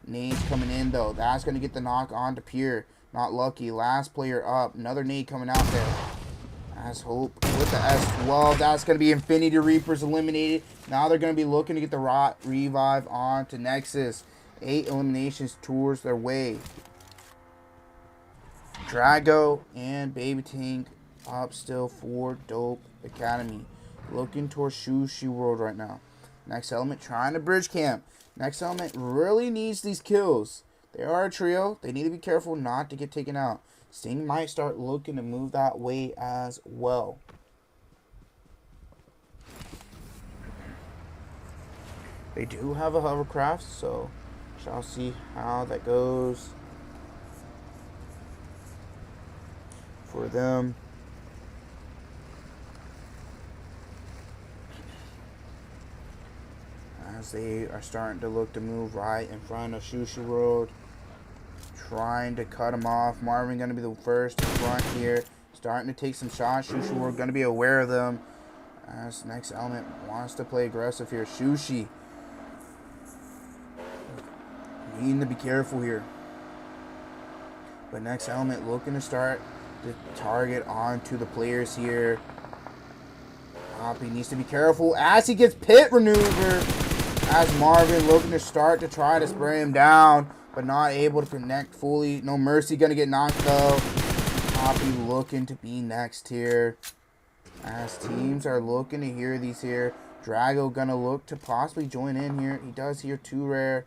Nades coming in though. That's going to get the knock on to Pure. Not lucky. Last player up. Another nade coming out there. As Hope with the S12. That's going to be Infinity Reapers eliminated. Now they're going to be looking to get the revive on to Nexus. 8 eliminations towards their way. Drago and Baby Tank up still for Dope Academy. Looking towards Sushi World right now. Next element trying to bridge camp. Next element really needs these kills. They are a trio. They need to be careful not to get taken out. Sting might start looking to move that way as well. They do have a hovercraft, so shall see how that goes for them. As they are starting to look to move right in front of Sushi World. Trying to cut him off. Marvin going to be the first in front here. Starting to take some shots. Sushi World going to be aware of them. As next element wants to play aggressive here. Sushi. Needing to be careful here. But next element looking to start the target onto the players here. Poppy needs to be careful as he gets pit maneuver. As Marvin looking to start to try to spray him down, but not able to connect fully. No Mercy going to get knocked though. Poppy looking to be next here. As teams are looking to hear these here. Drago going to look to possibly join in here. He does hear Too Rare.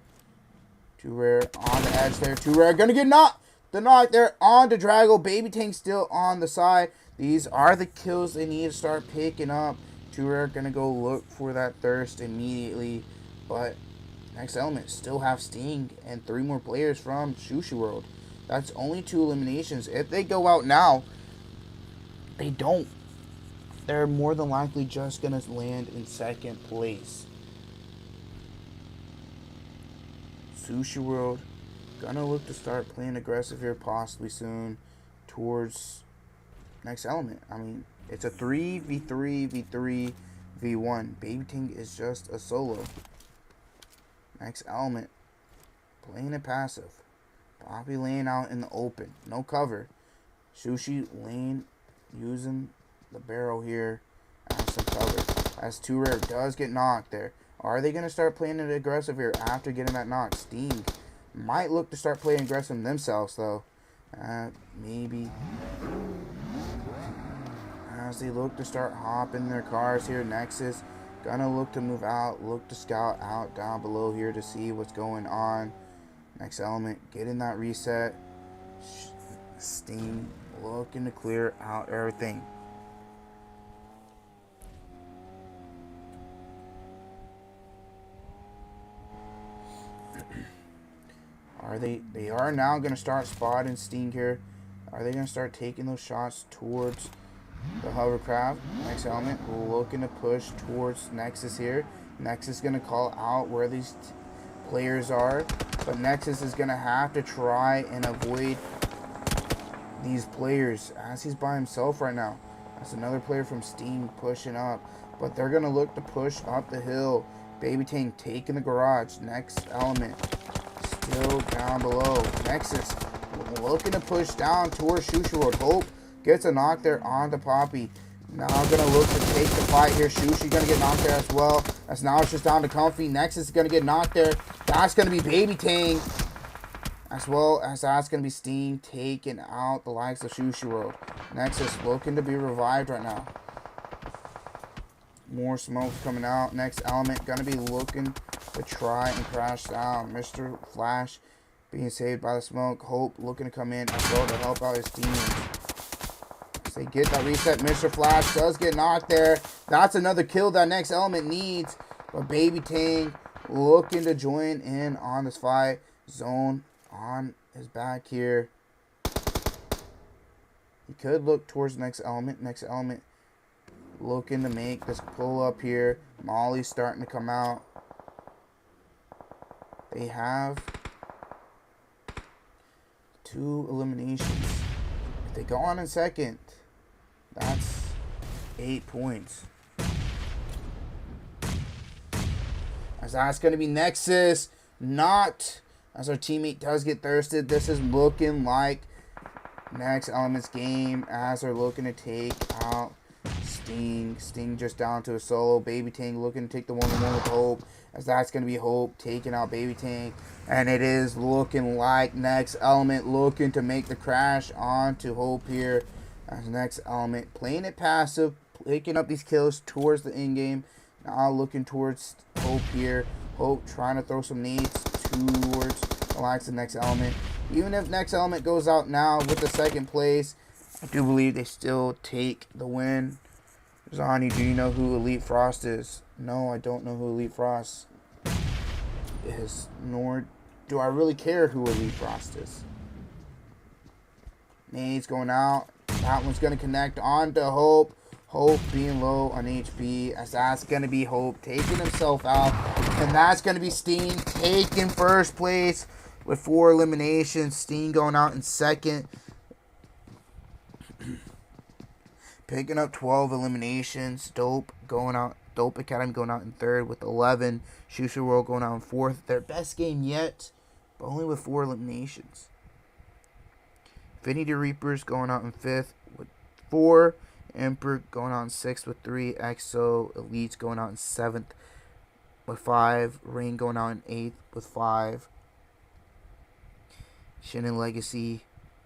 Too Rare on the edge there. Too Rare going to get knocked. The knock there on to Drago. Baby Tank still on the side. These are the kills they need to start picking up. Too Rare going to go look for that thirst immediately. But next element still have Sting and 3 more players from Sushi World. That's only 2 eliminations. If they go out now, they don't. They're more than likely just going to land in 2nd place. Sushi World gonna look to start playing aggressive here possibly soon towards next element. I mean, it's a 3v3 v3 v1. Baby Tank is just a solo. Next element playing a passive. Poppy laying out in the open, no cover. Sushi lane using the barrel here as some cover. As Too Rare does get knocked there. Are they going to start playing it aggressive here after getting that knock? Sting might look to start playing aggressive themselves, though. Maybe. As they look to start hopping their cars here, Nexus gonna look to move out, look to scout out down below here to see what's going on. Next element, getting that reset. Sting looking to clear out everything. They are now going to start spotting Sting here. Are they going to start taking those shots towards the hovercraft? Next element looking to push towards Nexus here. Nexus going to call out where these players are, but Nexus is going to have to try and avoid these players as he's by himself right now. That's another player from Sting pushing up, but they're going to look to push up the hill. Baby Tank taking the garage. Next element still down below. Nexus looking to push down towards Sushi World. Hope gets a knock there onto Poppy. Now gonna look to take the fight here. Sushi gonna get knocked there as well. As now it's just down to Comfy. Nexus is gonna get knocked there. That's gonna be Baby Tang. As well as that's gonna be Sting taking out the likes of Sushi World. Nexus looking to be revived right now. More smoke coming out. Next element gonna be looking to try and crash down. Mr. Flash being saved by the smoke. Hope looking to come in as well to help out his teammates. As they get that reset, Mr. Flash does get knocked there. That's another kill that next element needs. But Baby Tang looking to join in on this fight. Zone on his back here. He could look towards the next element. Next element looking to make this pull up here. Molly's starting to come out. They have 2 eliminations. If they go on in second, that's 8 points. As that's going to be Nexus. Not. As our teammate does get thirsted. This is looking like next element's game. As they're looking to take out Sting. Sting just down to a solo. Baby Tank looking to take the 1-on-1 with Hope. As that's going to be Hope taking out Baby Tank. And it is looking like next element looking to make the crash onto Hope here. As next element playing it passive. Picking up these kills towards the end game. Now looking towards Hope here. Hope trying to throw some nades towards the likes of next element. Even if next element goes out now with the second place, I do believe they still take the win. Zohnny, do you know who Elite Frost is? No, I don't know who Elite Frost is. Nor do I really care who Elite Frost is. Nade's going out. That one's going to connect onto Hope. Hope being low on HP. As that's going to be Hope taking himself out. And that's going to be Sting taking first place with 4 eliminations. Sting going out in second. Picking up 12 eliminations. Dope going out. Dope Academy going out in third with 11. Sushi World going out in fourth. Their best game yet, but only with 4 eliminations. Infinity Reapers going out in fifth with 4. Emperor going out in sixth with 3. EXO Elites going out in seventh with 5. Rain going out in eighth with 5. Shin and Legacy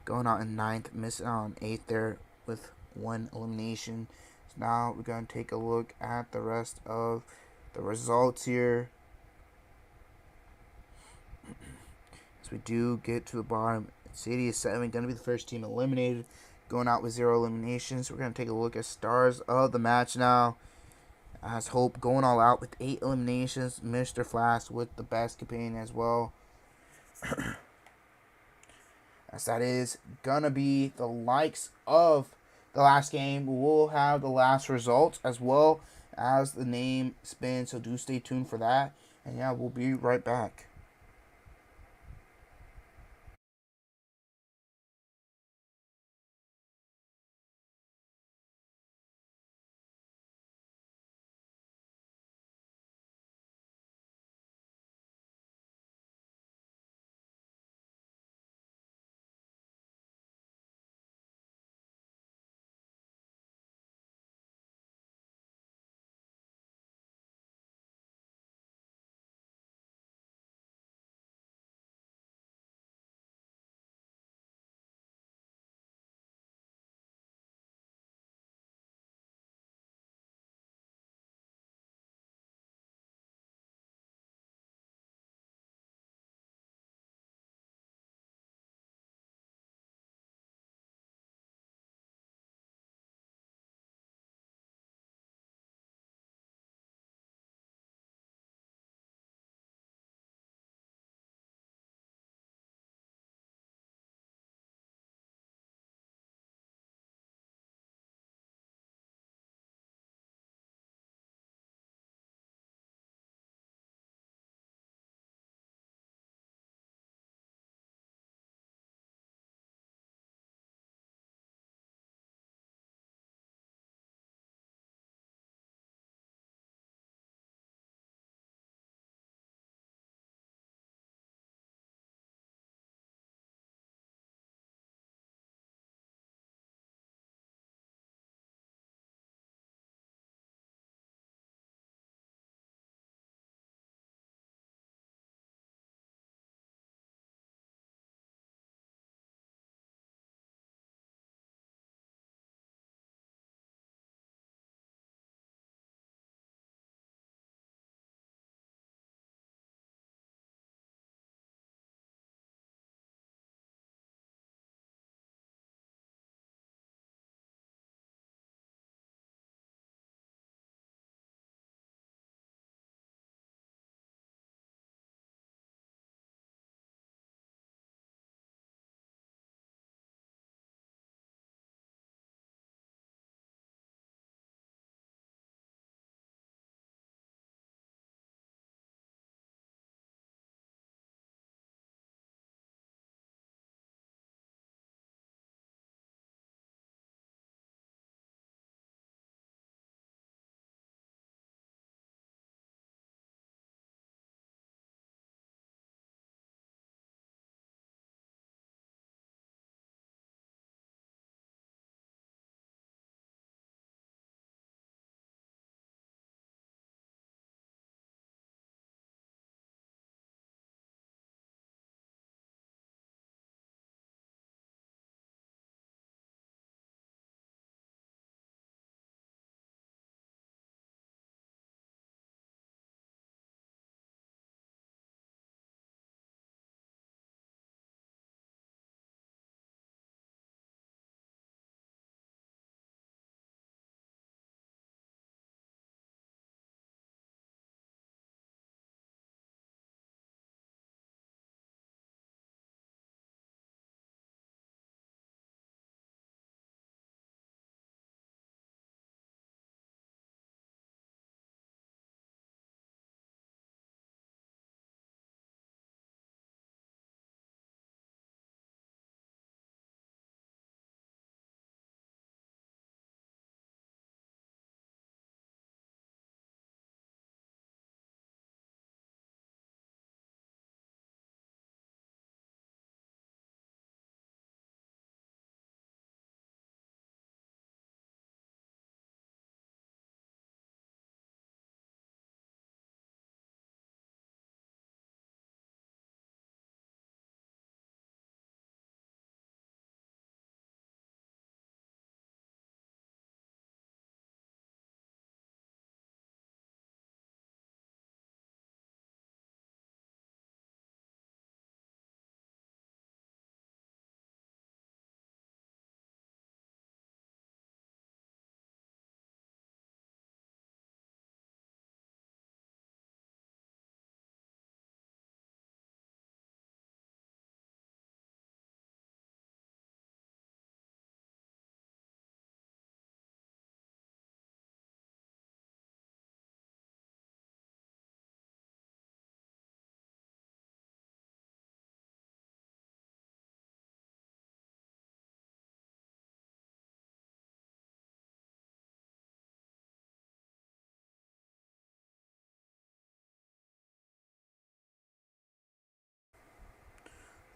going out in ninth, missing out on eighth there with 1 elimination. So now we're going to take a look at the rest of the results here. As we do get to the bottom, INSIDIOUS 7 going to be the first team eliminated, going out with 0 eliminations. We're going to take a look at stars of the match now. As Hope going all out with 8 eliminations. Mr. Flash with the best companion as well. As that is going to be the likes of the last game. We'll have the last results as well as the name spin. So do stay tuned for that. And yeah, we'll be right back.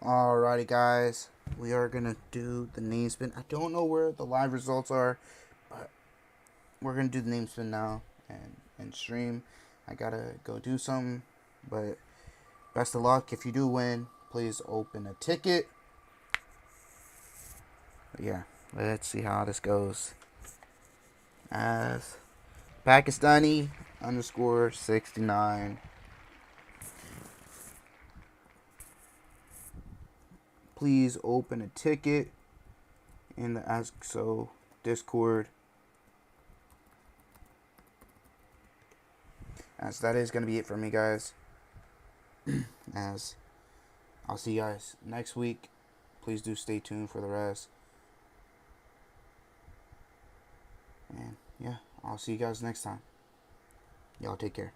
Alrighty, guys. We are going to do the name spin. I don't know where the live results are, but we're going to do the name spin now and stream. I got to go do something, but best of luck. If you do win, please open a ticket. But yeah, let's see how this goes. As Pakistani _69. Please open a ticket in the Ask So Discord. As that is going to be it for me, guys. As I'll see you guys next week. Please do stay tuned for the rest. And yeah, I'll see you guys next time. Y'all take care.